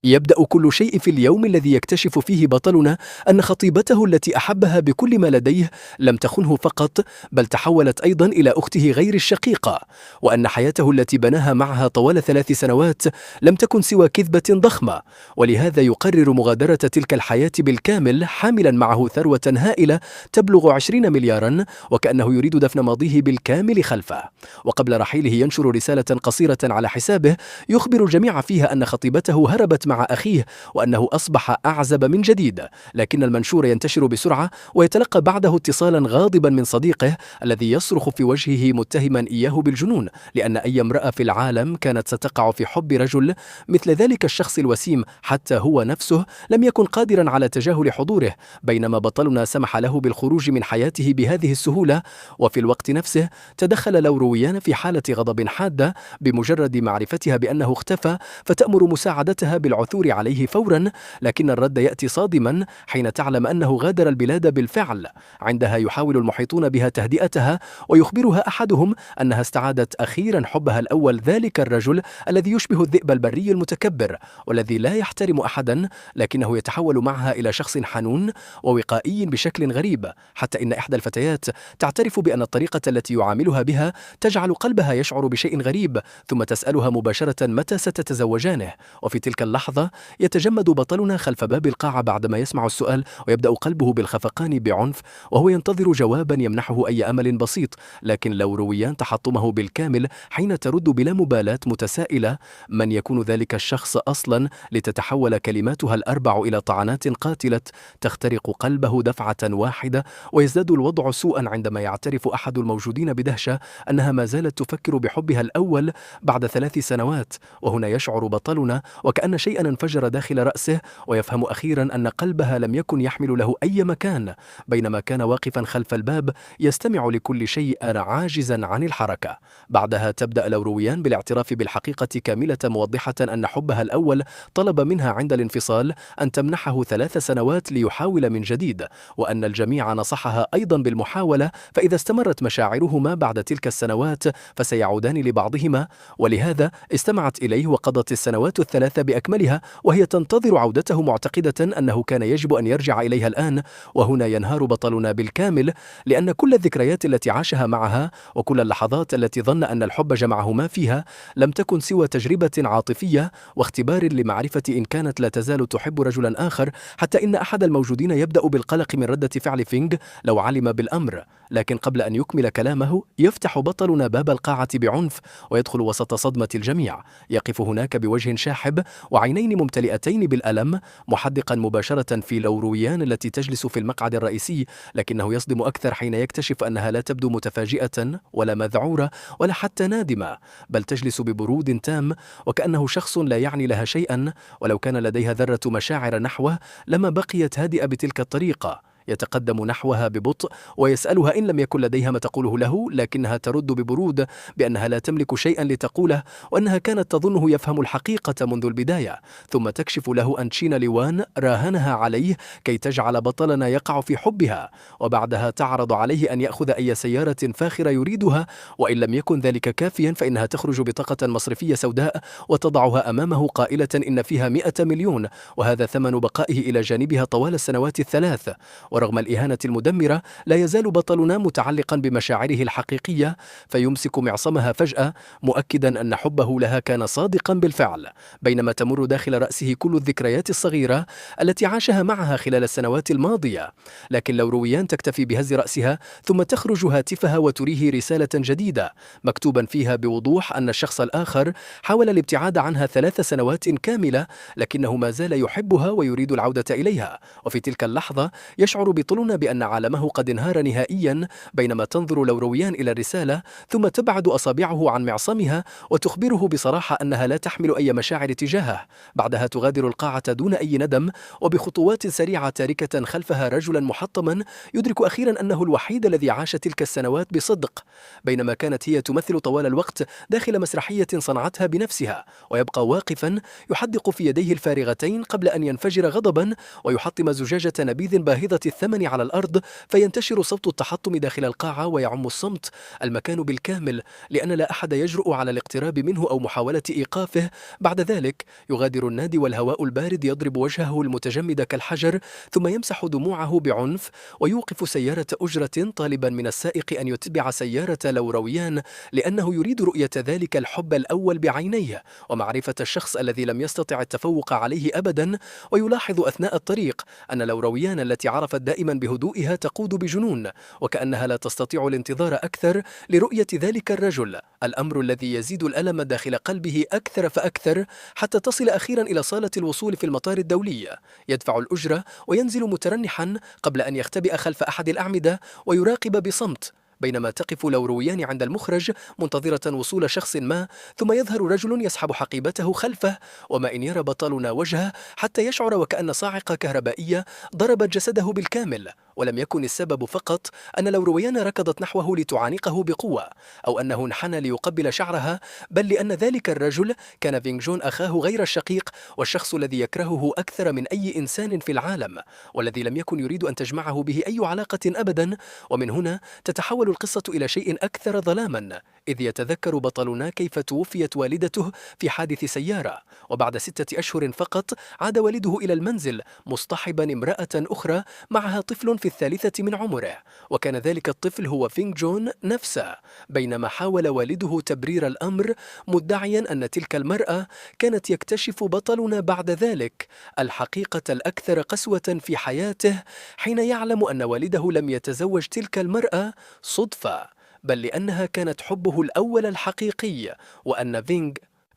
يبدأ كل شيء في اليوم الذي يكتشف فيه بطلنا أن خطيبته التي أحبها بكل ما لديه لم تخنه فقط، بل تحولت أيضا إلى أخته غير الشقيقة، وأن حياته التي بناها معها طوال 3 سنوات لم تكن سوى كذبة ضخمة، ولهذا يقرر مغادرة تلك الحياة بالكامل حاملا معه ثروة هائلة تبلغ 20 مليارا، وكأنه يريد دفن ماضيه بالكامل خلفه. وقبل رحيله ينشر رسالة قصيرة على حسابه يخبر الجميع فيها أن خطيبته هربت مع أخيه وأنه أصبح أعزب من جديد، لكن المنشور ينتشر بسرعة ويتلقى بعده اتصالا غاضبا من صديقه الذي يصرخ في وجهه متهما إياه بالجنون، لأن أي امرأة في العالم كانت ستقع في حب رجل مثل ذلك الشخص الوسيم حتى هو نفسه لم يكن قادرا على تجاهل حضوره، بينما بطلنا سمح له بالخروج من حياته بهذه السهولة. وفي الوقت نفسه تدخل لورويان في حالة غضب حادة بمجرد معرفتها بأنه اختفى، فتأمر مساعدتها بالعثور عليه فورا، لكن الرد يأتي صادما حين تعلم أنه غادر البلاد بالفعل. عندها يحاول المحيطون بها تهدئتها، ويخبرها أحدهم أنها استعادت أخيرا حبها الأول، ذلك الرجل الذي يشبه الذئب البري المتكبر والذي لا يحترم أحدا، لكنه يتحول معها إلى شخص حنون ووقائي بشكل غريب، حتى إن إحدى الفتيات تعترف بأن الطريقة التي يعاملها بها تجعل قلبها يشعر بشيء غريب، ثم تسألها مباشرة متى ستتزوجانه. وفي تلك اللحظة يتجمد بطلنا خلف باب القاعة بعدما يسمع السؤال، ويبدأ قلبه بالخفقان بعنف وهو ينتظر جوابا يمنحه أي أمل بسيط، لكن لورويان تحطمه بالكامل حين ترد بلا مبالاة متسائلة من يكون ذلك الشخص أصلا، لتتحول كلماتها الأربع إلى طعنات قاتلة تخترق قلبه دفعة واحدة. ويزداد الوضع سوءا عندما يعترف أحد الموجودين بدهشة أنها ما زالت تفكر بحبها الأول بعد 3 سنوات. وهنا يشعر بطلنا وكأن شيئا انفجر داخل رأسه، ويفهم أخيرا أن قلبها لم يكن يحمل له أي مكان، بينما كان واقفا خلف الباب يستمع لكل شيء عاجزا عن الحركة. بعدها تبدأ لورويان بالاعتراف بالحقيقة كاملة، موضحة أن حبها الأول طلب منها عند الانفصال أن تمنحه 3 سنوات ليحاول من جديد، وأن الجميع نصحها أيضا بالمحاولة، فإذا استمرت مشاعرهما بعد تلك السنوات فسيعودان لبعضهما. ولهذا استمعت إليه وقضت السنوات ال3 بأكملها وهي تنتظر عودته، معتقدة أنه كان يجب أن يرجع إليها الآن. وهنا ينهار بطلنا بالكامل، لأن كل الذكريات التي عاشها معها وكل اللحظات التي ظن أن الحب جمعهما فيها لم تكن سوى تجربة عاطفية واختبار لمعرفة إن كانت لا تزال تحب رجلا آخر، حتى إن أحد الموجودين يبدأ بالقلق من ردة فعل فينغ لو علم بالأمر. لكن قبل أن يكمل كلامه يفتح بطلنا باب القاعة بعنف ويدخل وسط صدمة الجميع. يقف هناك بوجه شاحب وعينين ممتلئتين بالألم، محدقا مباشرة في لورويان التي تجلس في المقعد الرئيسي، لكنه يصدم أكثر حين يكتشف أنها لا تبدو متفاجئة ولا مذعورة ولا حتى نادمة، بل تجلس ببرود تام وكأنه شخص لا يعني لها شيئا، ولو كان لديها ذرة مشاعر نحوه لما بقيت هادئة بتلك الطريقة. يتقدم نحوها ببطء ويسألها إن لم يكن لديها ما تقوله له، لكنها ترد ببرود بأنها لا تملك شيئا لتقوله، وأنها كانت تظنه يفهم الحقيقة منذ البداية. ثم تكشف له أن شين ليوان راهنها عليه كي تجعل بطلنا يقع في حبها، وبعدها تعرض عليه أن يأخذ أي سيارة فاخرة يريدها، وإن لم يكن ذلك كافيا فإنها تخرج بطاقة مصرفية سوداء وتضعها أمامه قائلة إن فيها 100 مليون، وهذا ثمن بقائه إلى جانبها طوال السنوات ال3. ورغم الإهانة المدمرة لا يزال بطلنا متعلقا بمشاعره الحقيقية، فيمسك معصمها فجأة مؤكدا أن حبه لها كان صادقا بالفعل، بينما تمر داخل رأسه كل الذكريات الصغيرة التي عاشها معها خلال السنوات الماضية. لكن لورويان تكتفي بهز رأسها ثم تخرج هاتفها وتريه رسالة جديدة مكتوبا فيها بوضوح أن الشخص الآخر حاول الابتعاد عنها 3 سنوات كاملة، لكنه ما زال يحبها ويريد العودة إليها. وفي تلك اللحظة يشعر بطلنا بأن عالمه قد انهار نهائيا، بينما تنظر لورويان إلى الرسالة ثم تبعد أصابعه عن معصمها وتخبره بصراحة أنها لا تحمل أي مشاعر تجاهه. بعدها تغادر القاعة دون أي ندم وبخطوات سريعة، تاركة خلفها رجلا محطما يدرك أخيرا أنه الوحيد الذي عاش تلك السنوات بصدق، بينما كانت هي تمثل طوال الوقت داخل مسرحية صنعتها بنفسها. ويبقى واقفا يحدق في يديه الفارغتين قبل أن ينفجر غضبا ويحطم زجاجة نبيذ باهظة الثمن على الأرض، فينتشر صوت التحطم داخل القاعة ويعم الصمت المكان بالكامل، لأن لا أحد يجرؤ على الاقتراب منه أو محاولة إيقافه. بعد ذلك يغادر النادي والهواء البارد يضرب وجهه المتجمد كالحجر، ثم يمسح دموعه بعنف ويوقف سيارة أجرة طالبا من السائق أن يتبع سيارة لورويان، لأنه يريد رؤية ذلك الحب الأول بعينيه ومعرفة الشخص الذي لم يستطع التفوق عليه أبدا. ويلاحظ أثناء الطريق أن لورويان التي عرفت دائما بهدوئها تقود بجنون، وكأنها لا تستطيع الانتظار أكثر لرؤية ذلك الرجل، الأمر الذي يزيد الألم داخل قلبه أكثر فأكثر، حتى تصل أخيرا إلى صالة الوصول في المطار الدولي. يدفع الأجرة وينزل مترنحا قبل أن يختبئ خلف أحد الأعمدة ويراقب بصمت، بينما تقف لورويان عند المخرج منتظرة وصول شخص ما، ثم يظهر رجل يسحب حقيبته خلفه، وما إن يرى بطلنا وجهه حتى يشعر وكأن صاعقة كهربائية ضربت جسده بالكامل. ولم يكن السبب فقط أن لورويان ركضت نحوه لتعانقه بقوة أو أنه انحنى ليقبل شعرها، بل لأن ذلك الرجل كان فينغ جون أخاه غير الشقيق، والشخص الذي يكرهه أكثر من أي إنسان في العالم، والذي لم يكن يريد أن تجمعه به أي علاقة أبدا. ومن هنا تتحول القصة إلى شيء أكثر ظلاما، إذ يتذكر بطلنا كيف توفيت والدته في حادث سيارة، وبعد 6 أشهر فقط عاد والده إلى المنزل مصطحبا امرأة أخرى معها طفل في 3 من عمره، وكان ذلك الطفل هو فينغ جون نفسه. بينما حاول والده تبرير الأمر مدعيا أن تلك المرأة كانت، يكتشف بطلنا بعد ذلك الحقيقة الأكثر قسوة في حياته حين يعلم أن والده لم يتزوج تلك المرأة صدفة، بل لأنها كانت حبه الأول الحقيقي، وأن فينغ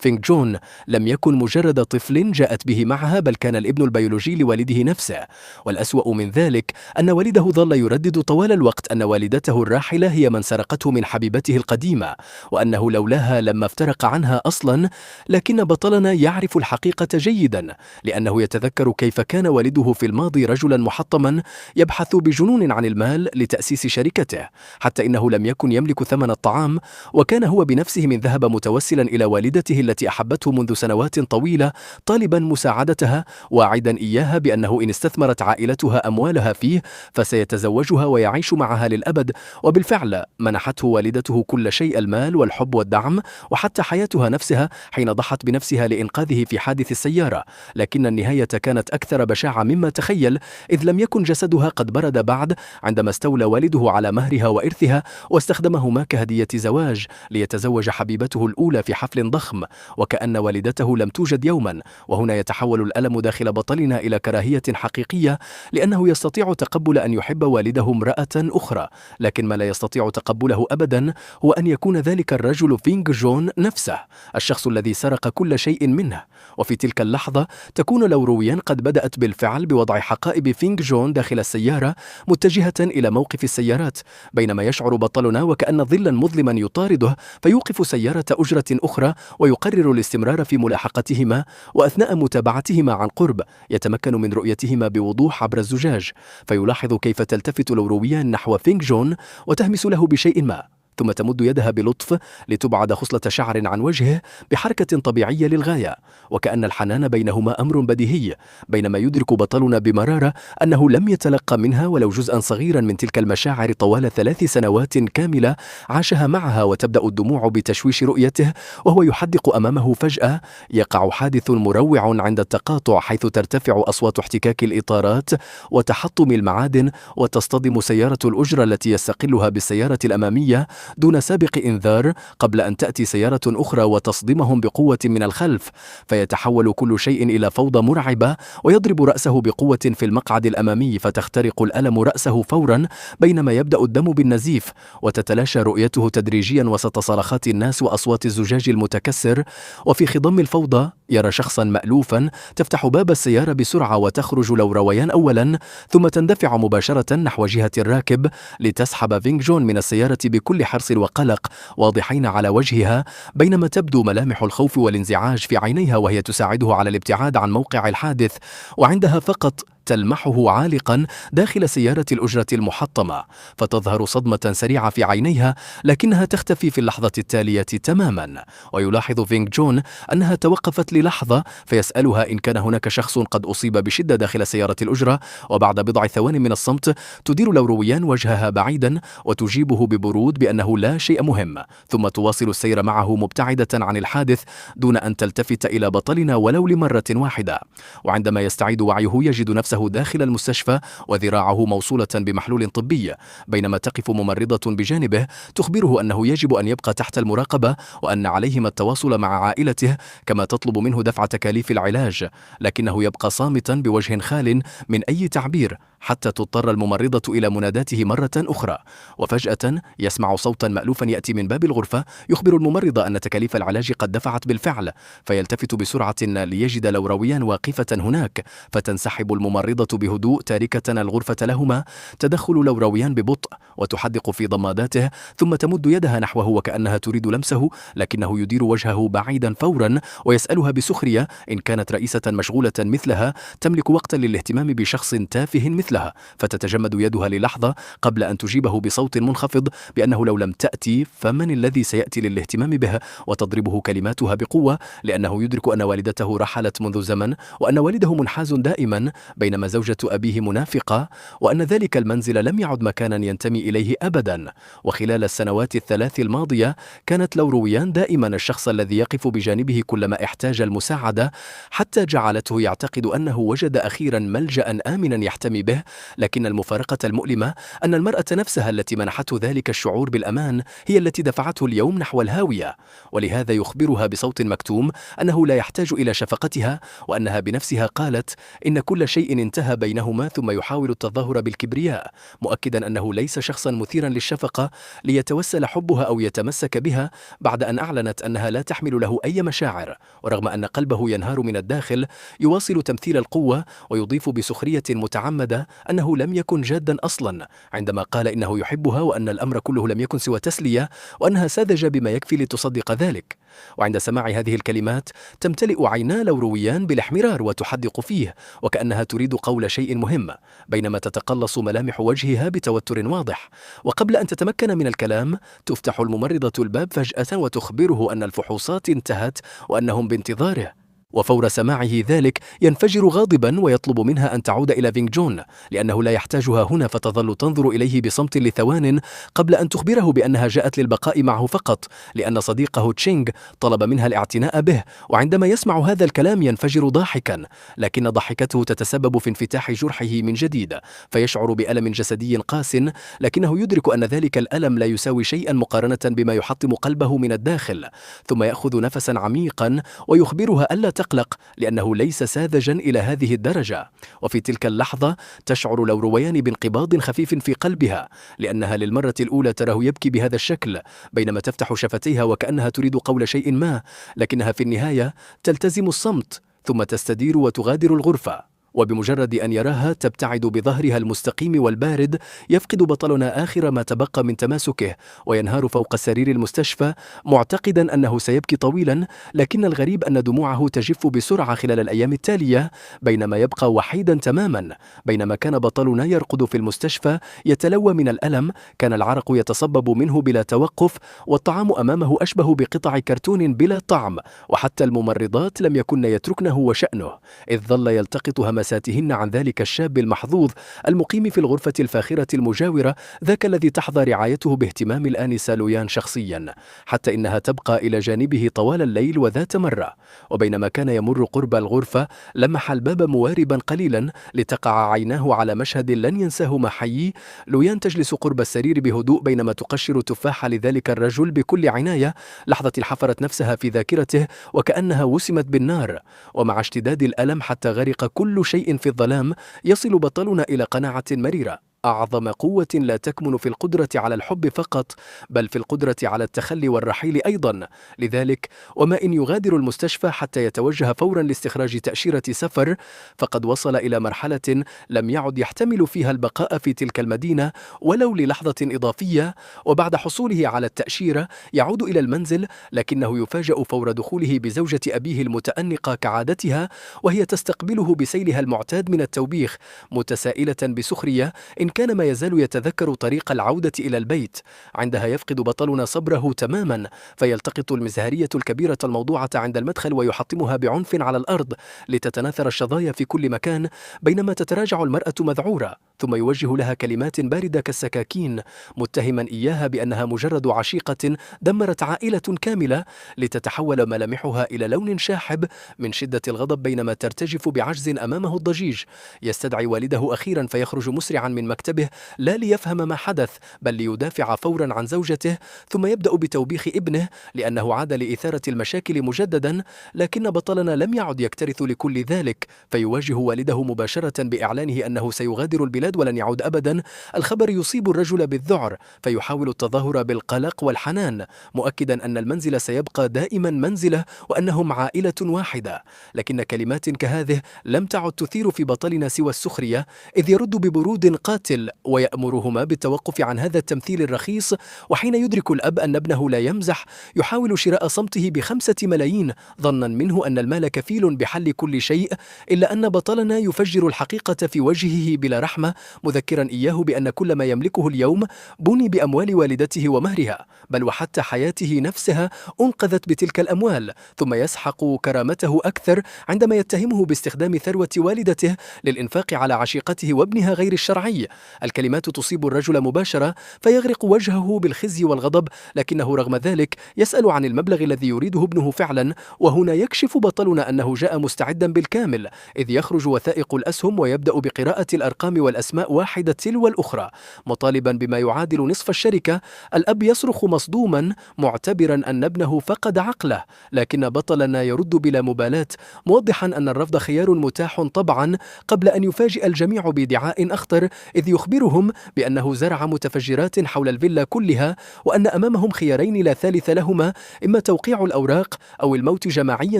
جون لم يكن مجرد طفل جاءت به معها، بل كان الابن البيولوجي لوالده نفسه. والأسوأ من ذلك أن والده ظل يردد طوال الوقت أن والدته الراحلة هي من سرقته من حبيبته القديمة، وأنه لولاها لما افترق عنها أصلا. لكن بطلنا يعرف الحقيقة جيدا، لأنه يتذكر كيف كان والده في الماضي رجلا محطما يبحث بجنون عن المال لتأسيس شركته، حتى إنه لم يكن يملك ثمن الطعام، وكان هو بنفسه من ذهب متوسلا إلى والدته التي أحبته منذ سنوات طويلة طالبا مساعدتها، واعدا إياها بأنه إن استثمرت عائلتها أموالها فيه فسيتزوجها ويعيش معها للأبد. وبالفعل منحته والدته كل شيء، المال والحب والدعم، وحتى حياتها نفسها حين ضحت بنفسها لإنقاذه في حادث السيارة. لكن النهاية كانت أكثر بشاعة مما تخيل، إذ لم يكن جسدها قد برد بعد عندما استولى والده على مهرها وإرثها واستخدمهما كهدية زواج ليتزوج حبيبته الأولى في حفل ضخم، وكأن والدته لم توجد يوما. وهنا يتحول الألم داخل بطلنا إلى كراهية حقيقية، لأنه يستطيع تقبل أن يحب والده امرأة أخرى، لكن ما لا يستطيع تقبله أبدا هو أن يكون ذلك الرجل فينغ جون نفسه، الشخص الذي سرق كل شيء منه. وفي تلك اللحظة تكون لورويان قد بدأت بالفعل بوضع حقائب فينغ جون داخل السيارة متجهة إلى موقف السيارات، بينما يشعر بطلنا وكأن ظلا مظلما يطارده، فيوقف سيارة أجرة أخرى ويقرر الاستمرار في ملاحقتهما. وأثناء متابعتهما عن قرب يتمكن من رؤيتهما بوضوح عبر الزجاج، فيلاحظ كيف تلتفت لورويان نحو فينغ جون وتهمس له بشيء ما، ثم تمد يدها بلطف لتبعد خصلة شعر عن وجهه بحركة طبيعية للغاية، وكأن الحنان بينهما أمر بديهي. بينما يدرك بطلنا بمرارة أنه لم يتلقى منها ولو جزءا صغيرا من تلك المشاعر طوال 3 سنوات كاملة عاشها معها، وتبدأ الدموع بتشويش رؤيته وهو يحدق أمامه. فجأة يقع حادث مروع عند التقاطع، حيث ترتفع أصوات احتكاك الإطارات وتحطم المعادن، وتصطدم سيارة الأجرة التي يستقلها بالسيارة الأمامية دون سابق إنذار، قبل أن تأتي سيارة أخرى وتصدمهم بقوة من الخلف، فيتحول كل شيء إلى فوضى مرعبة، ويضرب رأسه بقوة في المقعد الأمامي، فتخترق الألم رأسه فورا، بينما يبدأ الدم بالنزيف، وتتلاشى رؤيته تدريجيا وسط صرخات الناس وأصوات الزجاج المتكسر. وفي خضم الفوضى يرى شخصا مألوفا، تفتح باب السيارة بسرعة وتخرج لورويان أولا، ثم تندفع مباشرة نحو جهة الراكب لتسحب فينغ جون من السيارة بكل حرص وقلق واضحين على وجهها، بينما تبدو ملامح الخوف والانزعاج في عينيها، وهي تساعده على الابتعاد عن موقع الحادث. وعندها فقط تلمحه عالقا داخل سيارة الأجرة المحطمة، فتظهر صدمة سريعة في عينيها لكنها تختفي في اللحظة التالية تماما. ويلاحظ فينغ جون أنها توقفت للحظة فيسألها إن كان هناك شخص قد أصيب بشدة داخل سيارة الأجرة، وبعد بضع ثوان من الصمت تدير لورو ويان وجهها بعيدا وتجيبه ببرود بأنه لا شيء مهم، ثم تواصل السير معه مبتعدة عن الحادث دون أن تلتفت إلى بطلنا ولو لمرة واحدة. وعندما يستعيد وعيه يجد نفسه داخل المستشفى وذراعه موصولة بمحلول طبي، بينما تقف ممرضة بجانبه تخبره أنه يجب أن يبقى تحت المراقبة وأن عليهما التواصل مع عائلته، كما تطلب منه دفع تكاليف العلاج، لكنه يبقى صامتا بوجه خال من أي تعبير حتى تضطر الممرضة إلى مناداته مرة أخرى. وفجأة يسمع صوتا مألوفا يأتي من باب الغرفة يخبر الممرضة أن تكاليف العلاج قد دفعت بالفعل، فيلتفت بسرعة ليجد لورو ويان واقفة هناك، فتنسحب الممرضة بهدوء تاركة الغرفة لهما. تدخل لورو ويان ببطء وتحدق في ضماداته، ثم تمد يدها نحوه وكأنها تريد لمسه، لكنه يدير وجهه بعيدا فورا ويسألها بسخرية إن كانت رئيسة مشغولة مثلها تملك وقتا للاهتمام بشخص تافه مثلها، فتتجمد يدها للحظة قبل أن تجيبه بصوت منخفض بأنه لو لم تأتي فمن الذي سيأتي للاهتمام به، وتضربه كلماتها بقوة لأنه يدرك أن والدته رحلت منذ زمن، وأن والده منحاز دائما بينما زوجة أبيه منافقة، وأن ذلك المنزل لم يعد مكانا ينتمي إليه أبدا. وخلال السنوات الثلاث الماضية كانت لورو ويان دائما الشخص الذي يقف بجانبه كلما احتاج المساعدة، حتى جعلته يعتقد أنه وجد أخيرا ملجأ آمنا يحتمي به. لكن المفارقة المؤلمة أن المرأة نفسها التي منحته ذلك الشعور بالأمان هي التي دفعته اليوم نحو الهاوية، ولهذا يخبرها بصوت مكتوم أنه لا يحتاج إلى شفقتها، وأنها بنفسها قالت إن كل شيء انتهى بينهما، ثم يحاول التظاهر بالكبرياء مؤكدا أنه ليس شخصا مثيرا للشفقة ليتوسل حبها أو يتمسك بها، بعد أن أعلنت أنها لا تحمل له أي مشاعر. ورغم أن قلبه ينهار من الداخل يواصل تمثيل القوة، ويضيف بسخرية متعمدة أنه لم يكن جادا أصلا عندما قال إنه يحبها، وأن الأمر كله لم يكن سوى تسلية، وأنها ساذجة بما يكفي لتصدق ذلك. وعند سماع هذه الكلمات تمتلئ عينا لورو ويان بالاحمرار وتحدق فيه وكأنها تريد قول شيء مهم، بينما تتقلص ملامح وجهها بتوتر واضح. وقبل أن تتمكن من الكلام تفتح الممرضة الباب فجأة وتخبره أن الفحوصات انتهت وأنهم بانتظاره. وفور سماعه ذلك ينفجر غاضبا ويطلب منها أن تعود إلى فينغ جون لأنه لا يحتاجها هنا، فتظل تنظر إليه بصمت لثوان قبل أن تخبره بأنها جاءت للبقاء معه فقط لأن صديقه تشينغ طلب منها الاعتناء به. وعندما يسمع هذا الكلام ينفجر ضاحكا، لكن ضحكته تتسبب في انفتاح جرحه من جديد، فيشعر بألم جسدي قاس، لكنه يدرك أن ذلك الألم لا يساوي شيئا مقارنة بما يحطم قلبه من الداخل. ثم يأخذ نفسا عميقا ويخبرها ألا تقلق لأنه ليس ساذجا إلى هذه الدرجة. وفي تلك اللحظة تشعر لورو ويان بانقباض خفيف في قلبها، لأنها للمرة الأولى تراه يبكي بهذا الشكل، بينما تفتح شفتيها وكأنها تريد قول شيء ما، لكنها في النهاية تلتزم الصمت ثم تستدير وتغادر الغرفة. وبمجرد أن يراها تبتعد بظهرها المستقيم والبارد يفقد بطلنا آخر ما تبقى من تماسكه وينهار فوق سرير المستشفى معتقدا أنه سيبكي طويلا، لكن الغريب أن دموعه تجف بسرعة خلال الأيام التالية بينما يبقى وحيدا تماما. بينما كان بطلنا يرقد في المستشفى يتلوى من الألم، كان العرق يتصبب منه بلا توقف، والطعام أمامه أشبه بقطع كرتون بلا طعم، وحتى الممرضات لم يكن يتركنه وشأنه، إذ ظل يلتقط همساتهن عن ذلك الشاب المحظوظ المقيم في الغرفة الفاخرة المجاورة، ذاك الذي تحظى رعايته باهتمام الآنسة لويان شخصيا، حتى إنها تبقى إلى جانبه طوال الليل وذات مرة. وبينما كان يمر قرب الغرفة لمح الباب مواربا قليلا لتقع عيناه على مشهد لن ينساه ما حيي. لويان تجلس قرب السرير بهدوء بينما تقشر تفاحة لذلك الرجل بكل عناية، لحظة حفرت نفسها في ذاكرته وكأنها وسمت بالنار. ومع اشتداد الألم حتى غرق كل شيء في الظلام يصل بطلنا إلى قناعة مريرة أعظم قوة لا تكمن في القدرة على الحب فقط، بل في القدرة على التخلي والرحيل أيضا. لذلك وما إن يغادر المستشفى حتى يتوجه فورا لاستخراج تأشيرة سفر، فقد وصل إلى مرحلة لم يعد يحتمل فيها البقاء في تلك المدينة ولو للحظة إضافية. وبعد حصوله على التأشيرة يعود إلى المنزل، لكنه يفاجأ فور دخوله بزوجة أبيه المتأنقة كعادتها، وهي تستقبله بسيلها المعتاد من التوبيخ، متسائلة بسخرية إن كان ما يزال يتذكر طريق العودة إلى البيت. عندها يفقد بطلنا صبره تماما، فيلتقط المزهرية الكبيرة الموضوعة عند المدخل ويحطمها بعنف على الأرض لتتناثر الشظايا في كل مكان، بينما تتراجع المرأة مذعورة، ثم يوجه لها كلمات باردة كالسكاكين، متهما إياها بأنها مجرد عشيقة دمرت عائلة كاملة، لتتحول ملامحها إلى لون شاحب من شدة الغضب بينما ترتجف بعجز أمامه الضجيج. يستدعي والده أخيرا فيخرج مسرعا من مكتبه، لا ليفهم ما حدث بل ليدافع فورا عن زوجته، ثم يبدأ بتوبيخ ابنه لأنه عاد لإثارة المشاكل مجددا. لكن بطلنا لم يعد يكترث لكل ذلك، فيواجه والده مباشرة بإعلانه أنه سيغادر البلاد ولن يعود أبدا. الخبر يصيب الرجل بالذعر، فيحاول التظاهر بالقلق والحنان، مؤكدا أن المنزل سيبقى دائما منزله وأنهم عائلة واحدة. لكن كلمات كهذه لم تعد تثير في بطلنا سوى السخرية، إذ يرد ببرود قاتل ويأمرهما بالتوقف عن هذا التمثيل الرخيص. وحين يدرك الأب أن ابنه لا يمزح، يحاول شراء صمته ب5 ملايين، ظنا منه أن المال كفيل بحل كل شيء. إلا أن بطلنا يفجر الحقيقة في وجهه بلا رحمة، مذكرا إياه بأن كل ما يملكه اليوم بني بأموال والدته ومهرها، بل وحتى حياته نفسها أنقذت بتلك الأموال. ثم يسحق كرامته أكثر عندما يتهمه باستخدام ثروة والدته للإنفاق على عشيقته وابنها غير الشرعي. الكلمات تصيب الرجل مباشرة، فيغرق وجهه بالخزي والغضب، لكنه رغم ذلك يسأل عن المبلغ الذي يريده ابنه فعلا. وهنا يكشف بطلنا أنه جاء مستعدا بالكامل، إذ يخرج وثائق الأسهم ويبدأ بقراءة الأرقام والأسماء واحدة تلو الأخرى، مطالبا بما يعادل نصف الشركة. الأب يصرخ مصدوما معتبرا أن ابنه فقد عقله، لكن بطلنا يرد بلا مبالاة، موضحا أن الرفض خيار متاح طبعا، قبل أن يفاجئ الجميع بادعاء أخطر، إذ يخبرهم بأنه زرع متفجرات حول الفيلا كلها، وأن أمامهم خيارين لا ثالث لهما، إما توقيع الأوراق أو الموت جماعيا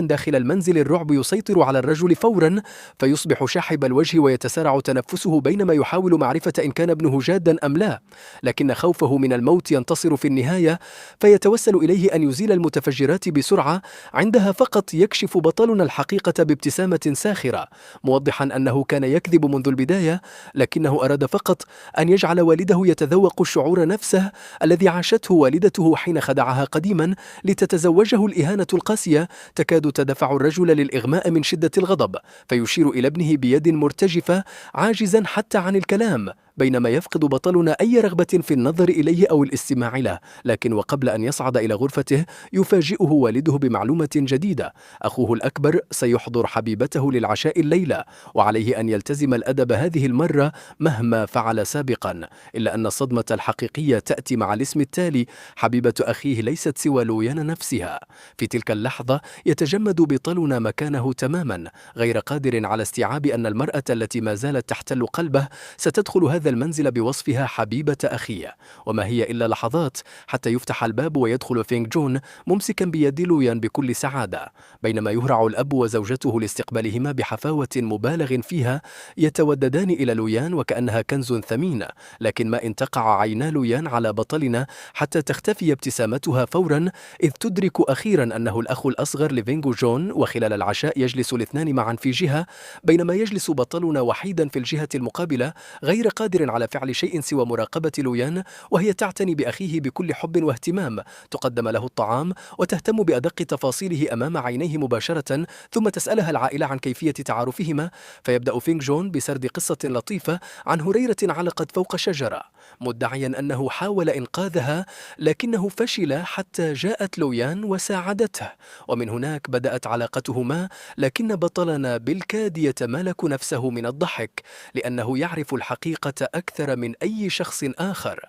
داخل المنزل. الرعب يسيطر على الرجل فورا، فيصبح شاحب الوجه ويتسارع تنفسه بينما يحاول معرفة إن كان ابنه جادا أم لا. لكن خوفه من الموت ينتصر في النهاية، فيتوسل إليه أن يزيل المتفجرات بسرعة. عندها فقط يكشف بطلنا الحقيقة بابتسامة ساخرة، موضحا أنه كان يكذب منذ البداية، لكنه أراد فقط أن يجعل والده يتذوق الشعور نفسه الذي عاشته والدته حين خدعها قديما لتتزوجه. الإهانة القاسية تكاد تدفع الرجل للإغماء من شدة الغضب، فيشير إلى ابنه بيد مرتجفة عاجزا حتى عن الكلام، بينما يفقد بطلنا أي رغبة في النظر إليه أو الاستماع له. لكن وقبل أن يصعد إلى غرفته يفاجئه والده بمعلومة جديدة: أخوه الأكبر سيحضر حبيبته للعشاء الليلة، وعليه أن يلتزم الأدب هذه المرة مهما فعل سابقا. إلا أن الصدمة الحقيقية تأتي مع الاسم التالي: حبيبة أخيه ليست سوى لويان نفسها. في تلك اللحظة يتجمد بطلنا مكانه تماما، غير قادر على استيعاب أن المرأة التي ما زالت تحتل قلبه ستدخل هذا المنزل بوصفها حبيبة أخيه. وما هي إلا لحظات حتى يفتح الباب ويدخل فينغ جون ممسكا بيد لويان بكل سعادة، بينما يهرع الأب وزوجته لاستقبالهما بحفاوة مبالغ فيها، يتوددان إلى لويان وكأنها كنز ثمين. لكن ما إن تقع عينا لويان على بطلنا حتى تختفي ابتسامتها فورا، إذ تدرك أخيرا أنه الأخ الأصغر لفينغ جون. وخلال العشاء يجلس الاثنان معا في جهة، بينما يجلس بطلنا وحيدا في الجهة المقابلة، غير قادر على فعل شيء سوى مراقبة لويان، وهي تعتني بأخيه بكل حب واهتمام. تقدم له الطعام وتهتم بأدق تفاصيله أمام عينيه مباشرة، ثم تسألها العائلة عن كيفية تعارفهما. فيبدأ فينغ جون بسرد قصة لطيفة عن هريرة علقت فوق شجرة، مدعيا أنه حاول إنقاذها لكنه فشل حتى جاءت لويان وساعدته. ومن هناك بدأت علاقتهما، لكن بطلنا بالكاد يتمالك نفسه من الضحك، لأنه يعرف الحقيقة أكثر من أي شخص آخر: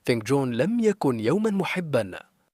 فينغ جون لم يكن يوما محبا.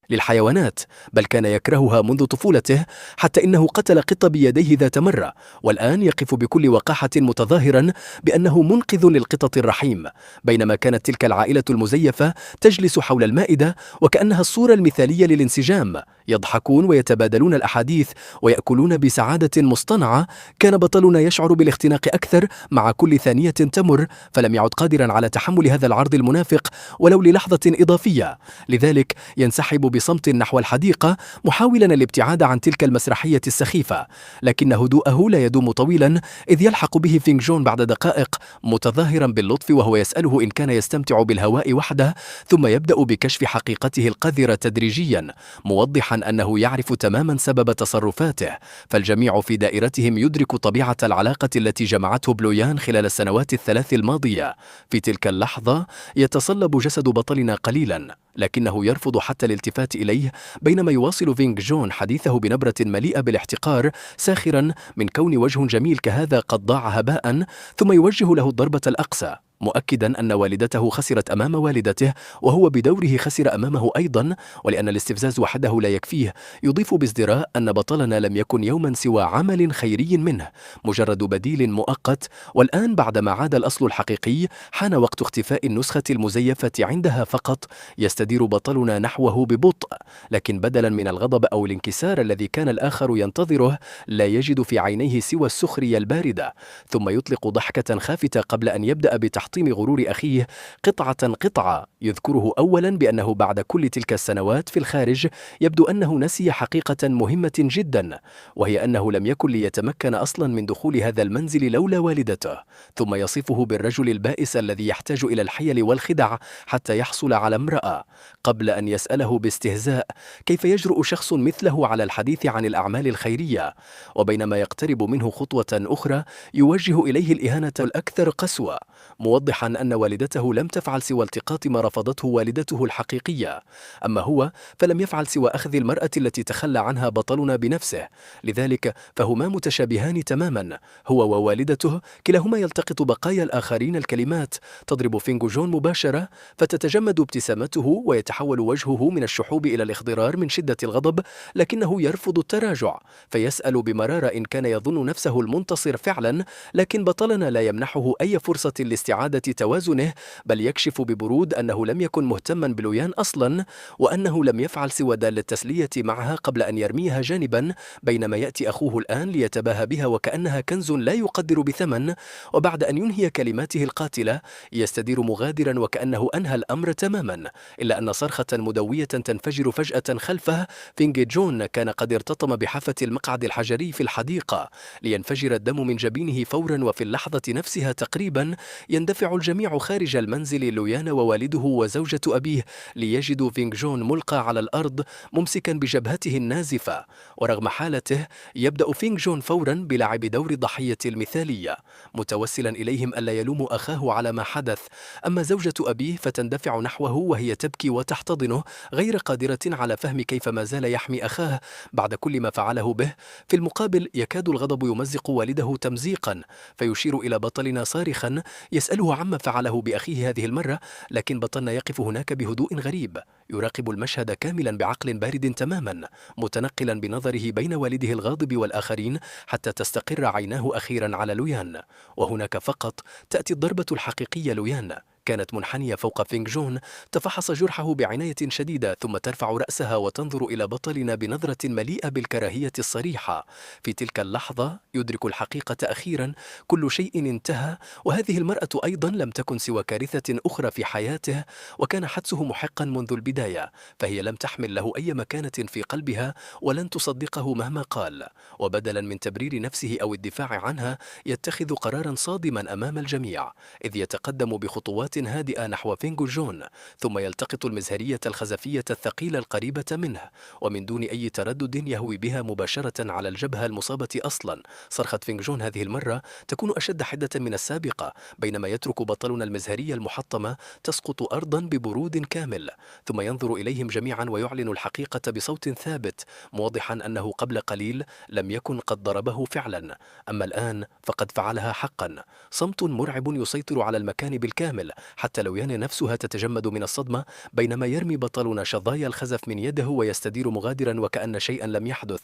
للحيوانات، بل كان يكرهها منذ طفولته، حتى إنه قتل قط بيديه ذات مرة، والآن يقف بكل وقاحة متظاهرا بأنه منقذ للقطط الرحيم، بينما كانت تلك العائلة المزيفة تجلس حول المائدة وكأنها الصورة المثالية للانسجام، يضحكون ويتبادلون الأحاديث ويأكلون بسعادة مصطنعة. كان بطلنا يشعر بالاختناق أكثر مع كل ثانية تمر، فلم يعد قادرا على تحمل هذا العرض المنافق ولو للحظة إضافية، لذلك ينسحب بصمت نحو الحديقة محاولا الابتعاد عن تلك المسرحية السخيفة، لكن هدوءه لا يدوم طويلا، إذ يلحق به فينغ جون بعد دقائق متظاهرا باللطف وهو يسأله إن كان يستمتع بالهواء وحده، ثم يبدأ بكشف حقيقته القذرة تدريجيا، موضحا أنه يعرف تماما سبب تصرفاته، فالجميع في دائرتهم يدرك طبيعة العلاقة التي جمعته بلويان خلال السنوات الثلاث الماضية. في تلك اللحظة يتصلب جسد بطلنا قليلا، لكنه يرفض حتى الالتفات إليه، بينما يواصل فينغ جون حديثه بنبرة مليئة بالاحتقار، ساخرا من كون وجه جميل كهذا قد ضاع هباء، ثم يوجه له الضربة الأقصى، مؤكدا أن والدته خسرت أمام والدته وهو بدوره خسر أمامه أيضا، ولأن الاستفزاز وحده لا يكفيه، يضيف بازدراء أن بطلنا لم يكن يوما سوى عمل خيري منه، مجرد بديل مؤقت، والآن بعدما عاد الأصل الحقيقي حان وقت اختفاء النسخة المزيفة عندها فقط. يستدير بطلنا نحوه ببطء، لكن بدلا من الغضب أو الانكسار الذي كان الآخر ينتظره، لا يجد في عينيه سوى السخرية الباردة، ثم يطلق ضحكة خافتة قبل أن يبدأ بتحطيم غرور أخيه قطعة قطعة، يذكره أولا بأنه بعد كل تلك السنوات في الخارج يبدو أنه نسي حقيقة مهمة جدا، وهي أنه لم يكن ليتمكن أصلا من دخول هذا المنزل لولا والدته، ثم يصفه بالرجل البائس الذي يحتاج إلى الحيل والخدع حتى يحصل على امرأة، قبل أن يسأله باستهزاء كيف يجرؤ شخص مثله على الحديث عن الأعمال الخيرية، وبينما يقترب منه خطوة أخرى يوجه إليه الإهانة الأكثر قسوة، موضحا أن والدته لم تفعل سوى التقاط ما رفضته والدته الحقيقية، أما هو فلم يفعل سوى أخذ المرأة التي تخلى عنها بطلنا بنفسه، لذلك فهما متشابهان تماما، هو ووالدته كلاهما يلتقط بقايا الآخرين الكلمات، تضرب فينغ جون مباشرة فتتجمد ابتسامته ويتحول وجهه من الشحوب إلى الاخضرار من شدة الغضب، لكنه يرفض التراجع، فيسأل بمرارة إن كان يظن نفسه المنتصر فعلا، لكن بطلنا لا يمنحه أي فرصة لاستعادة توازنه، بل يكشف ببرود أنه لم يكن مهتما بلويان أصلا، وأنه لم يفعل سوى دال التسلية معها قبل أن يرميها جانبا، بينما يأتي أخوه الآن ليتباهى بها وكأنها كنز لا يقدر بثمن، وبعد أن ينهي كلماته القاتلة يستدير مغادرا وكأنه أنهى الأمر تماما، إلا أن صرخة مدوية تنفجر فجأة خلفه. فينغ جون كان قد ارتطم بحافة المقعد الحجري في الحديقة لينفجر الدم من جبينه فورا، وفي اللحظة نفسها تقريبا يندفع الجميع خارج المنزل، لويان ووالده وزوجة أبيه، ليجدوا فينغ جون ملقى على الأرض ممسكا بجبهته النازفة، ورغم حالته يبدأ فينغ جون فورا بلعب دور الضحية المثالية، متوسلا إليهم ألا يلوموا أخاه على ما حدث، أما زوجة أبيه فتندفع نحوه وهي تبكي وتحتضنه، غير قادرة على فهم كيف ما زال يحمي أخاه بعد كل ما فعله به. في المقابل يكاد الغضب يمزق والده تمزيقا، فيشير إلى بطلنا صارخا يسأله عما فعله بأخيه هذه المرة، لكن بطلنا يقف هناك بهدوء غريب، يراقب المشهد كاملا بعقل بارد تماما، متنقلا بنظره بين والده الغاضب والآخرين حتى تستقر عيناه أخيرا على لويان، وهناك فقط تأتي الضربة الحقيقية. لويان كانت منحنية فوق فينغ جون، تفحص جرحه بعناية شديدة، ثم ترفع رأسها وتنظر إلى بطلنا بنظرة مليئة بالكراهية الصريحة. في تلك اللحظة يدرك الحقيقة أخيرا، كل شيء انتهى، وهذه المرأة أيضا لم تكن سوى كارثة أخرى في حياته، وكان حدسه محقا منذ البداية، فهي لم تحمل له أي مكانة في قلبها ولن تصدقه مهما قال، وبدلا من تبرير نفسه أو الدفاع عنها يتخذ قرارا صادما أمام الجميع، إذ يتقدم بخطوات هادئة نحو فينغ جون، ثم يلتقط المزهرية الخزفية الثقيلة القريبة منه، ومن دون أي تردد يهوي بها مباشرة على الجبهة المصابة أصلا. صرخة فينغ جون هذه المرة تكون أشد حدة من السابقة، بينما يترك بطلنا المزهرية المحطمة تسقط أرضا ببرود كامل، ثم ينظر إليهم جميعا ويعلن الحقيقة بصوت ثابت، موضحا أنه قبل قليل لم يكن قد ضربه فعلا، أما الآن فقد فعلها حقا. صمت مرعب يسيطر على المكان بالكامل، حتى لويان نفسها تتجمد من الصدمة بينما يرمي بطلنا شظايا الخزف من يده ويستدير مغادرا وكأن شيئا لم يحدث.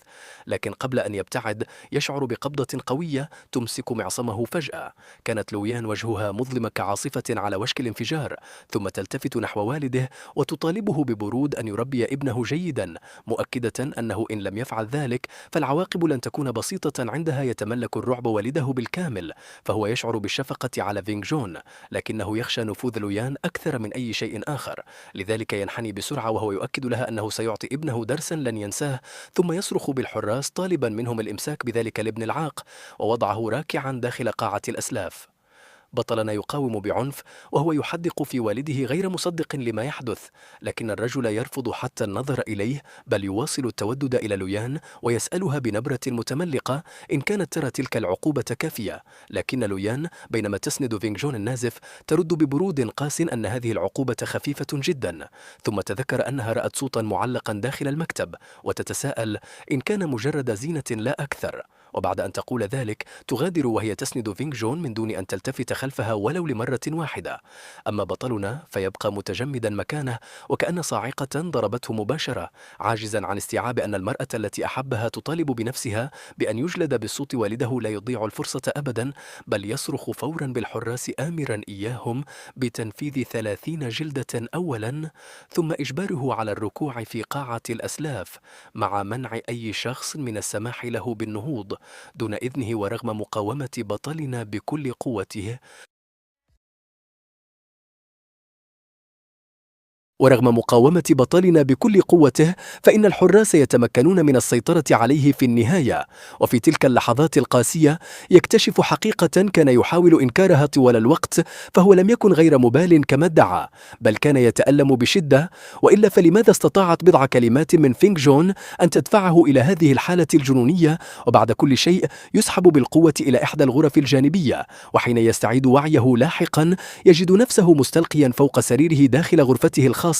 لكن قبل أن يبتعد يشعر بقبضة قوية تمسك معصمه فجأة. كانت لويان وجهها مظلم كعاصفة على وشك الانفجار، ثم تلتفت نحو والده وتطالبه ببرود أن يربي ابنه جيدا، مؤكدة أنه إن لم يفعل ذلك فالعواقب لن تكون بسيطة. عندها يتملك الرعب والده بالكامل، فهو يشعر بالشفقة على فينغ جون، لكنه يخشى نفوذ لويان أكثر من أي شيء آخر. لذلك ينحني بسرعة وهو يؤكد لها أنه سيعطي ابنه درسا لن ينساه، ثم يصرخ بالحراس طالبا منهم الإمساك بذلك الابن العاق ووضعه راكعا داخل قاعة الأسلاف. بطلنا يقاوم بعنف وهو يحدق في والده غير مصدق لما يحدث، لكن الرجل يرفض حتى النظر إليه، بل يواصل التودد إلى لويان ويسألها بنبرة متملقة إن كانت ترى تلك العقوبة كافية. لكن لويان بينما تسند فينغ جون النازف ترد ببرود قاس أن هذه العقوبة خفيفة جدا، ثم تذكر أنها رأت صوتا معلقا داخل المكتب وتتساءل إن كان مجرد زينة لا أكثر. وبعد أن تقول ذلك تغادر وهي تسند فينغ جون من دون أن تلتفت خلفها ولو لمرة واحدة. أما بطلنا فيبقى متجمدا مكانه وكأن صاعقة ضربته مباشرة، عاجزا عن استيعاب أن المرأة التي أحبها تطالب بنفسها بأن يجلد بالصوت والده لا يضيع الفرصة أبدا، بل يصرخ فورا بالحراس آمرا إياهم بتنفيذ 30 جلدة أولا، ثم إجباره على الركوع في قاعة الأسلاف مع منع أي شخص من السماح له بالنهوض دون إذنه. ورغم مقاومة بطلنا بكل قوته فإن الحراس يتمكنون من السيطرة عليه في النهاية. وفي تلك اللحظات القاسية يكتشف حقيقة كان يحاول إنكارها طوال الوقت، فهو لم يكن غير مبال كما ادعى، بل كان يتألم بشدة. وإلا فلماذا استطاعت بضع كلمات من فينغ جون أن تدفعه إلى هذه الحالة الجنونية؟ وبعد كل شيء يسحب بالقوة إلى إحدى الغرف الجانبية، وحين يستعيد وعيه لاحقا يجد نفسه مستلقيا فوق سريره داخل غرفته الخاصة،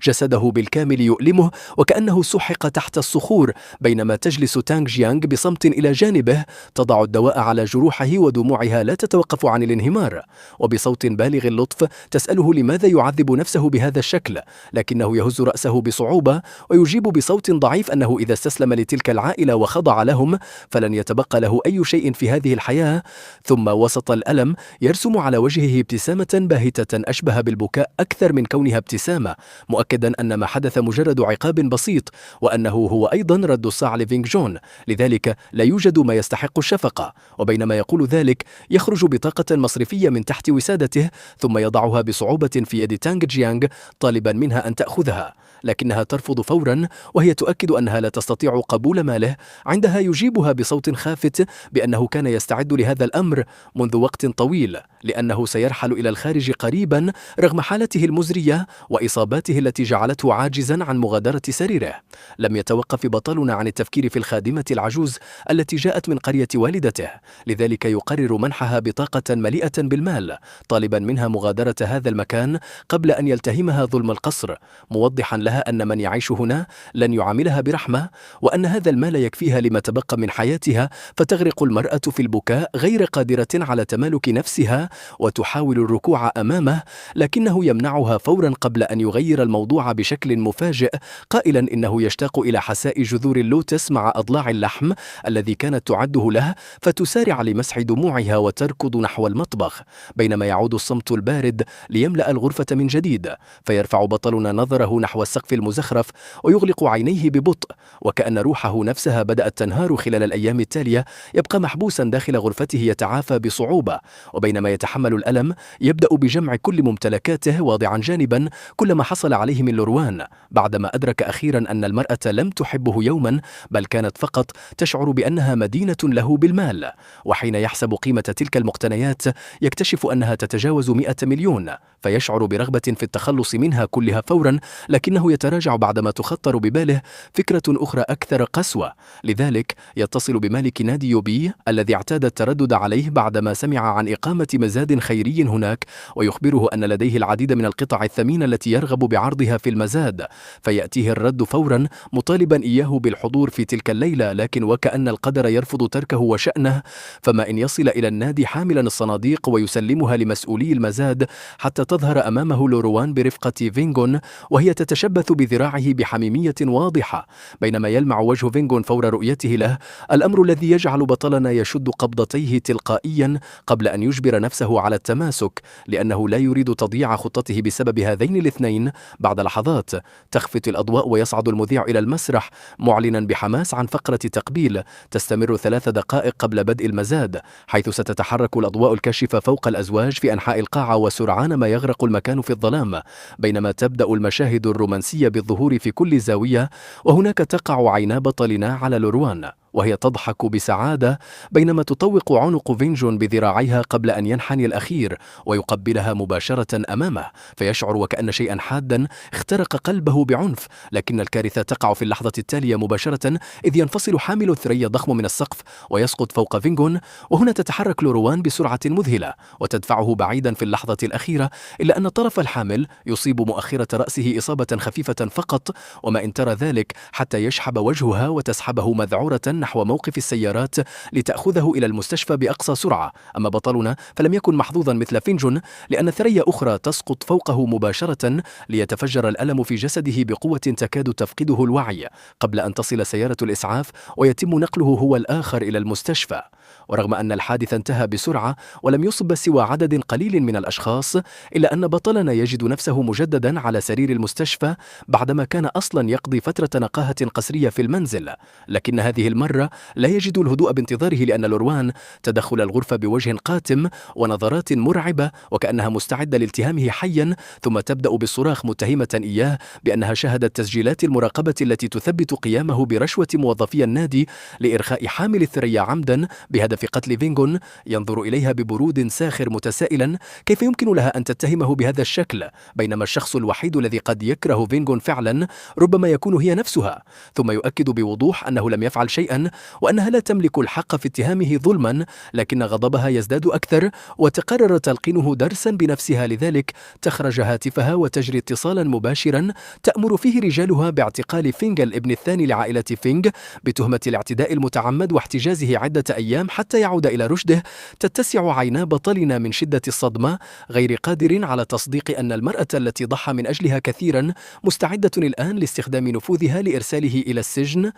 جسده بالكامل يؤلمه وكأنه سحق تحت الصخور، بينما تجلس تانغ جيانغ بصمت إلى جانبه تضع الدواء على جروحه ودموعها لا تتوقف عن الانهمار. وبصوت بالغ اللطف تسأله لماذا يعذب نفسه بهذا الشكل، لكنه يهز رأسه بصعوبة ويجيب بصوت ضعيف أنه إذا استسلم لتلك العائلة وخضع لهم فلن يتبقى له أي شيء في هذه الحياة. ثم وسط الألم يرسم على وجهه ابتسامة باهتة أشبه بالبكاء أكثر من كونها ابتسامة، مؤكدا أن ما حدث مجرد عقاب بسيط، وأنه هو أيضا رد الصاع لفينغ جون، لذلك لا يوجد ما يستحق الشفقة. وبينما يقول ذلك يخرج بطاقة مصرفية من تحت وسادته ثم يضعها بصعوبة في يد تانغ جيانغ طالبا منها أن تأخذها، لكنها ترفض فورا وهي تؤكد أنها لا تستطيع قبول ماله. عندها يجيبها بصوت خافت بأنه كان يستعد لهذا الأمر منذ وقت طويل، لأنه سيرحل إلى الخارج قريبا رغم حالته المزرية وإصاباته التي جعلته عاجزا عن مغادرة سريره. لم يتوقف بطلنا عن التفكير في الخادمة العجوز التي جاءت من قرية والدته، لذلك يقرر منحها بطاقة مليئة بالمال طالبا منها مغادرة هذا المكان قبل أن يلتهمها ظلم القصر، موضحا لها أن من يعيش هنا لن يعاملها برحمة، وأن هذا المال يكفيها لما تبقى من حياتها. فتغرق المرأة في البكاء غير قادرة على تمالك نفسها وتحاول الركوع أمامه، لكنه يمنعها فورا قبل أن يغير الموضوع بشكل مفاجئ، قائلا إنه يشتاق إلى حساء جذور اللوتس مع أضلاع اللحم الذي كانت تعده له، فتسارع لمسح دموعها وتركض نحو المطبخ، بينما يعود الصمت البارد ليملأ الغرفة من جديد. فيرفع بطلنا نظره نحو السقف المزخرف ويغلق عينيه ببطء، وكأن روحه نفسها بدأت تنهار خلال الأيام التالية. يبقى محبوسا داخل غرفته يتعافى بصعوبة، وبينما يتحمل الألم يبدأ بجمع كل ممتلكاته واضعا جانبا كل ما حصل عليه من لوروان، بعدما أدرك أخيرا أن المرأة لم تحبه يوما بل كانت فقط تشعر بأنها مدينة له بالمال. وحين يحسب قيمة تلك المقتنيات يكتشف أنها تتجاوز 100 مليون، فيشعر برغبة في التخلص منها كلها فورا، لكنه يتراجع بعدما تخطر بباله فكرة أخرى أكثر قسوة. لذلك يتصل بمالك نادي يوبي الذي اعتاد التردد عليه بعدما سمع عن إقامة مزاد خيري هناك، ويخبره أن لديه العديد من القطع الثمينة التي يرغب بعرضها في المزاد، فيأتيه الرد فورا مطالبا إياه بالحضور في تلك الليلة، لكن وكأن القدر يرفض تركه وشأنه، فما إن يصل إلى النادي حاملا الصناديق ويسلمها لمسؤولي المزاد حتى تظهر أمامه لوروان برفقة فينغون وهي تتشبث بذراعه بحميمية واضحة، بينما يلمع وجه فينغون فور رؤيته له، الأمر الذي يجعل بطلنا يشد قبضتيه تلقائيا قبل أن يجبر نفسه على التماسك، لأنه لا يريد تضييع خطته بسبب هذين الاثنين. بعد لحظات تخفت الأضواء ويصعد المذيع إلى المسرح معلنا بحماس عن فقرة تقبيل تستمر 3 دقائق قبل بدء المزاد، حيث ستتحرك الأضواء الكاشفة فوق الأزواج في أنحاء القاعة وسرعان ما يغرق المكان في الظلام، بينما تبدأ المشاهد الرومانسية بالظهور في كل زاوية، وهناك تقع عينا بطلنا على لوروان وهي تضحك بسعادة بينما تطوق عنق فينجون بذراعيها قبل أن ينحني الأخير ويقبلها مباشرة أمامه، فيشعر وكأن شيئا حادا اخترق قلبه بعنف، لكن الكارثة تقع في اللحظة التالية مباشرة إذ ينفصل حامل ثريا ضخم من السقف ويسقط فوق فينجون، وهنا تتحرك لوروان بسرعة مذهلة وتدفعه بعيدا في اللحظة الأخيرة، إلا أن طرف الحامل يصيب مؤخرة رأسه إصابة خفيفة فقط، وما إن ترى ذلك حتى يشحب وجهها وتسحبه مذعورة نحو موقف السيارات لتأخذه إلى المستشفى بأقصى سرعة. أما بطلنا فلم يكن محظوظا مثل فينجون، لأن ثريا أخرى تسقط فوقه مباشرة ليتفجر الألم في جسده بقوة تكاد تفقده الوعي قبل أن تصل سيارة الإسعاف ويتم نقله هو الآخر إلى المستشفى. ورغم أن الحادث انتهى بسرعة ولم يصب سوى عدد قليل من الأشخاص، إلا أن بطلنا يجد نفسه مجددا على سرير المستشفى بعدما كان أصلا يقضي فترة نقاهة قسرية في المنزل، لكن هذه المرة لا يجد الهدوء بانتظاره، لأن لوروان تدخل الغرفة بوجه قاتم ونظرات مرعبة وكأنها مستعدة لالتهامه حيا، ثم تبدأ بالصراخ متهمة إياه بأنها شاهدت تسجيلات المراقبة التي تثبت قيامه برشوة موظفي النادي لإرخاء حامل الثريا عمدا بهدف قتل فينغون. ينظر إليها ببرود ساخر متسائلا كيف يمكن لها أن تتهمه بهذا الشكل، بينما الشخص الوحيد الذي قد يكره فينغون فعلا ربما يكون هي نفسها، ثم يؤكد بوضوح أنه لم يفعل شيئا وأنها لا تملك الحق في اتهامه ظلما، لكن غضبها يزداد أكثر وتقرر تلقينه درسا بنفسها، لذلك تخرج هاتفها وتجري اتصالا مباشرا تأمر فيه رجالها باعتقال فينغ الابن الثاني لعائلة فينغ بتهمة الاعتداء المتعمد واحتجازه عدة أيام حتى يعود إلى رشده. تتسع عينا بطلنا من شدة الصدمة، غير قادر على تصديق أن المرأة التي ضحى من أجلها كثيرا مستعدة الآن لاستخدام نفوذها لإرساله إلى السجن.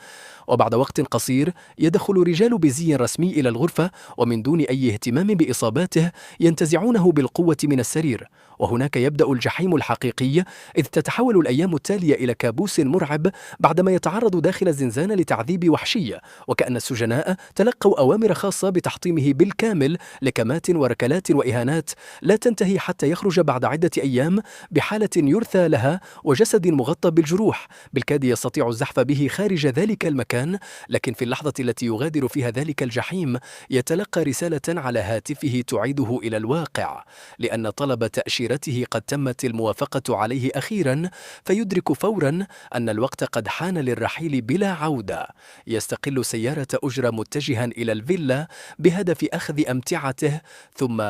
وبعد وقت قصير يدخل رجال بزي رسمي إلى الغرفة ومن دون أي اهتمام بإصاباته ينتزعونه بالقوة من السرير، وهناك يبدأ الجحيم الحقيقي، إذ تتحول الأيام التالية إلى كابوس مرعب بعدما يتعرض داخل الزنزانة لتعذيب وحشي، وكأن السجناء تلقوا أوامر خاصة بتحطيمه بالكامل لكمات وركلات وإهانات لا تنتهي حتى يخرج بعد عدة أيام بحالة يرثى لها وجسد مغطى بالجروح، بالكاد يستطيع الزحف به خارج ذلك المكان، لكن في اللحظة التي يغادر فيها ذلك الجحيم يتلقى رسالة على هاتفه تعيده إلى الواقع، لأن طلب تأشيرته قد تمت الموافقة عليه أخيرا، فيدرك فورا أن الوقت قد حان للرحيل بلا عودة. يستقل سيارة أجرة متجها إلى الفيلا بهدف أخذ أمتعته ثم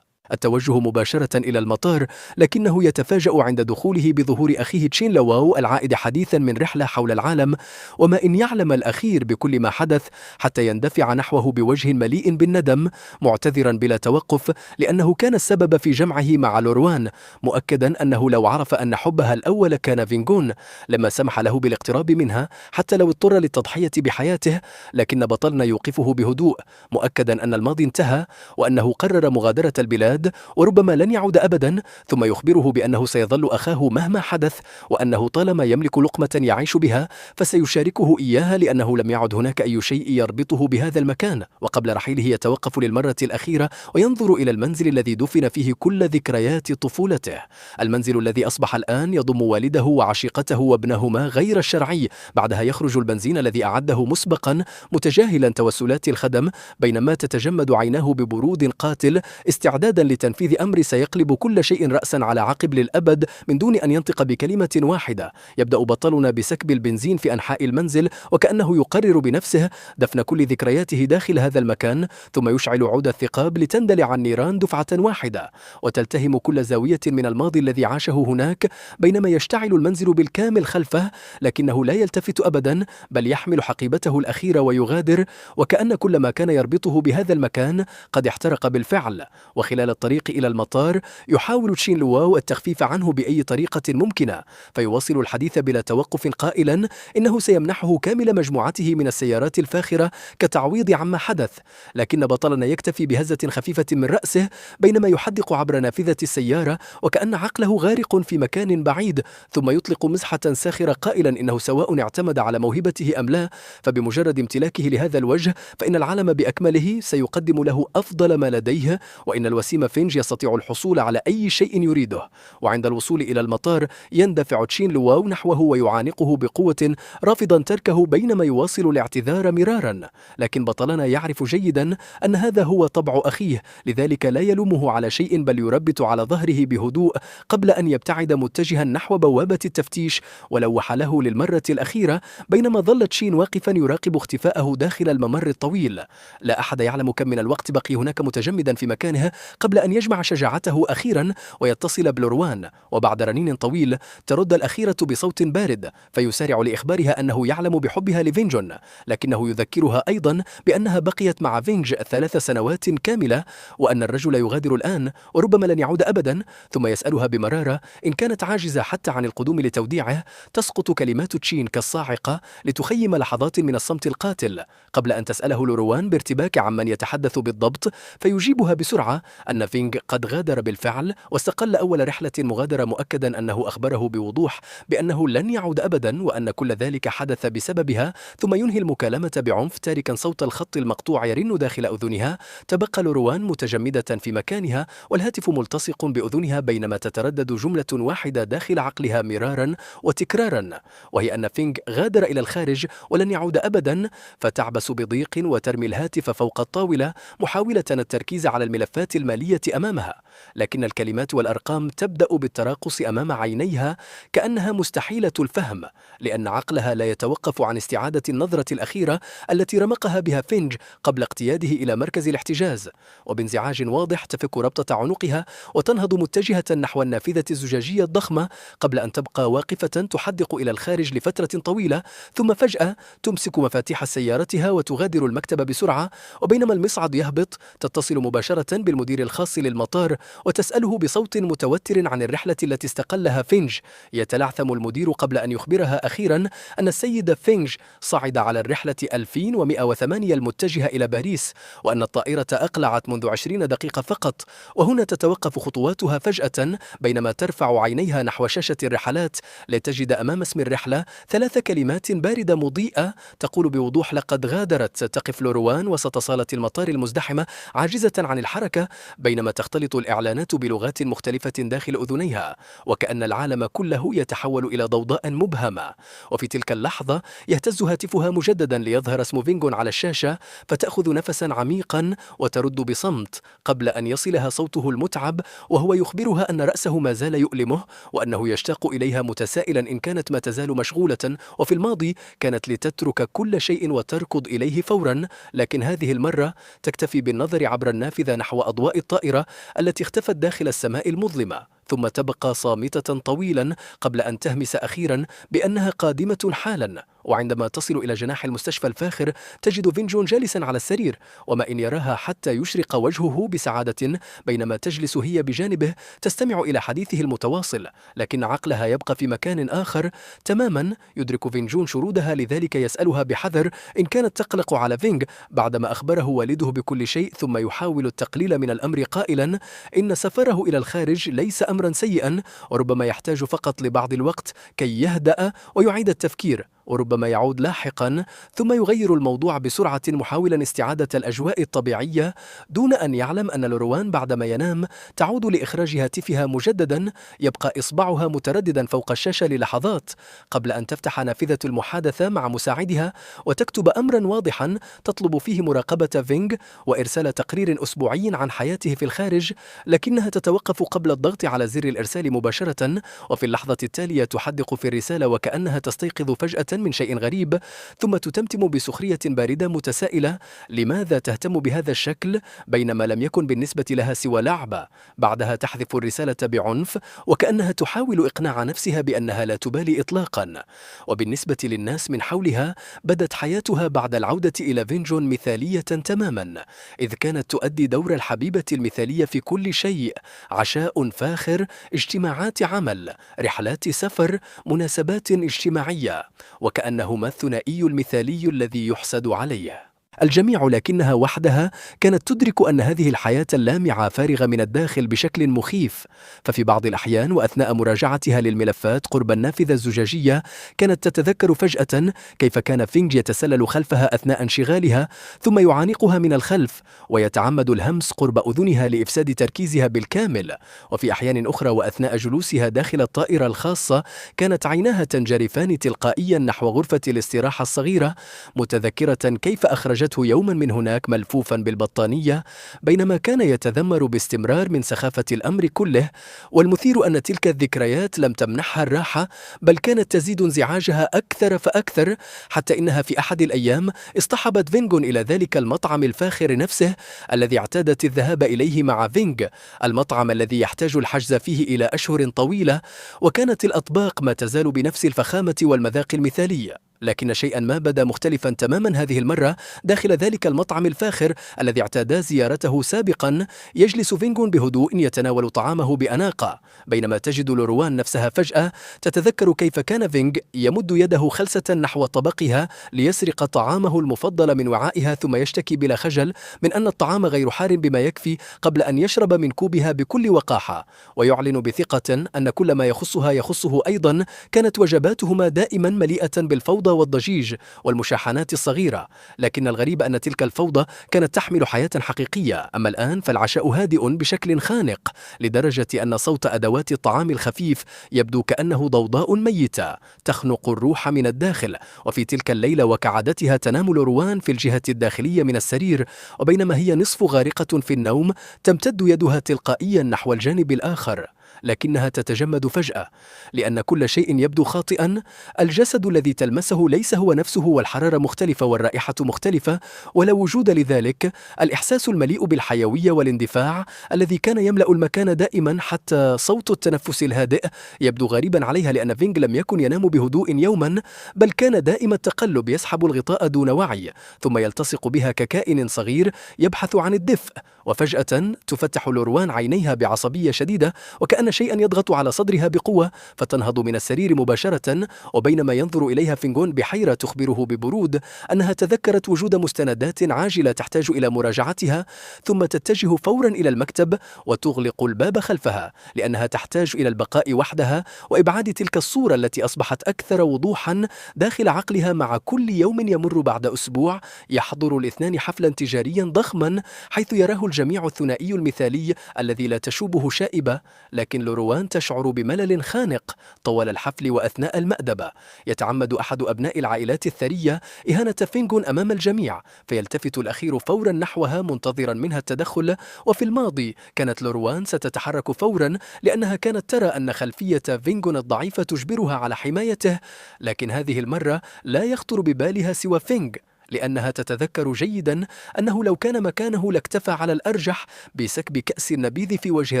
التوجه مباشرة إلى المطار، لكنه يتفاجأ عند دخوله بظهور أخيه تشين لواو العائد حديثا من رحلة حول العالم، وما إن يعلم الأخير بكل ما حدث حتى يندفع نحوه بوجه مليء بالندم معتذرا بلا توقف لأنه كان السبب في جمعه مع لوروان، مؤكدا أنه لو عرف أن حبها الأول كان فينغون لما سمح له بالاقتراب منها حتى لو اضطر للتضحية بحياته، لكن بطلنا يوقفه بهدوء مؤكدا أن الماضي انتهى وأنه قرر مغادرة البلاد وربما لن يعود أبدا، ثم يخبره بأنه سيظل أخاه مهما حدث، وأنه طالما يملك لقمة يعيش بها فسيشاركه إياها لأنه لم يعد هناك أي شيء يربطه بهذا المكان. وقبل رحيله يتوقف للمرة الأخيرة وينظر إلى المنزل الذي دفن فيه كل ذكريات طفولته، المنزل الذي أصبح الآن يضم والده وعشيقته وابنهما غير الشرعي. بعدها يخرج البنزين الذي أعده مسبقا متجاهلا توسلات الخدم، بينما تتجمد عيناه ببرود قاتل استعدادا لتنفيذ أمر سيقلب كل شيء رأسا على عقب للأبد من دون أن ينطق بكلمة واحدة. يبدأ بطلنا بسكب البنزين في أنحاء المنزل وكأنه يقرر بنفسه دفن كل ذكرياته داخل هذا المكان، ثم يشعل عود الثقاب لتندلع النيران دفعة واحدة وتلتهم كل زاوية من الماضي الذي عاشه هناك، بينما يشتعل المنزل بالكامل خلفه، لكنه لا يلتفت أبدا بل يحمل حقيبته الأخيرة ويغادر، وكأن كل ما كان يربطه بهذا المكان قد احترق بالفعل. وخلال الطريق إلى المطار يحاول تشين لواو التخفيف عنه بأي طريقة ممكنة، فيواصل الحديث بلا توقف قائلا إنه سيمنحه كامل مجموعته من السيارات الفاخرة كتعويض عما حدث، لكن بطلنا يكتفي بهزة خفيفة من رأسه بينما يحدق عبر نافذة السيارة وكأن عقله غارق في مكان بعيد، ثم يطلق مزحة ساخرة قائلا إنه سواء اعتمد على موهبته أم لا، فبمجرد امتلاكه لهذا الوجه فإن العالم بأكمله سيقدم له أفضل ما لديه، وإن الوسيم فينج يستطيع الحصول على أي شيء يريده. وعند الوصول إلى المطار يندفع تشين لواو نحوه ويعانقه بقوة رافضا تركه بينما يواصل الاعتذار مرارا، لكن بطلنا يعرف جيدا أن هذا هو طبع أخيه، لذلك لا يلومه على شيء بل يربط على ظهره بهدوء قبل أن يبتعد متجها نحو بوابة التفتيش، ولوح له للمرة الأخيرة بينما ظل تشين واقفا يراقب اختفاءه داخل الممر الطويل. لا أحد يعلم كم من الوقت بقي هناك متجمدا في مكانه قبل أن يجمع شجاعته أخيرا ويتصل بلوروان، وبعد رنين طويل ترد الأخيرة بصوت بارد فيسارع لإخبارها أنه يعلم بحبها لفينجون، لكنه يذكرها أيضا بأنها بقيت مع فينج 3 سنوات كاملة وأن الرجل يغادر الآن وربما لن يعود أبدا، ثم يسألها بمرارة إن كانت عاجزة حتى عن القدوم لتوديعه. تسقط كلمات تشين كالصاعقة لتخيم لحظات من الصمت القاتل قبل أن تسأله لوروان بارتباك عمن يتحدث بالضبط، فيجيبها بسرعة أن فينج قد غادر بالفعل واستقل أول رحلة مغادرة، مؤكدا أنه أخبره بوضوح بأنه لن يعود أبدا وأن كل ذلك حدث بسببها، ثم ينهي المكالمة بعنف تاركا صوت الخط المقطوع يرن داخل أذنها. تبقى لوروان متجمدة في مكانها والهاتف ملتصق بأذنها بينما تتردد جملة واحدة داخل عقلها مرارا وتكرارا، وهي أن فينج غادر إلى الخارج ولن يعود أبدا، فتعبس بضيق وترمي الهاتف فوق الطاولة محاولة التركيز على الملفات المالية أمامها، لكن الكلمات والأرقام تبدأ بالتراقص أمام عينيها كأنها مستحيلة الفهم، لأن عقلها لا يتوقف عن استعادة النظرة الأخيرة التي رمقها بها فينج قبل اقتياده إلى مركز الاحتجاز. وبانزعاج واضح تفك ربطة عنقها وتنهض متجهة نحو النافذة الزجاجية الضخمة قبل أن تبقى واقفة تحدق إلى الخارج لفترة طويلة، ثم فجأة تمسك مفاتيح سيارتها وتغادر المكتب بسرعة. وبينما المصعد يهبط تتصل مباشرة بالمدير الخاص للمطار وتسأله بصوت متوتر عن الرحلة التي استقلها فينج. يتلعثم المدير قبل أن يخبرها أخيرا أن السيد فينج صعد على الرحلة 2108 المتجهة إلى باريس، وأن الطائرة أقلعت منذ 20 دقيقة فقط. وهنا تتوقف خطواتها فجأة بينما ترفع عينيها نحو شاشة الرحلات لتجد أمام اسم الرحلة 3 كلمات باردة مضيئة تقول بوضوح لقد غادرت. تقف لوروان وسط صالة المطار المزدحمة عاجزة عن الحركة بينما تختلط الإعلانات بلغات مختلفة داخل أذنيها، وكأن العالم كله يتحول إلى ضوضاء مبهمة. وفي تلك اللحظة يهتز هاتفها مجددا ليظهر اسم فينجون على الشاشة، فتأخذ نفسا عميقا وترد بصمت قبل أن يصلها صوته المتعب وهو يخبرها أن رأسه ما زال يؤلمه وأنه يشتاق إليها متسائلا إن كانت ما تزال مشغولة، وفي الماضي كانت لتترك كل شيء وتركض إليه فورا، لكن هذه المرة تكتفي بالنظر عبر النافذة نحو أضواء الطائرة التي اختفت داخل السماء المظلمة، ثم تبقى صامتة طويلا قبل أن تهمس أخيرا بأنها قادمة حالا. وعندما تصل إلى جناح المستشفى الفاخر تجد فينجون جالسا على السرير، وما إن يراها حتى يشرق وجهه بسعادة بينما تجلس هي بجانبه تستمع إلى حديثه المتواصل، لكن عقلها يبقى في مكان آخر تماما. يدرك فينجون شرودها، لذلك يسألها بحذر إن كانت تقلق على فينج بعدما أخبره والده بكل شيء، ثم يحاول التقليل من الأمر قائلا إن سفره إلى الخارج ليس أمرا سيئا وربما يحتاج فقط لبعض الوقت كي يهدأ ويعيد التفكير. وربما يعود لاحقا ثم يغير الموضوع بسرعة محاولا استعادة الأجواء الطبيعية دون أن يعلم أن لوروان بعدما ينام تعود لإخراج هاتفها مجددا، يبقى إصبعها مترددا فوق الشاشة للحظات قبل أن تفتح نافذة المحادثة مع مساعدها وتكتب أمرا واضحا تطلب فيه مراقبة فينغ وإرسال تقرير أسبوعي عن حياته في الخارج، لكنها تتوقف قبل الضغط على زر الإرسال مباشرة، وفي اللحظة التالية تحدق في الرسالة وكأنها تستيقظ فجأة من شيء غريب، ثم تتمتم بسخرية باردة متسائلة لماذا تهتم بهذا الشكل بينما لم يكن بالنسبة لها سوى لعبة. بعدها تحذف الرسالة بعنف وكأنها تحاول إقناع نفسها بأنها لا تبالي إطلاقا. وبالنسبة للناس من حولها بدت حياتها بعد العودة إلى فينجون مثالية تماما، إذ كانت تؤدي دور الحبيبة المثالية في كل شيء: عشاء فاخر، اجتماعات عمل، رحلات سفر، مناسبات اجتماعية، وكأنهما الثنائي المثالي الذي يحسد عليه الجميع. لكنها وحدها كانت تدرك أن هذه الحياة اللامعة فارغة من الداخل بشكل مخيف، ففي بعض الأحيان وأثناء مراجعتها للملفات قرب النافذة الزجاجية كانت تتذكر فجأة كيف كان فينغ يتسلل خلفها أثناء انشغالها ثم يعانقها من الخلف ويتعمد الهمس قرب أذنها لإفساد تركيزها بالكامل. وفي أحيان أخرى وأثناء جلوسها داخل الطائرة الخاصة كانت عيناها تنجرفان تلقائيا نحو غرفة الاستراحة الصغيرة، متذكرة كيف أخرجته يوما من هناك ملفوفا بالبطانية بينما كان يتذمر باستمرار من سخافة الأمر كله. والمثير أن تلك الذكريات لم تمنحها الراحة، بل كانت تزيد انزعاجها أكثر فأكثر، حتى إنها في أحد الأيام اصطحبت فينغ إلى ذلك المطعم الفاخر نفسه الذي اعتادت الذهاب إليه مع فينغ، المطعم الذي يحتاج الحجز فيه إلى أشهر طويلة، وكانت الأطباق ما تزال بنفس الفخامة والمذاق المثالي. لكن شيئا ما بدا مختلفا تماما هذه المرة داخل ذلك المطعم الفاخر الذي اعتادا زيارته سابقا. يجلس فينغ بهدوء يتناول طعامه بأناقة، بينما تجد لوروان نفسها فجأة تتذكر كيف كان فينغ يمد يده خلسة نحو طبقها ليسرق طعامه المفضل من وعائها، ثم يشتكي بلا خجل من أن الطعام غير حار بما يكفي قبل أن يشرب من كوبها بكل وقاحة، ويعلن بثقة أن كل ما يخصها يخصه أيضا. كانت وجباتهما دائما مليئة بالفوضى والضجيج والمشاحنات الصغيرة، لكن الغريب أن تلك الفوضى كانت تحمل حياة حقيقية. أما الآن فالعشاء هادئ بشكل خانق لدرجة أن صوت أدوات الطعام الخفيف يبدو كأنه ضوضاء ميتة تخنق الروح من الداخل. وفي تلك الليلة وكعادتها تنام لوروان في الجهة الداخلية من السرير، وبينما هي نصف غارقة في النوم تمتد يدها تلقائيا نحو الجانب الآخر، لكنها تتجمد فجأة لأن كل شيء يبدو خاطئا. الجسد الذي تلمسه ليس هو نفسه، والحرارة مختلفة والرائحة مختلفة ولا وجود لذلك. الإحساس المليء بالحيوية والاندفاع الذي كان يملأ المكان دائما، حتى صوت التنفس الهادئ يبدو غريبا عليها لأن فينغ لم يكن ينام بهدوء يوما، بل كان دائم التقلب، يسحب الغطاء دون وعي ثم يلتصق بها ككائن صغير يبحث عن الدفء. وفجأة تفتح لوروان عينيها بعصبية شديدة وكأن شيئا يضغط على صدرها بقوة، فتنهض من السرير مباشرة، وبينما ينظر إليها فينغون بحيرة تخبره ببرود أنها تذكرت وجود مستندات عاجلة تحتاج إلى مراجعتها، ثم تتجه فورا إلى المكتب وتغلق الباب خلفها لأنها تحتاج إلى البقاء وحدها وإبعاد تلك الصورة التي أصبحت أكثر وضوحا داخل عقلها. مع كل يوم يمر بعد أسبوع يحضر الاثنان حفلا تجاريا ضخما حيث يراه الجميع الثنائي المثالي الذي لا تشوبه شائبة، لكن لوروان تشعر بملل خانق طوال الحفل وأثناء المأدبة. يتعمد أحد أبناء العائلات الثرية إهانة فينغون أمام الجميع، فيلتفت الأخير فورا نحوها منتظرا منها التدخل. وفي الماضي كانت لوروان ستتحرك فورا لأنها كانت ترى أن خلفية فينغون الضعيفة تجبرها على حمايته، لكن هذه المرة لا يخطر ببالها سوى فينغ، لأنها تتذكر جيدا أنه لو كان مكانه لاكتفى على الأرجح بسكب كأس النبيذ في وجه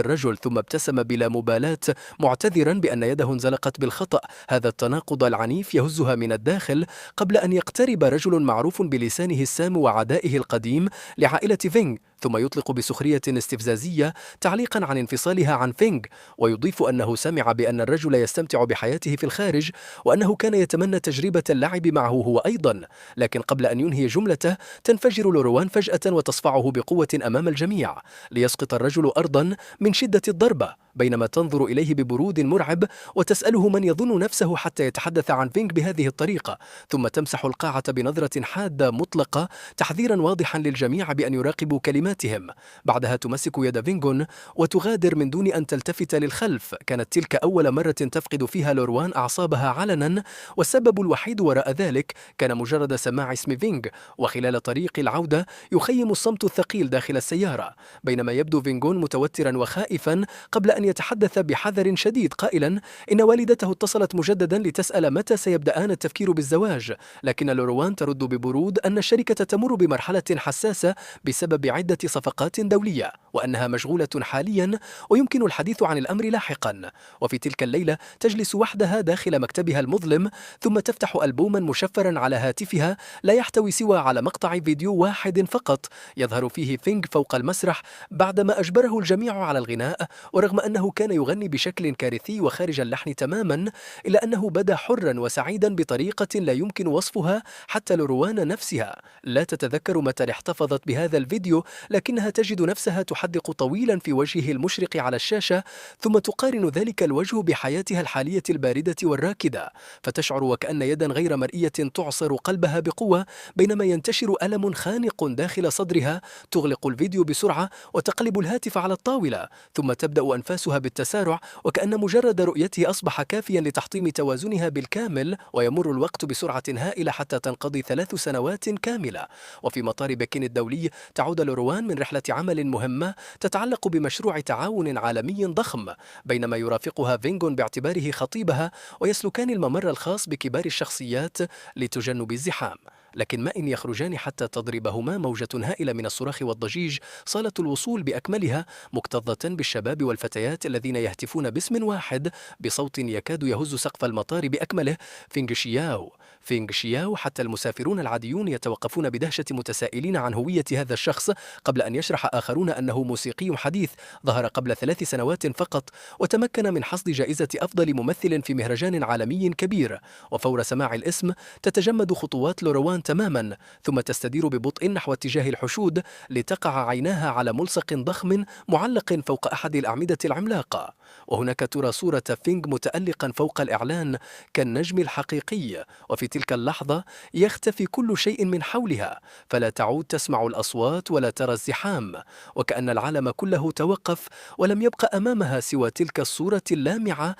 الرجل، ثم ابتسم بلا مبالاة معتذرا بأن يده انزلقت بالخطأ. هذا التناقض العنيف يهزها من الداخل قبل أن يقترب رجل معروف بلسانه السام وعدائه القديم لعائلة فينغ، ثم يطلق بسخرية استفزازية تعليقا عن انفصالها عن فينغ، ويضيف أنه سمع بأن الرجل يستمتع بحياته في الخارج وأنه كان يتمنى تجربة اللعب معه هو أيضا. لكن قبل أن ينهي جملته تنفجر لوروان فجأة وتصفعه بقوة أمام الجميع ليسقط الرجل أرضا من شدة الضربة، بينما تنظر إليه ببرود مرعب وتسأله من يظن نفسه حتى يتحدث عن فينغ بهذه الطريقة، ثم تمسح القاعة بنظرة حادة مطلقة تحذيرا واضحا للجميع بأن يراقبوا كلماتهم. بعدها تمسك يد فينغون وتغادر من دون أن تلتفت للخلف. كانت تلك أول مرة تفقد فيها لوروان أعصابها علنا، والسبب الوحيد وراء ذلك كان مجرد سماع اسم فينغ. وخلال طريق العودة يخيم الصمت الثقيل داخل السيارة، بينما يبدو فينغون متوترا وخائفا قبل أن يتحدث بحذر شديد قائلا إن والدته اتصلت مجددا لتسأل متى سيبدأان التفكير بالزواج، لكن لوروان ترد ببرود أن الشركة تمر بمرحلة حساسة بسبب عدة صفقات دولية، وأنها مشغولة حاليا ويمكن الحديث عن الأمر لاحقا. وفي تلك الليلة تجلس وحدها داخل مكتبها المظلم، ثم تفتح ألبوما مشفرا على هاتفها لا يحتوي سوى على مقطع فيديو واحد فقط يظهر فيه فينغ فوق المسرح بعدما أجبره الجميع على الغناء. ورغم أنه كان يغني بشكل كارثي وخارج اللحن تماما، إلا أنه بدا حرا وسعيدا بطريقة لا يمكن وصفها حتى لوروان نفسها. لا تتذكر متى احتفظت بهذا الفيديو، لكنها تجد نفسها تحدق طويلا في وجهه المشرق على الشاشة، ثم تقارن ذلك الوجه بحياتها الحالية الباردة والراكدة، فتشعر وكأن يدا غير مرئية تعصر قلبها بقوة، بينما ينتشر ألم خانق داخل صدرها. تغلق الفيديو بسرعة وتقلب الهاتف على الطاولة، ثم تبدأ أنفاسها بالتسارع وكأن مجرد رؤيته أصبح كافيا لتحطيم توازنها بالكامل. ويمر الوقت بسرعة هائلة حتى تنقضي 3 سنوات كاملة. وفي مطار بكين الدولي تعود لوروان من رحلة عمل مهمة تتعلق بمشروع تعاون عالمي ضخم، بينما يرافقها فينغون باعتباره خطيبها، ويسلكان الممر الخاص بكبار الشخصيات لتجنب الزحام. لكن ما إن يخرجان حتى تضربهما موجة هائلة من الصراخ والضجيج صالة الوصول بأكملها، مكتظة بالشباب والفتيات الذين يهتفون باسم واحد بصوت يكاد يهز سقف المطار بأكمله: فينغ شياو، فينغ شياو. حتى المسافرون العاديون يتوقفون بدهشة متسائلين عن هوية هذا الشخص، قبل أن يشرح آخرون أنه موسيقي حديث ظهر قبل 3 سنوات فقط، وتمكن من حصد جائزة أفضل ممثل في مهرجان عالمي كبير. وفور سماع الاسم تتجمد خطوات لوروان تماما، ثم تستدير ببطء نحو اتجاه الحشود لتقع عيناها على ملصق ضخم معلق فوق أحد الأعمدة العملاقة. وهناك ترى صورة فينغ متألقا فوق الإعلان كالنجم الحقيقي. وفي تلك اللحظة يختفي كل شيء من حولها، فلا تعود تسمع الأصوات ولا ترى الزحام، وكأن العالم كله توقف ولم يبق أمامها سوى تلك الصورة اللامعة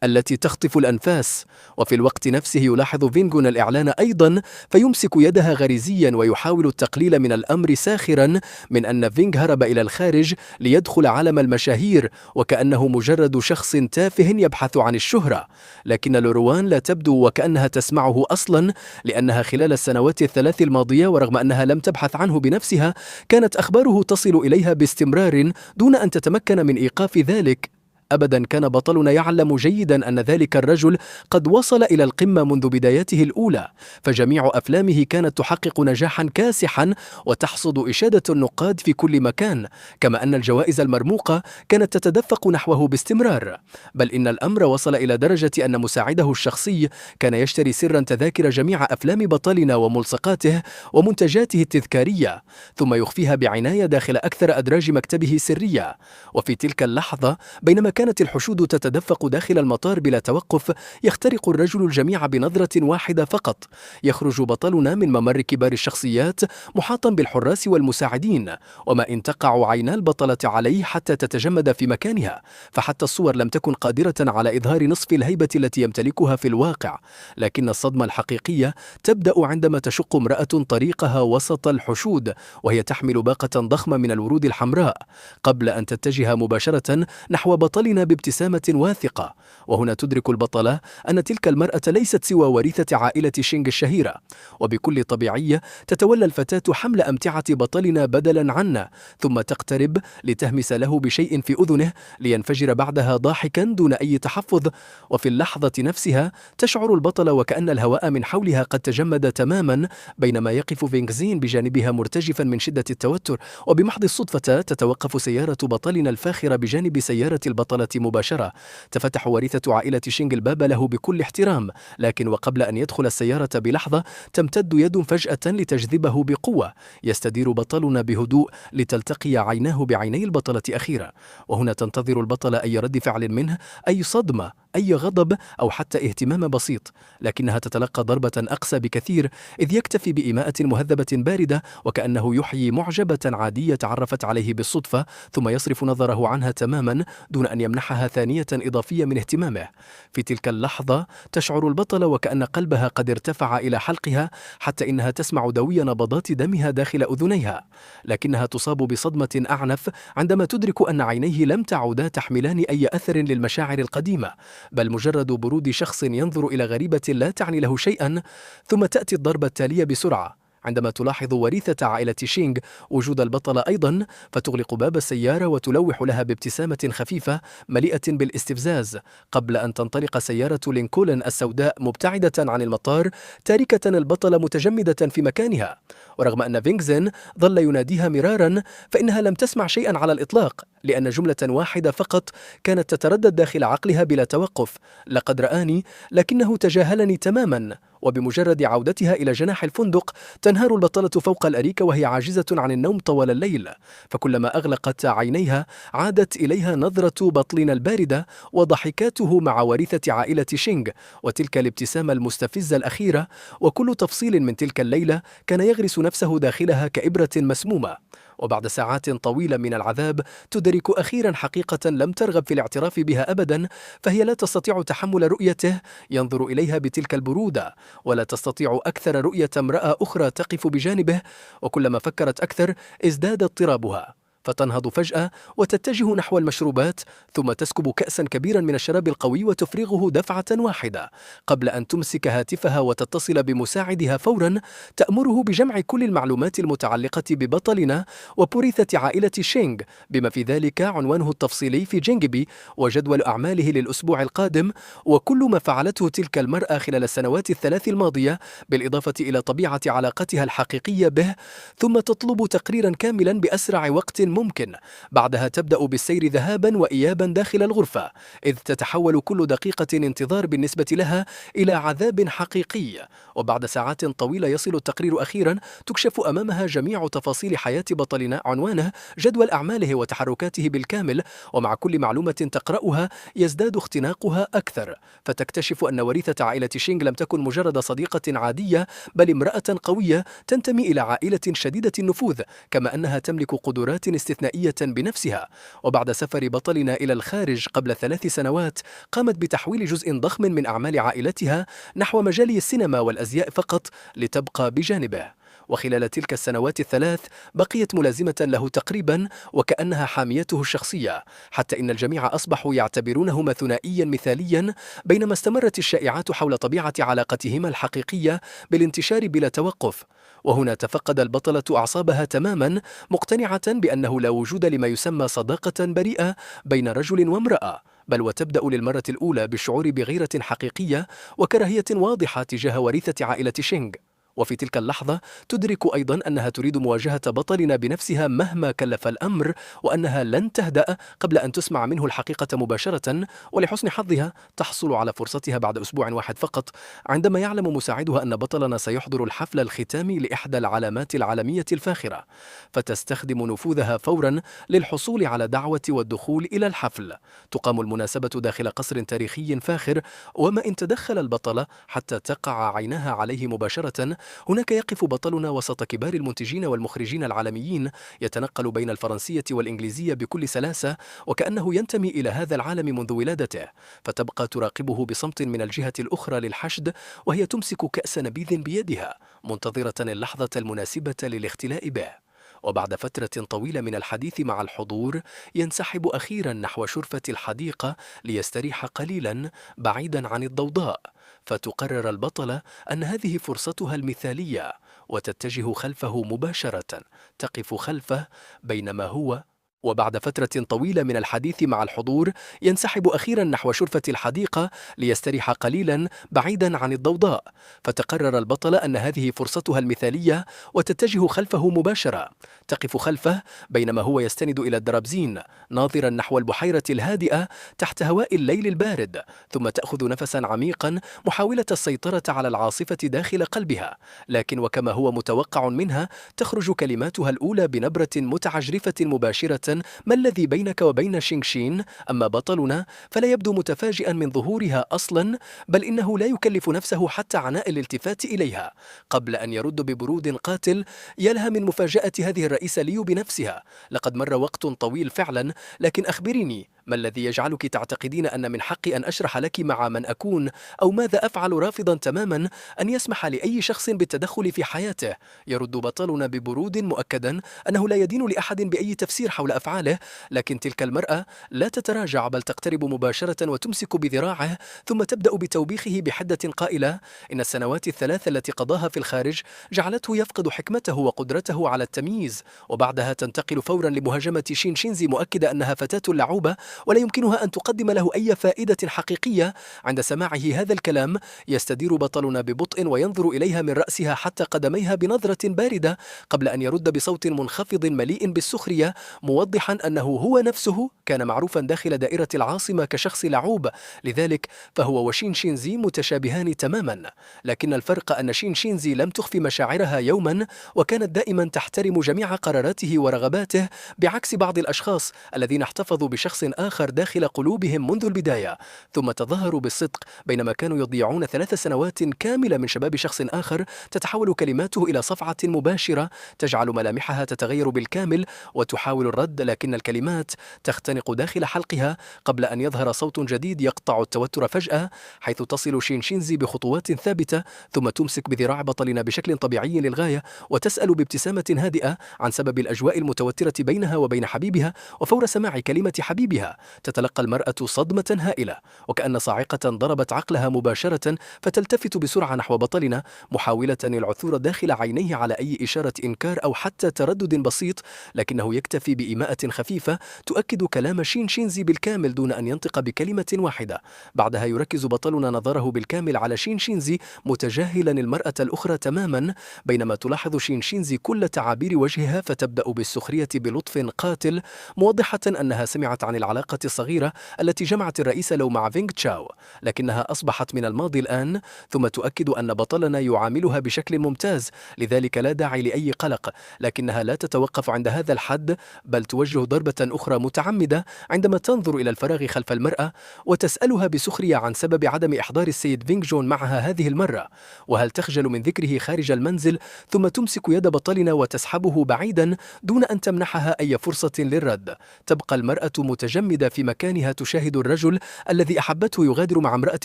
التي تخطف الأنفاس. وفي الوقت نفسه يلاحظ فينغون الإعلان أيضا، فيمسك يدها غريزيا ويحاول التقليل من الأمر، ساخرا من أن فينغ هرب إلى الخارج ليدخل عالم المشاهير، وكأنه مجرد شخص تافه يبحث عن الشهرة. لكن لوروان لا تبدو وكأنها تسمعه أصلا، لأنها خلال السنوات ال3 الماضية ورغم أنها لم تبحث عنه بنفسها كانت أخباره تصل إليها باستمرار دون أن تتمكن من إيقاف ذلك. أبدا كان بطلنا يعلم جيدا أن ذلك الرجل قد وصل إلى القمة منذ بداياته الأولى، فجميع أفلامه كانت تحقق نجاحا كاسحا وتحصد إشادة النقاد في كل مكان، كما أن الجوائز المرموقة كانت تتدفق نحوه باستمرار. بل إن الأمر وصل إلى درجة أن مساعده الشخصي كان يشتري سرا تذاكر جميع أفلام بطلنا وملصقاته ومنتجاته التذكارية، ثم يخفيها بعناية داخل أكثر أدراج مكتبه سرية. وفي تلك اللحظة بينما كانت الحشود تتدفق داخل المطار بلا توقف، يخترق الرجل الجميع بنظرة واحدة فقط. يخرج بطلنا من ممر كبار الشخصيات محاطا بالحراس والمساعدين، وما إن تقع عينا البطلة عليه حتى تتجمد في مكانها، فحتى الصور لم تكن قادرة على إظهار نصف الهيبة التي يمتلكها في الواقع. لكن الصدمة الحقيقية تبدأ عندما تشق امرأة طريقها وسط الحشود وهي تحمل باقة ضخمة من الورود الحمراء، قبل أن تتجه مباشرة نحو بطلنا بابتسامة واثقة. وهنا تدرك البطلة أن تلك المرأة ليست سوى وريثة عائلة شينغ الشهيرة، وبكل طبيعية تتولى الفتاة حمل أمتعة بطلنا بدلا عنه، ثم تقترب لتهمس له بشيء في أذنه لينفجر بعدها ضاحكا دون أي تحفظ. وفي اللحظة نفسها تشعر البطلة وكأن الهواء من حولها قد تجمد تماما، بينما يقف فينغ زين بجانبها مرتجفا من شدة التوتر. وبمحض الصدفة تتوقف سيارة بطلنا الفاخرة بجانب سيارة البطل البطلة مباشرة. تفتح وريثة عائلة شينغ الباب له بكل احترام، لكن وقبل أن يدخل السيارة بلحظة تمتد يد فجأة لتجذبه بقوة. يستدير بطلنا بهدوء لتلتقي عيناه بعيني البطلة أخيرا، وهنا تنتظر البطلة أي رد فعل منه، أي صدمة، أي غضب، أو حتى اهتمام بسيط، لكنها تتلقى ضربة أقسى بكثير، إذ يكتفي بإيماءة مهذبة باردة وكأنه يحيي معجبة عادية تعرفت عليه بالصدفة، ثم يصرف نظره عنها تماما دون أن يمنحها ثانية إضافية من اهتمامه. في تلك اللحظة تشعر البطلة وكأن قلبها قد ارتفع إلى حلقها، حتى إنها تسمع دوي نبضات دمها داخل أذنيها، لكنها تصاب بصدمة أعنف عندما تدرك أن عينيه لم تعودا تحملان أي أثر للمشاعر القديمة، بل مجرد برود شخص ينظر إلى غريبة لا تعني له شيئا. ثم تأتي الضربة التالية بسرعة عندما تلاحظ وريثة عائلة شينغ وجود البطلة أيضا، فتغلق باب السيارة وتلوح لها بابتسامة خفيفة مليئة بالاستفزاز، قبل أن تنطلق سيارة لينكولن السوداء مبتعدة عن المطار، تاركة البطلة متجمدة في مكانها. ورغم أن فينغزن ظل يناديها مرارا، فإنها لم تسمع شيئا على الإطلاق، لأن جملة واحدة فقط كانت تتردد داخل عقلها بلا توقف: لقد رآني لكنه تجاهلني تماما. وبمجرد عودتها إلى جناح الفندق تنهار البطلة فوق الأريكة وهي عاجزة عن النوم طوال الليل، فكلما أغلقت عينيها عادت إليها نظرة بطلنا الباردة وضحكاته مع وريثة عائلة شينغ، وتلك الابتسامة المستفزة الأخيرة، وكل تفصيل من تلك الليلة كان يغرس نفسه داخلها كإبرة مسمومة. وبعد ساعات طويلة من العذاب تدرك أخيرا حقيقة لم ترغب في الاعتراف بها أبدا، فهي لا تستطيع تحمل رؤيته ينظر إليها بتلك البرودة، ولا تستطيع أكثر رؤية امرأة أخرى تقف بجانبه، وكلما فكرت أكثر ازداد اضطرابها، فتنهض فجأة وتتجه نحو المشروبات، ثم تسكب كأسا كبيرا من الشراب القوي وتفرغه دفعة واحدة، قبل أن تمسك هاتفها وتتصل بمساعدها فورا تأمره بجمع كل المعلومات المتعلقة ببطلنا وبوريثة عائلة شينغ، بما في ذلك عنوانه التفصيلي في جينغبي وجدول أعماله للأسبوع القادم وكل ما فعلته تلك المرأة خلال السنوات الثلاث الماضية، بالإضافة إلى طبيعة علاقتها الحقيقية به، ثم تطلب تقريرا كاملا بأسرع وقت ممكن. بعدها تبدأ بالسير ذهابا وإيابا داخل الغرفة، إذ تتحول كل دقيقة انتظار بالنسبة لها إلى عذاب حقيقي. وبعد ساعات طويلة يصل التقرير أخيرا، تكشف أمامها جميع تفاصيل حياة بطلنا، عنوانه، جدول أعماله وتحركاته بالكامل، ومع كل معلومة تقرأها يزداد اختناقها أكثر، فتكتشف أن وريثة عائلة شينغ لم تكن مجرد صديقة عادية، بل امرأة قوية تنتمي إلى عائلة شديدة النفوذ، كما أنها تملك قدرات استثنائية بنفسها. وبعد سفر بطلنا إلى الخارج قبل 3 سنوات، قامت بتحويل جزء ضخم من أعمال عائلتها نحو مجال السينما والأزياء فقط لتبقى بجانبه. وخلال تلك السنوات الثلاث بقيت ملازمة له تقريبا وكأنها حاميته الشخصية، حتى إن الجميع أصبحوا يعتبرونهما ثنائيا مثاليا، بينما استمرت الشائعات حول طبيعة علاقتهما الحقيقية بالانتشار بلا توقف. وهنا تفقد البطلة أعصابها تماما، مقتنعة بأنه لا وجود لما يسمى صداقة بريئة بين رجل وامرأة، بل وتبدأ للمرة الأولى بالشعور بغيرة حقيقية وكراهية واضحة تجاه وريثة عائلة شينغ. وفي تلك اللحظة تدرك أيضا أنها تريد مواجهة بطلنا بنفسها مهما كلف الأمر، وأنها لن تهدأ قبل أن تسمع منه الحقيقة مباشرة. ولحسن حظها تحصل على فرصتها بعد أسبوع واحد فقط، عندما يعلم مساعدها أن بطلنا سيحضر الحفل الختامي لإحدى العلامات العالمية الفاخرة، فتستخدم نفوذها فورا للحصول على دعوة والدخول إلى الحفل. تقام المناسبة داخل قصر تاريخي فاخر، وما إن تدخل البطلة حتى تقع عيناها عليه مباشرة، هناك يقف بطلنا وسط كبار المنتجين والمخرجين العالميين، يتنقل بين الفرنسية والإنجليزية بكل سلاسة، وكأنه ينتمي إلى هذا العالم منذ ولادته. فتبقى تراقبه بصمت من الجهة الأخرى للحشد، وهي تمسك كأس نبيذ بيدها، منتظرة اللحظة المناسبة للاختلاء به. وبعد فترة طويلة من الحديث مع الحضور، ينسحب أخيرا نحو شرفة الحديقة ليستريح قليلا بعيدا عن الضوضاء، فتقرر البطلة أن هذه فرصتها المثالية، وتتجه خلفه مباشرة، تقف خلفه بينما هو وبعد فترة طويلة من الحديث مع الحضور ينسحب أخيرا نحو شرفة الحديقة ليستريح قليلا بعيدا عن الضوضاء، فتقرر البطلة أن هذه فرصتها المثالية وتتجه خلفه مباشرة. تقف خلفه بينما هو يستند إلى الدرابزين ناظرا نحو البحيرة الهادئة تحت هواء الليل البارد، ثم تأخذ نفسا عميقا محاولة السيطرة على العاصفة داخل قلبها، لكن وكما هو متوقع منها تخرج كلماتها الأولى بنبرة متعجرفة مباشرة: ما الذي بينك وبين شينغشين؟ أما بطلنا فلا يبدو متفاجئا من ظهورها أصلا، بل إنه لا يكلف نفسه حتى عناء الالتفات إليها قبل أن يرد ببرود قاتل: يلها من مفاجأة هذه الرئيسة ليو بنفسها، لقد مر وقت طويل فعلا، لكن أخبريني ما الذي يجعلك تعتقدين أن من حقي أن أشرح لك مع من أكون أو ماذا أفعل، رافضا تماما أن يسمح لأي شخص بالتدخل في حياته؟ يرد بطلنا ببرود مؤكدا أنه لا يدين لأحد بأي تفسير حول أفعاله، لكن تلك المرأة لا تتراجع بل تقترب مباشرة وتمسك بذراعه، ثم تبدأ بتوبيخه بحدة قائلة: إن السنوات الثلاث التي قضاها في الخارج جعلته يفقد حكمته وقدرته على التمييز. وبعدها تنتقل فورا لمهاجمة شينشينزي مؤكدة أنها فتاة لعوبة ولا يمكنها أن تقدم له أي فائدة حقيقية. عند سماعه هذا الكلام يستدير بطلنا ببطء وينظر إليها من رأسها حتى قدميها بنظرة باردة قبل أن يرد بصوت منخفض مليء بالسخرية، موضحا أنه هو نفسه كان معروفا داخل دائرة العاصمة كشخص لعوب، لذلك فهو وشينشينزي متشابهان تماما، لكن الفرق أن شينشينزي لم تخفي مشاعرها يوما وكانت دائما تحترم جميع قراراته ورغباته، بعكس بعض الأشخاص الذين احتفظوا بشخص آخر داخل قلوبهم منذ البداية ثم تظاهروا بالصدق، بينما كانوا يضيعون 3 سنوات كاملة من شباب شخص آخر. تتحول كلماته إلى صفعة مباشرة تجعل ملامحها تتغير بالكامل وتحاول الرد، لكن الكلمات تختنق داخل حلقها قبل أن يظهر صوت جديد يقطع التوتر فجأة، حيث تصل شينشينزي بخطوات ثابتة ثم تمسك بذراع بطلنا بشكل طبيعي للغاية وتسأل بابتسامة هادئة عن سبب الأجواء المتوترة بينها وبين حبيبها. وفور سماع كلمة حبيبها تتلقى المرأة صدمة هائلة وكأن صاعقة ضربت عقلها مباشرة، فتلتفت بسرعة نحو بطلنا محاولة العثور داخل عينيه على أي إشارة إنكار أو حتى تردد بسيط، لكنه يكتفي بإيماءة خفيفة تؤكد كلام شينشينزي بالكامل دون أن ينطق بكلمة واحدة. بعدها يركز بطلنا نظره بالكامل على شينشينزي متجاهلا المرأة الأخرى تماما، بينما تلاحظ شينشينزي كل تعابير وجهها فتبدأ بالسخرية بلطف قاتل، موضحة أنها سمعت عن العلاقة الصغيرة التي جمعت الرئيس لو مع فينغ تشاو، لكنها أصبحت من الماضي الآن، ثم تؤكد أن بطلنا يعاملها بشكل ممتاز، لذلك لا داعي لأي قلق، لكنها لا تتوقف عند هذا الحد بل توجه ضربة أخرى متعمدة عندما تنظر إلى الفراغ خلف المرأة وتسألها بسخرية عن سبب عدم إحضار السيد فينغ جون معها هذه المرة، وهل تخجل من ذكره خارج المنزل، ثم تمسك يد بطلنا وتسحبه بعيدا دون أن تمنحها أي فرصة للرد. تبقى المرأة متجمدة في مكانها تشاهد الرجل الذي أحبته يغادر مع امرأة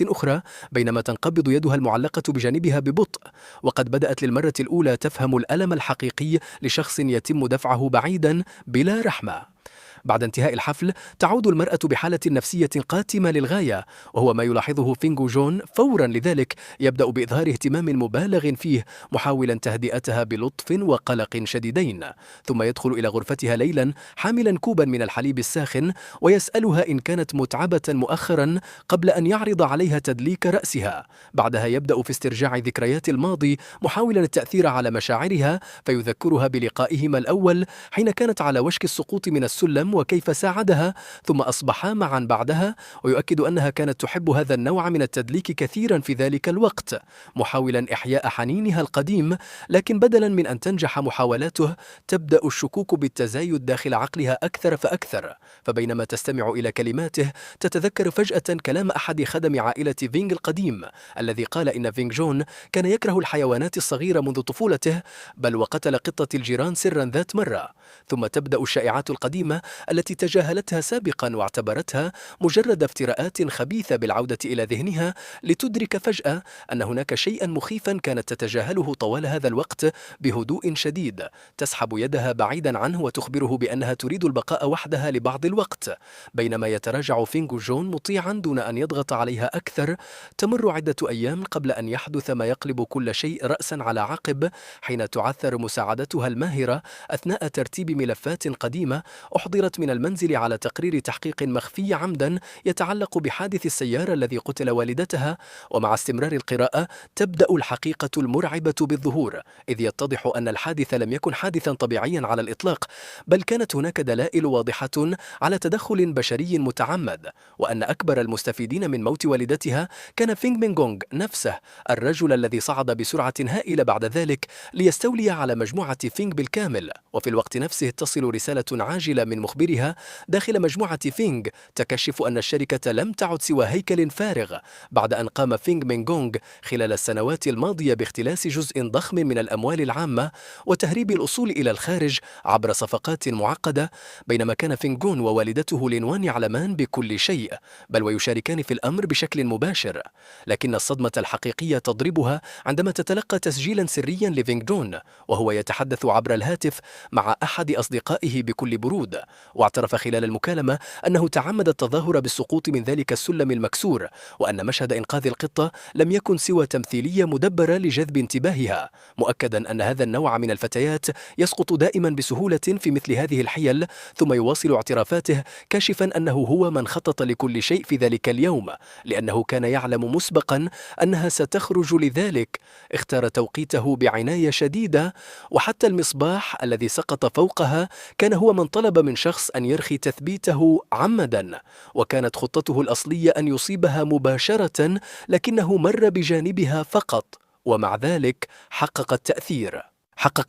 أخرى، بينما تنقبض يدها المعلقة بجانبها ببطء، وقد بدأت للمرة الأولى تفهم الألم الحقيقي لشخص يتم دفعه بعيدا بلا رحمة. بعد انتهاء الحفل تعود المرأة بحالة نفسية قاتمة للغاية، وهو ما يلاحظه فينغ جون فورا، لذلك يبدأ بإظهار اهتمام مبالغ فيه محاولا تهدئتها بلطف وقلق شديدين، ثم يدخل إلى غرفتها ليلا حاملا كوبا من الحليب الساخن ويسألها إن كانت متعبة مؤخرا قبل أن يعرض عليها تدليك رأسها. بعدها يبدأ في استرجاع ذكريات الماضي محاولا التأثير على مشاعرها، فيذكرها بلقائهما الأول حين كانت على وشك السقوط من السلم وكيف ساعدها، ثم أصبحا معا بعدها، ويؤكد أنها كانت تحب هذا النوع من التدليك كثيرا في ذلك الوقت، محاولا إحياء حنينها القديم، لكن بدلا من أن تنجح محاولاته تبدأ الشكوك بالتزايد داخل عقلها أكثر فأكثر، فبينما تستمع إلى كلماته تتذكر فجأة كلام أحد خدم عائلة فينغ القديم الذي قال إن فينغ جون كان يكره الحيوانات الصغيرة منذ طفولته، بل وقتل قطة الجيران سرا ذات مرة. ثم تبدأ الشائعات القديمة التي تجاهلتها سابقا واعتبرتها مجرد افتراءات خبيثة بالعودة إلى ذهنها، لتدرك فجأة أن هناك شيئا مخيفا كانت تتجاهله طوال هذا الوقت بهدوء شديد، تسحب يدها بعيدا عنه وتخبره بأنها تريد البقاء وحدها لبعض الوقت، بينما يتراجع فينغ جون مطيعا دون أن يضغط عليها أكثر. تمر عدة أيام قبل أن يحدث ما يقلب كل شيء رأسا على عقب، حين تعثر مساعدتها الماهرة أثناء ترتيب ملفات قديمة أحضرت فرت من المنزل على تقرير تحقيق مخفي عمدا يتعلق بحادث السيارة الذي قتل والدتها. ومع استمرار القراءة تبدأ الحقيقة المرعبة بالظهور، إذ يتضح أن الحادث لم يكن حادثا طبيعيا على الإطلاق، بل كانت هناك دلائل واضحة على تدخل بشري متعمد، وأن أكبر المستفيدين من موت والدتها كان فينغ مينغونغ نفسه، الرجل الذي صعد بسرعة هائلة بعد ذلك ليستولي على مجموعة فينغ بالكامل. وفي الوقت نفسه تصل رسالة عاجلة من مخبرها داخل مجموعة فينغ تكشف أن الشركة لم تعد سوى هيكل فارغ، بعد أن قام فينغ مينغونغ خلال السنوات الماضية باختلاس جزء ضخم من الأموال العامة وتهريب الأصول إلى الخارج عبر صفقات معقدة، بينما كان فينغون ووالدته لينوان يعلمان بكل شيء، بل ويشاركان في الأمر بشكل مباشر. لكن الصدمة الحقيقية تضربها عندما تتلقى تسجيلا سريا لفينغ وهو يتحدث عبر الهاتف مع أحد أصدقائه بكل برود، واعترف خلال المكالمة أنه تعمد التظاهر بالسقوط من ذلك السلم المكسور، وأن مشهد إنقاذ القطة لم يكن سوى تمثيلية مدبرة لجذب انتباهها، مؤكدا أن هذا النوع من الفتيات يسقط دائما بسهولة في مثل هذه الحيل. ثم يواصل اعترافاته كاشفا أنه هو من خطط لكل شيء في ذلك اليوم، لأنه كان يعلم مسبقا أنها ستخرج، لذلك اختار توقيته بعناية شديدة، وحتى المصباح الذي سقط فوقها كان هو من طلب من شخص أن يرخي تثبيته عمدا، وكانت خطته الأصلية أن يصيبها مباشرة، لكنه مر بجانبها فقط، ومع ذلك حقق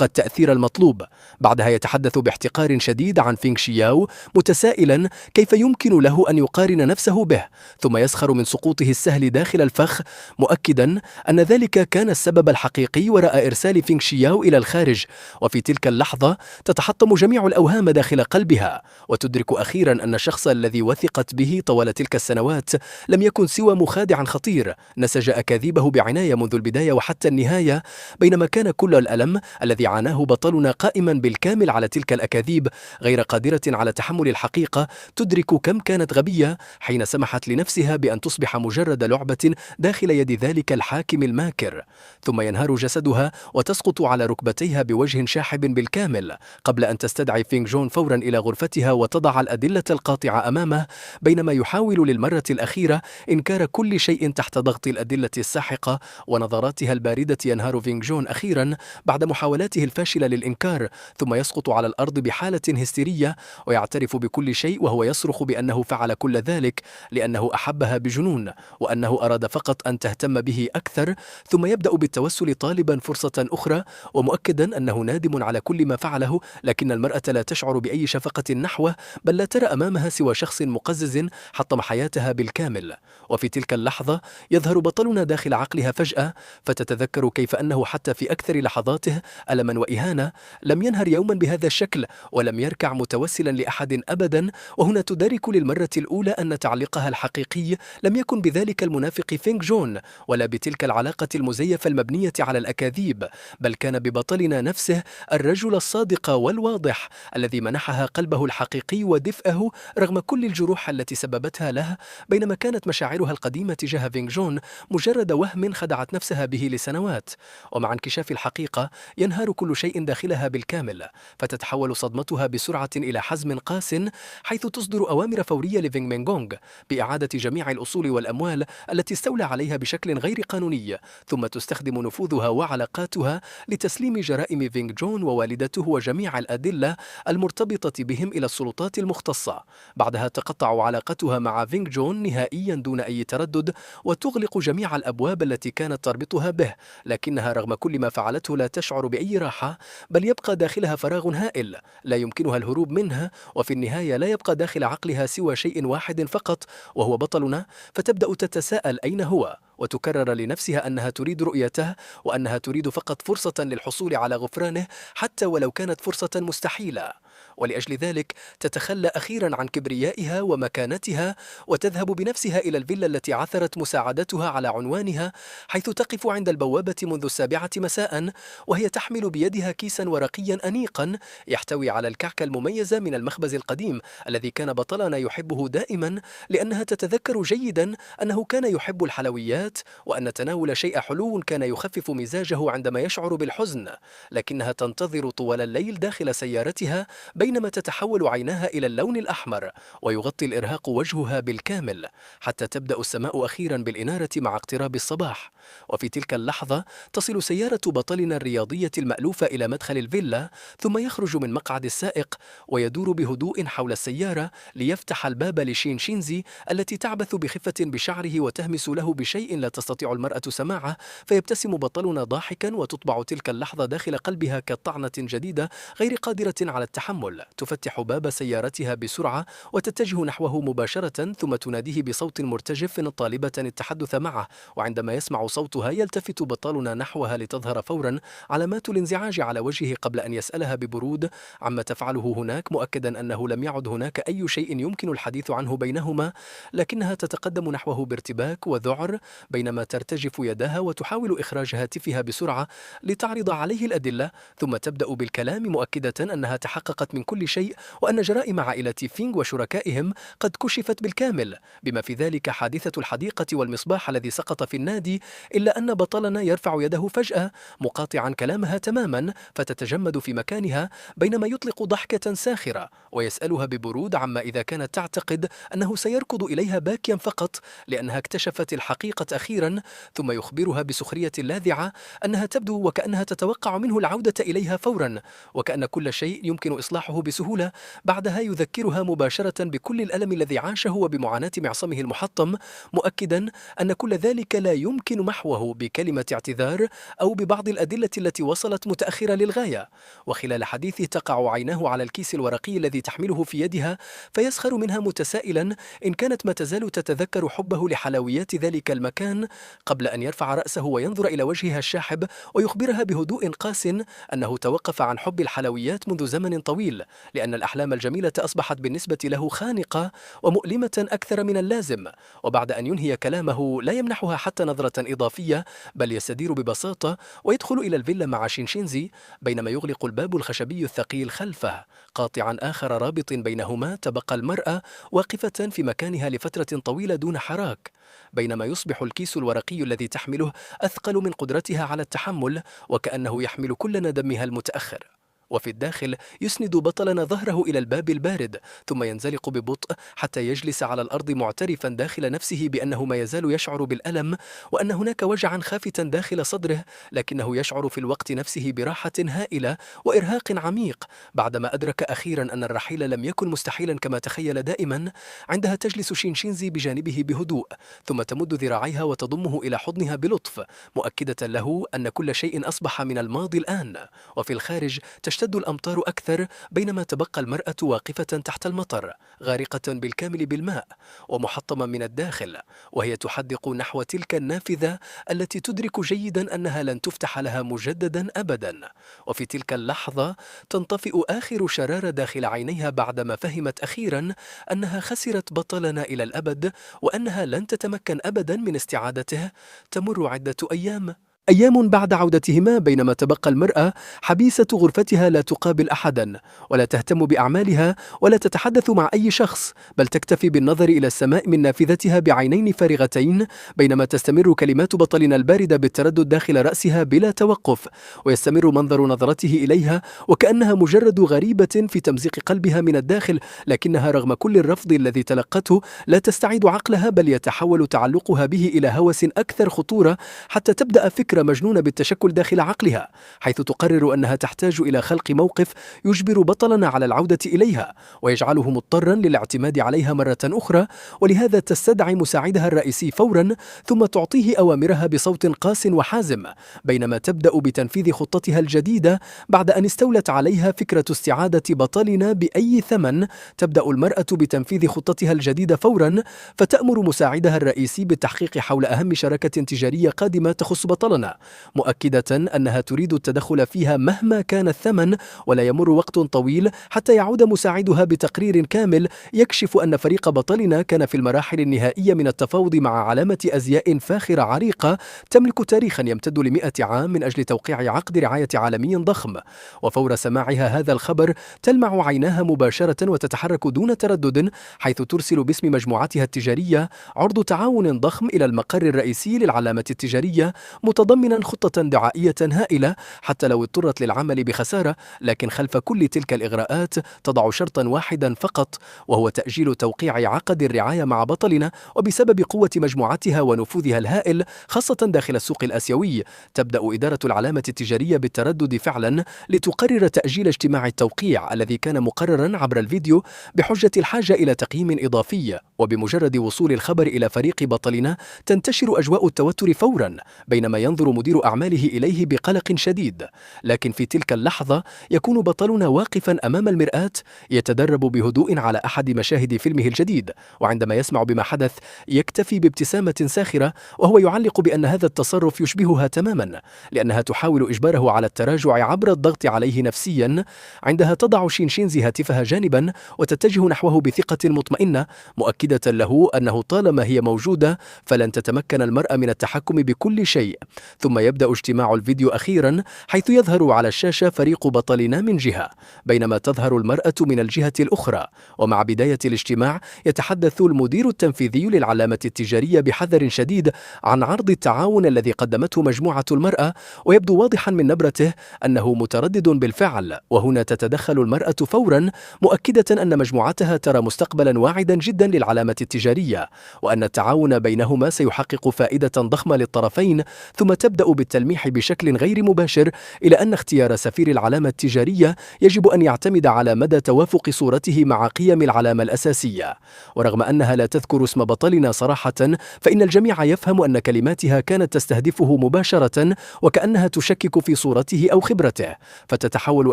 التأثير المطلوب. بعدها يتحدث باحتقار شديد عن فينغ شياو، متسائلا كيف يمكن له أن يقارن نفسه به، ثم يسخر من سقوطه السهل داخل الفخ، مؤكدا أن ذلك كان السبب الحقيقي وراء إرسال فينغ شياو إلى الخارج. وفي تلك اللحظة تتحطم جميع الأوهام داخل قلبها، وتدرك أخيرا أن الشخص الذي وثقت به طوال تلك السنوات لم يكن سوى مخادع خطير نسج أكاذيبه بعناية منذ البداية وحتى النهاية، بينما كان كل الألم الذي عاناه بطلنا قائما بالكامل على تلك الأكاذيب، غير قادرة على تحمل الحقيقة. تدرك كم كانت غبية حين سمحت لنفسها بأن تصبح مجرد لعبة داخل يد ذلك الحاكم الماكر. ثم ينهار جسدها وتسقط على ركبتيها بوجه شاحب بالكامل، قبل أن تستدعي فينغ فورا إلى غرفتها وتضع الأدلة القاطعة أمامه، بينما يحاول للمرة الأخيرة إنكار كل شيء تحت ضغط الأدلة الساحقة ونظراتها الباردة. ينهار فينغ أخيرا بعد محاولاته الفاشلة للإنكار، ثم يسقط على الأرض بحالة هستيرية ويعترف بكل شيء، وهو يصرخ بأنه فعل كل ذلك لأنه أحبها بجنون، وأنه أراد فقط أن تهتم به أكثر. ثم يبدأ بالتوسل طالبا فرصة أخرى، ومؤكدا أنه نادم على كل ما فعله، لكن المرأة لا تشعر بأي شفقة نحوه، بل لا ترى أمامها سوى شخص مقزز حطم حياتها بالكامل. وفي تلك اللحظة يظهر بطلنا داخل عقلها فجأة، فتتذكر كيف أنه حتى في أكثر لحظاته ألما وإهانة لم ينهر يوما بهذا الشكل، ولم يركع متوسلا لأحد أبدا. وهنا تدرك للمرة الأولى أن تعليقها الحقيقي لم يكن بذلك المنافق فينغ ولا بتلك العلاقة المزيفة المبنية على الأكاذيب، بل كان ببطلنا نفسه، الرجل الصادق والواضح الذي منحها قلبه الحقيقي ودفئه رغم كل الجروح التي سببتها له، بينما كانت مشاعرها القديمة تجاه فينغ مجرد وهم خدعت نفسها به لسنوات. ومع انكشاف الحقيقة ينهار كل شيء داخلها بالكامل، فتتحول صدمتها بسرعة إلى حزم قاس، حيث تصدر أوامر فورية لفينغ مينغونغ بإعادة جميع الأصول والأموال التي استولى عليها بشكل غير قانوني، ثم تستخدم نفوذها وعلاقاتها لتسليم جرائم فينغ ووالدته وجميع الأدلة المرتبطة بهم إلى السلطات المختصة. بعدها تقطع علاقتها مع فينغ نهائيا دون أي تردد، وتغلق جميع الأبواب التي كانت تربطها به، لكنها رغم كل ما فعلته لا تشعر بأي راحة، بل يبقى داخلها فراغ هائل لا يمكنها الهروب منه. وفي النهاية لا يبقى داخل عقلها سوى شيء واحد فقط، وهو بطلنا، فتبدأ تتساءل أين هو، وتكرر لنفسها أنها تريد رؤيته، وأنها تريد فقط فرصة للحصول على غفرانه حتى ولو كانت فرصة مستحيلة. ولأجل ذلك تتخلى أخيرا عن كبريائها ومكانتها، وتذهب بنفسها إلى الفيلا التي عثرت مساعدتها على عنوانها، حيث تقف عند البوابة منذ 7 مساء، وهي تحمل بيدها كيسا ورقيا أنيقا يحتوي على الكعكة المميزة من المخبز القديم الذي كان بطلنا يحبه دائما، لأنها تتذكر جيدا أنه كان يحب الحلويات، وأن تناول شيء حلو كان يخفف مزاجه عندما يشعر بالحزن. لكنها تنتظر طوال الليل داخل سيارتها بينما تتحول عيناها إلى اللون الأحمر ويغطي الإرهاق وجهها بالكامل حتى تبدأ السماء أخيرا بالإنارة مع اقتراب الصباح. وفي تلك اللحظة تصل سيارة بطلنا الرياضية المألوفة إلى مدخل الفيلا، ثم يخرج من مقعد السائق ويدور بهدوء حول السيارة ليفتح الباب لشينشينزي التي تعبث بخفة بشعره وتهمس له بشيء لا تستطيع المرأة سماعه، فيبتسم بطلنا ضاحكا وتطبع تلك اللحظة داخل قلبها كطعنة جديدة غير قادرة على التحمل. تفتح باب سيارتها بسرعة وتتجه نحوه مباشرة، ثم تناديه بصوت مرتجف طالبة التحدث معه، وعندما يسمع صوتها يلتفت بطلنا نحوها لتظهر فورا علامات الانزعاج على وجهه قبل أن يسألها ببرود عما تفعله هناك، مؤكدا أنه لم يعد هناك أي شيء يمكن الحديث عنه بينهما، لكنها تتقدم نحوه بارتباك وذعر بينما ترتجف يداها وتحاول إخراج هاتفها بسرعة لتعرض عليه الأدلة، ثم تبدأ بالكلام مؤكدة أنها تحققت من كل شيء وأن جرائم عائلة فينغ وشركائهم قد كشفت بالكامل، بما في ذلك حادثة الحديقة والمصباح الذي سقط في النادي، إلا أن بطلنا يرفع يده فجأة مقاطعا كلامها تماما فتتجمد في مكانها بينما يطلق ضحكة ساخرة ويسألها ببرود عما إذا كانت تعتقد أنه سيركض إليها باكيا فقط لأنها اكتشفت الحقيقة أخيرا، ثم يخبرها بسخرية لاذعة أنها تبدو وكأنها تتوقع منه العودة إليها فورا وكأن كل شيء يمكن إصلاحه بسهولة. بعدها يذكرها مباشرة بكل الألم الذي عاشه وبمعاناة معصمه المحطم، مؤكدا أن كل ذلك لا يمكن محوه بكلمة اعتذار أو ببعض الأدلة التي وصلت متأخرة للغاية. وخلال حديثه تقع عيناه على الكيس الورقي الذي تحمله في يدها فيسخر منها متسائلا إن كانت ما تزال تتذكر حبه لحلويات ذلك المكان، قبل أن يرفع رأسه وينظر إلى وجهها الشاحب ويخبرها بهدوء قاس أنه توقف عن حب الحلويات منذ زمن طويل، لأن الأحلام الجميلة أصبحت بالنسبة له خانقة ومؤلمة أكثر من اللازم. وبعد أن ينهي كلامه لا يمنحها حتى نظرة إضافية بل يستدير ببساطة ويدخل إلى الفيلا مع شينشينزي بينما يغلق الباب الخشبي الثقيل خلفه، قاطعا آخر رابط بينهما. تبقى المرأة واقفة في مكانها لفترة طويلة دون حراك، بينما يصبح الكيس الورقي الذي تحمله أثقل من قدرتها على التحمل وكأنه يحمل كل ندمها المتأخر. وفي الداخل يسند بطلنا ظهره إلى الباب البارد ثم ينزلق ببطء حتى يجلس على الأرض معترفا داخل نفسه بأنه ما يزال يشعر بالألم وأن هناك وجعا خافتا داخل صدره، لكنه يشعر في الوقت نفسه براحة هائلة وإرهاق عميق بعدما أدرك أخيرا أن الرحيل لم يكن مستحيلا كما تخيل دائما. عندها تجلس شينشينزي بجانبه بهدوء ثم تمد ذراعيها وتضمه إلى حضنها بلطف، مؤكدة له أن كل شيء أصبح من الماضي الآن. وفي الخارج تشتد الأمطار أكثر بينما تبقى المرأة واقفة تحت المطر غارقة بالكامل بالماء ومحطمة من الداخل، وهي تحدق نحو تلك النافذة التي تدرك جيدا أنها لن تفتح لها مجددا أبدا. وفي تلك اللحظة تنطفئ آخر شرارة داخل عينيها بعدما فهمت أخيرا أنها خسرت بطلنا إلى الأبد وأنها لن تتمكن أبدا من استعادته. تمر عدة أيام بعد عودتهما بينما تبقى المرأة حبيسة غرفتها لا تقابل أحدا ولا تهتم بأعمالها ولا تتحدث مع أي شخص، بل تكتفي بالنظر إلى السماء من نافذتها بعينين فارغتين بينما تستمر كلمات بطلنا الباردة بالتردد داخل رأسها بلا توقف، ويستمر منظر نظرته إليها وكأنها مجرد غريبة في تمزيق قلبها من الداخل، لكنها رغم كل الرفض الذي تلقته لا تستعيد عقلها بل يتحول تعلقها به إلى هوس أكثر خطورة حتى تبدأ فكرة مجنونة بالتشكل داخل عقلها، حيث تقرر أنها تحتاج إلى خلق موقف يجبر بطلنا على العودة إليها ويجعله مضطرا للاعتماد عليها مرة أخرى، ولهذا تستدعي مساعدها الرئيسي فورا ثم تعطيه أوامرها بصوت قاس وحازم بينما تبدأ بتنفيذ خطتها الجديدة. بعد أن استولت عليها فكرة استعادة بطلنا بأي ثمن، تبدأ المرأة بتنفيذ خطتها الجديدة فورا، فتأمر مساعدها الرئيسي بالتحقيق حول أهم شراكة تجارية قادمة تخص بطلنا، مؤكدة أنها تريد التدخل فيها مهما كان الثمن، ولا يمر وقت طويل حتى يعود مساعدها بتقرير كامل يكشف أن فريق بطلنا كان في المراحل النهائية من التفاوض مع علامة أزياء فاخرة عريقة تملك تاريخا يمتد ل100 عام من أجل توقيع عقد رعاية عالمي ضخم. وفور سماعها هذا الخبر تلمع عيناها مباشرة وتتحرك دون تردد، حيث ترسل باسم مجموعتها التجارية عرض تعاون ضخم إلى المقر الرئيسي للعلامة التجارية، متضمن متضمنا خطة دعائية هائلة حتى لو اضطرت للعمل بخسارة، لكن خلف كل تلك الإغراءات تضع شرطا واحدا فقط، وهو تأجيل توقيع عقد الرعاية مع بطلنا. وبسبب قوة مجموعتها ونفوذها الهائل خاصة داخل السوق الآسيوي، تبدأ إدارة العلامة التجارية بالتردد فعلا لتقرر تأجيل اجتماع التوقيع الذي كان مقررا عبر الفيديو بحجة الحاجة إلى تقييم إضافي. وبمجرد وصول الخبر إلى فريق بطلنا تنتشر أجواء التوتر فورا، بينما ينظر مدير أعماله إليه بقلق شديد. لكن في تلك اللحظة يكون بطلنا واقفا أمام المرآة يتدرب بهدوء على أحد مشاهد فيلمه الجديد، وعندما يسمع بما حدث يكتفي بابتسامة ساخرة، وهو يعلق بأن هذا التصرف يشبهها تماما، لأنها تحاول إجباره على التراجع عبر الضغط عليه نفسيا. عندها تضع شينشينزي هاتفها جانبا وتتجه نحوه بثقة مطمئنة، مؤكدة له أنه طالما هي موجودة فلن تتمكن المرأة من التحكم بكل شيء. ثم يبدأ اجتماع الفيديو أخيرا، حيث يظهر على الشاشة فريق بطلنا من جهة، بينما تظهر المرأة من الجهة الأخرى. ومع بداية الاجتماع يتحدث المدير التنفيذي للعلامة التجارية بحذر شديد عن عرض التعاون الذي قدمته مجموعة المرأة، ويبدو واضحا من نبرته أنه متردد بالفعل. وهنا تتدخل المرأة فورا، مؤكدة أن مجموعتها ترى مستقبلا واعدا جدا للعلامة التجارية، وأن التعاون بينهما سيحقق فائدة ضخمة للطرفين. ثم تبدأ بالتلميح بشكل غير مباشر إلى أن اختيار سفير العلامة التجارية يجب أن يعتمد على مدى توافق صورته مع قيم العلامة الأساسية. ورغم أنها لا تذكر اسم بطلنا صراحة، فإن الجميع يفهم أن كلماتها كانت تستهدفه مباشرة، وكأنها تشكك في صورته أو خبرته. فتتحول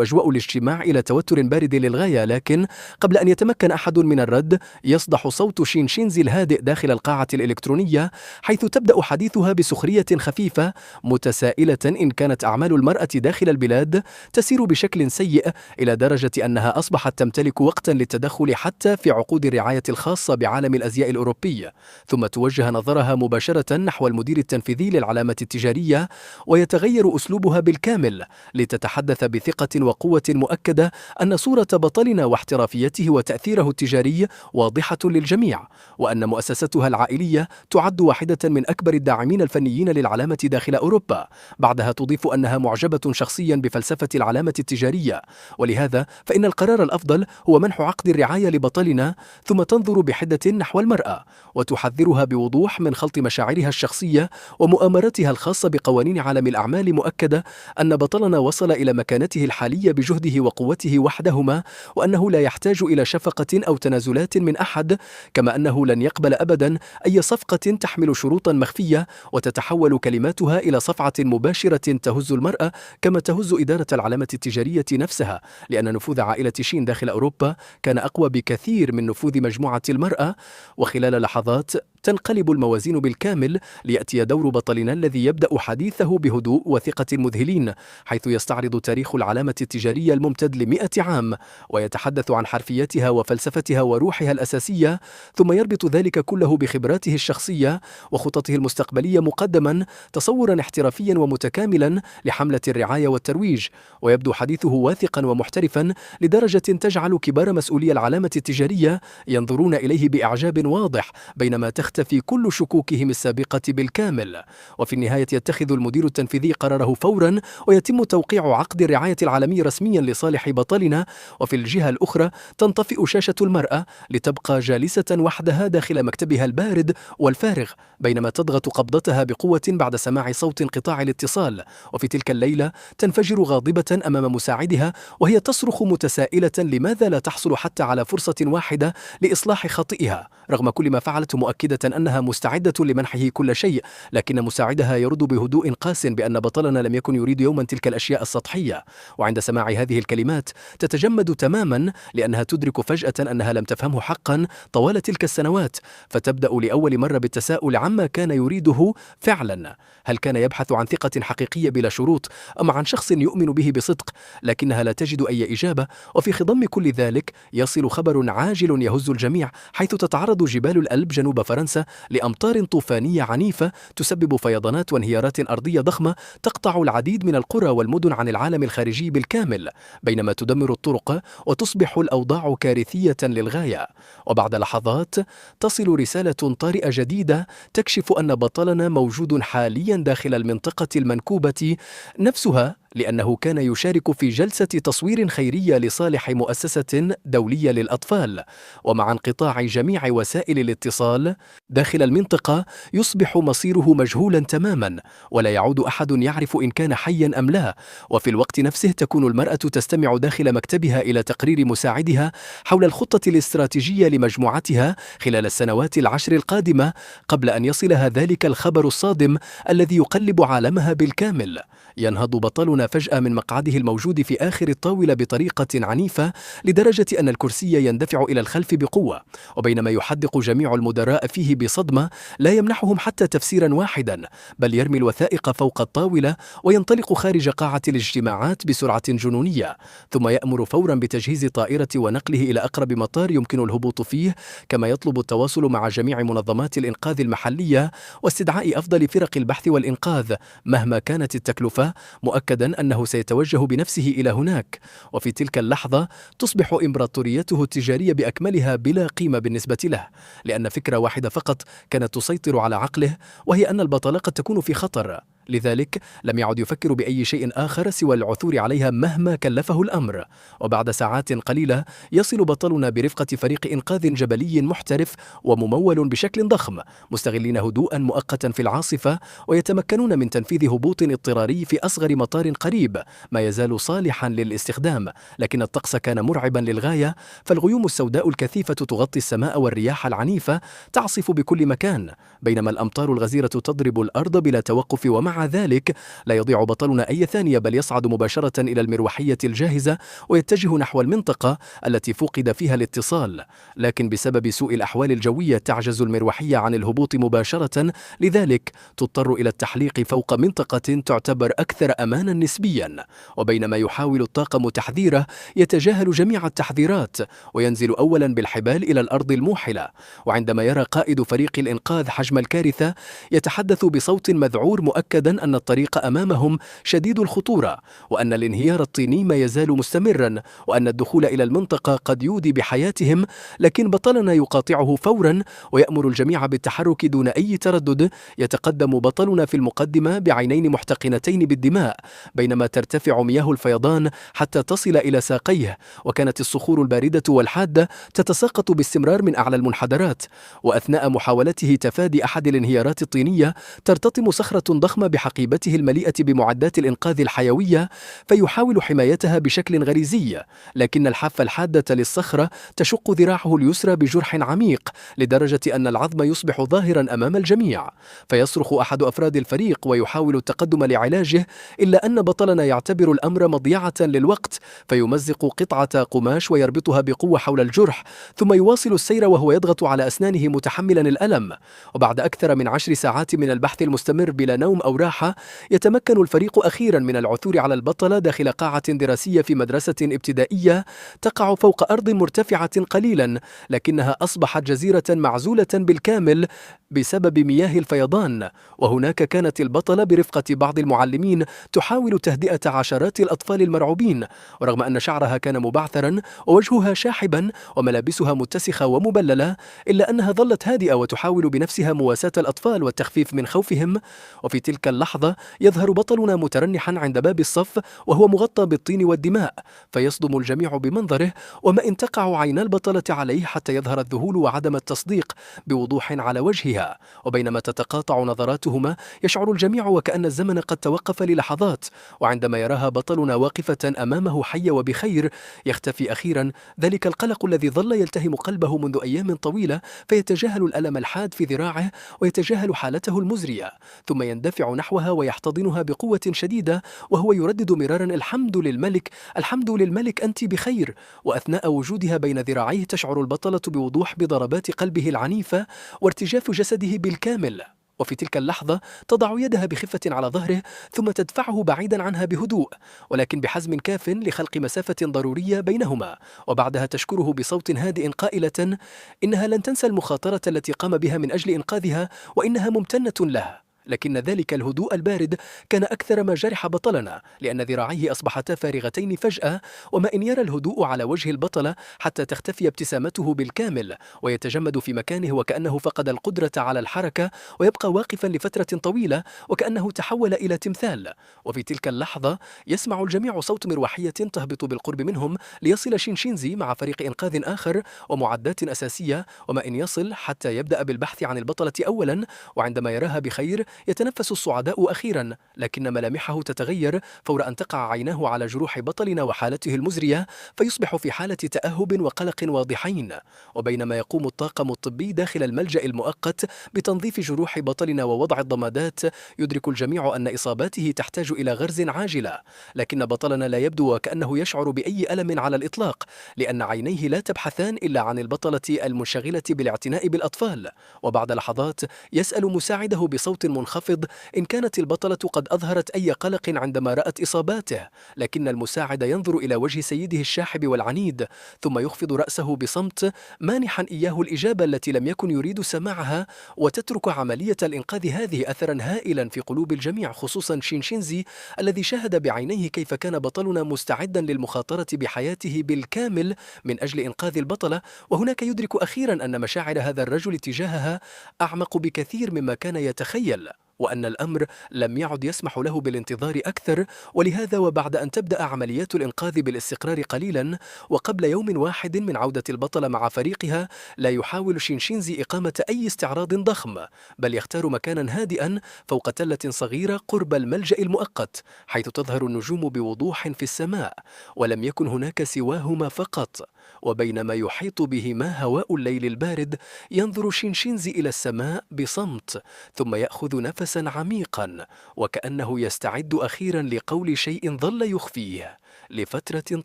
أجواء الاجتماع إلى توتر بارد للغاية. لكن قبل أن يتمكن أحد من الرد يصدح صوت شينشينزي الهادئ داخل القاعة الإلكترونية، حيث تبدأ حديثها بسخرية خفيفة، متسائلة إن كانت أعمال المرأة داخل البلاد تسير بشكل سيء إلى درجة أنها أصبحت تمتلك وقتا للتدخل حتى في عقود الرعاية الخاصة بعالم الأزياء الأوروبي. ثم توجه نظرها مباشرة نحو المدير التنفيذي للعلامة التجارية، ويتغير أسلوبها بالكامل لتتحدث بثقة وقوة مؤكدة أن صورة بطلنا واحترافيته وتأثيره التجاري واضحة للجميع، وأن مؤسستها العائلية تعد واحدة من أكبر الداعمين الفنيين للعلامة داخل أوروبا. بعدها تضيف أنها معجبة شخصيا بفلسفة العلامة التجارية، ولهذا فإن القرار الأفضل هو منح عقد الرعاية لبطلنا. ثم تنظر بحدة نحو المرأة وتحذرها بوضوح من خلط مشاعرها الشخصية ومؤامرتها الخاصة بقوانين عالم الأعمال، مؤكدة أن بطلنا وصل إلى مكانته الحالية بجهده وقوته وحدهما، وأنه لا يحتاج إلى شفقة أو تنازلات من أحد، كما أنه لن يقبل أبدا أي صفقة تحمل شروطا مخفية وتتحول كلماتها إلى صفعة مباشرة تهز المرأة كما تهز إدارة العلامة التجارية نفسها، لأن نفوذ عائلة شين داخل أوروبا كان أقوى بكثير من نفوذ مجموعة المرأة. وخلال لحظات تنقلب الموازين بالكامل ليأتي دور بطلنا الذي يبدأ حديثه بهدوء وثقة مذهلين، حيث يستعرض تاريخ العلامة التجارية الممتد ل100 عام، ويتحدث عن حرفيتها وفلسفتها وروحها الأساسية، ثم يربط ذلك كله بخبراته الشخصية وخططه المستقبلية، مقدما تصورا احترافيا ومتكاملا لحملة الرعاية والترويج. ويبدو حديثه واثقا ومحترفا لدرجة تجعل كبار مسؤولي العلامة التجارية ينظرون إليه بإعجاب واضح، بينما تختفي كل شكوكهم السابقة بالكامل. وفي النهاية يتخذ المدير التنفيذي قراره فورا، ويتم توقيع عقد الرعاية العالمي رسميا لصالح بطلنا. وفي الجهة الأخرى تنطفئ شاشة المرأة لتبقى جالسة وحدها داخل مكتبها البارد والفارغ، بينما تضغط قبضتها بقوة بعد سماع صوت انقطاع الاتصال. وفي تلك الليلة تنفجر غاضبة أمام مساعدها، وهي تصرخ متسائلة لماذا لا تحصل حتى على فرصة واحدة لإصلاح خطئها. رغم كل ما فعلته مؤكدة أنها مستعدة لمنحه كل شيء، لكن مساعدها يرد بهدوء قاس بأن بطلنا لم يكن يريد يوما تلك الأشياء السطحية. وعند سماع هذه الكلمات تتجمد تماما، لأنها تدرك فجأة أنها لم تفهمه حقا طوال تلك السنوات، فتبدأ لأول مرة بالتساؤل عما كان يريده فعلا. هل كان يبحث عن ثقة حقيقية بلا شروط، أم عن شخص يؤمن به بصدق؟ لكنها لا تجد أي إجابة. وفي خضم كل ذلك يصل خبر عاجل يهز الجميع، حيث تتعرض جبال الألب جنوب فرنسا فرنسا لأمطار طوفانية عنيفة تسبب فيضانات وانهيارات أرضية ضخمة تقطع العديد من القرى والمدن عن العالم الخارجي بالكامل، بينما تدمر الطرق وتصبح الأوضاع كارثية للغاية. وبعد لحظات تصل رسالة طارئة جديدة تكشف أن بطلنا موجود حاليا داخل المنطقة المنكوبة نفسها، لأنه كان يشارك في جلسة تصوير خيرية لصالح مؤسسة دولية للأطفال. ومع انقطاع جميع وسائل الاتصال داخل المنطقة يصبح مصيره مجهولا تماما، ولا يعود أحد يعرف إن كان حيا أم لا. وفي الوقت نفسه تكون المرأة تستمع داخل مكتبها إلى تقرير مساعدها حول الخطة الاستراتيجية لمجموعتها خلال السنوات العشر القادمة، قبل أن يصلها ذلك الخبر الصادم الذي يقلب عالمها بالكامل. ينهض بطلنا فجأة من مقعده الموجود في آخر الطاولة بطريقة عنيفة لدرجة أن الكرسي يندفع إلى الخلف بقوة، وبينما يحدق جميع المدراء فيه بصدمة لا يمنحهم حتى تفسيرا واحدا، بل يرمي الوثائق فوق الطاولة وينطلق خارج قاعة الاجتماعات بسرعة جنونية، ثم يأمر فورا بتجهيز طائرة ونقله إلى أقرب مطار يمكن الهبوط فيه، كما يطلب التواصل مع جميع منظمات الإنقاذ المحلية واستدعاء أفضل فرق البحث والإنقاذ مهما كانت التكلفة، مؤكدا أنه سيتوجه بنفسه إلى هناك. وفي تلك اللحظة تصبح إمبراطوريته التجارية بأكملها بلا قيمة بالنسبة له، لأن فكرة واحدة فقط كانت تسيطر على عقله، وهي أن البطالة قد تكون في خطر. لذلك لم يعد يفكر بأي شيء آخر سوى العثور عليها مهما كلفه الأمر. وبعد ساعات قليلة يصل بطلنا برفقة فريق إنقاذ جبلي محترف وممول بشكل ضخم، مستغلين هدوءا مؤقتا في العاصفة، ويتمكنون من تنفيذ هبوط اضطراري في أصغر مطار قريب ما يزال صالحا للاستخدام. لكن الطقس كان مرعبا للغاية، فالغيوم السوداء الكثيفة تغطي السماء والرياح العنيفة تعصف بكل مكان، بينما الأمطار الغزيرة تضرب الأرض بلا توقف. ومع ذلك لا يضيع بطلنا أي ثانية، بل يصعد مباشرة إلى المروحية الجاهزة ويتجه نحو المنطقة التي فقد فيها الاتصال. لكن بسبب سوء الأحوال الجوية تعجز المروحية عن الهبوط مباشرة، لذلك تضطر إلى التحليق فوق منطقة تعتبر أكثر أمانا نسبيا. وبينما يحاول الطاقم تحذيره يتجاهل جميع التحذيرات وينزل أولا بالحبال إلى الأرض الموحلة. وعندما يرى قائد فريق الإنقاذ حجم الكارثة يتحدث بصوت مذعور مؤكدا أن الطريق أمامهم شديد الخطورة، وأن الانهيار الطيني ما يزال مستمرا، وأن الدخول إلى المنطقة قد يودي بحياتهم. لكن بطلنا يقاطعه فورا ويأمر الجميع بالتحرك دون أي تردد. يتقدم بطلنا في المقدمة بعينين محتقنتين بالدماء، بينما ترتفع مياه الفيضان حتى تصل إلى ساقيه، وكانت الصخور الباردة والحادة تتساقط باستمرار من أعلى المنحدرات. وأثناء محاولته تفادي أحد الانهيارات الطينية ترتطم صخرة ضخمة بحقيبته المليئة بمعدات الإنقاذ الحيوية، فيحاول حمايتها بشكل غريزي، لكن الحافة الحادة للصخرة تشق ذراعه اليسرى بجرح عميق لدرجة أن العظم يصبح ظاهرا أمام الجميع. فيصرخ أحد أفراد الفريق ويحاول التقدم لعلاجه، إلا أن بطلنا يعتبر الأمر مضيعة للوقت، فيمزق قطعة قماش ويربطها بقوة حول الجرح، ثم يواصل السير وهو يضغط على أسنانه متحملا الألم. وبعد أكثر من 10 ساعات من البحث المستمر بلا نوم أو راحة يتمكن الفريق أخيرا من العثور على البطلة داخل قاعة دراسية في مدرسة ابتدائية تقع فوق أرض مرتفعة قليلا، لكنها أصبحت جزيرة معزولة بالكامل بسبب مياه الفيضان. وهناك كانت البطلة برفقة بعض المعلمين تحاول تهدئة عشرات الأطفال المرعوبين، ورغم أن شعرها كان مبعثرا ووجهها شاحبا وملابسها متسخة ومبللة، إلا أنها ظلت هادئة وتحاول بنفسها مواساة الأطفال والتخفيف من خوفهم. وفي تلك اللحظة يظهر بطلنا مترنحا عند باب الصف وهو مغطى بالطين والدماء، فيصدم الجميع بمنظره، وما إن تقع عينا البطلة عليه حتى يظهر الذهول وعدم التصديق بوضوح على وجهها. وبينما تتقاطع نظراتهما يشعر الجميع وكأن الزمن قد توقف للحظات، وعندما يراها بطلنا واقفة أمامه حية وبخير يختفي أخيرا ذلك القلق الذي ظل يلتهم قلبه منذ أيام طويلة، فيتجاهل الألم الحاد في ذراعه ويتجاهل حالته المزرية، ثم يندفع نحوها ويحتضنها بقوة شديدة وهو يردد مرارا: الحمد للملك، الحمد للملك، أنت بخير. وأثناء وجودها بين ذراعيه تشعر البطلة بوضوح بضربات قلبه العنيفة وارتجاف جسده بالكامل. وفي تلك اللحظة تضع يدها بخفة على ظهره ثم تدفعه بعيدا عنها بهدوء ولكن بحزم كاف لخلق مسافة ضرورية بينهما، وبعدها تشكره بصوت هادئ قائلة إنها لن تنسى المخاطرة التي قام بها من أجل إنقاذها وإنها ممتنة له. لكن ذلك الهدوء البارد كان أكثر ما جرح بطلنا، لأن ذراعيه أصبحتا فارغتين فجأة، وما إن يرى الهدوء على وجه البطل حتى تختفي ابتسامته بالكامل ويتجمد في مكانه وكأنه فقد القدرة على الحركة، ويبقى واقفا لفترة طويلة وكأنه تحول إلى تمثال. وفي تلك اللحظة يسمع الجميع صوت مروحية تهبط بالقرب منهم ليصل شينشينزي مع فريق إنقاذ آخر ومعدات أساسية، وما إن يصل حتى يبدأ بالبحث عن البطلة أولا، وعندما يراها بخير يتنفس الصعداء أخيرا، لكن ملامحه تتغير فور أن تقع عيناه على جروح بطلنا وحالته المزرية، فيصبح في حالة تأهب وقلق واضحين. وبينما يقوم الطاقم الطبي داخل الملجأ المؤقت بتنظيف جروح بطلنا ووضع الضمادات، يدرك الجميع أن إصاباته تحتاج إلى غرز عاجلة، لكن بطلنا لا يبدو وكأنه يشعر بأي ألم على الإطلاق، لأن عينيه لا تبحثان إلا عن البطلة المنشغلة بالاعتناء بالأطفال. وبعد لحظات يسأل مساعده بصوت منخفض إن كانت البطلة قد أظهرت أي قلق عندما رأت إصاباته، لكن المساعد ينظر إلى وجه سيده الشاحب والعنيد ثم يخفض رأسه بصمت، مانحا إياه الإجابة التي لم يكن يريد سماعها، وتترك عملية الإنقاذ هذه أثرا هائلا في قلوب الجميع، خصوصا شينشينزي الذي شاهد بعينيه كيف كان بطلنا مستعدا للمخاطرة بحياته بالكامل من أجل إنقاذ البطلة. وهناك يدرك أخيرا أن مشاعر هذا الرجل تجاهها أعمق بكثير مما كان يتخيل، وأن الأمر لم يعد يسمح له بالانتظار أكثر. ولهذا وبعد أن تبدأ عمليات الإنقاذ بالاستقرار قليلا وقبل يوم واحد من عودة البطلة مع فريقها، لا يحاول شينشينزي إقامة أي استعراض ضخم، بل يختار مكانا هادئا فوق تلة صغيرة قرب الملجأ المؤقت، حيث تظهر النجوم بوضوح في السماء ولم يكن هناك سواهما فقط. وبينما يحيط بهما هواء الليل البارد، ينظر شينشينزي إلى السماء بصمت، ثم يأخذ نفسا عميقا وكأنه يستعد أخيرا لقول شيء ظل يخفيه لفترة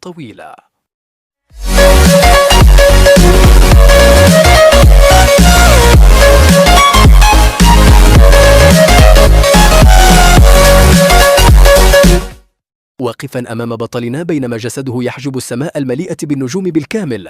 طويلة. واقفا أمام بطلنا بينما جسده يحجب السماء المليئة بالنجوم بالكامل،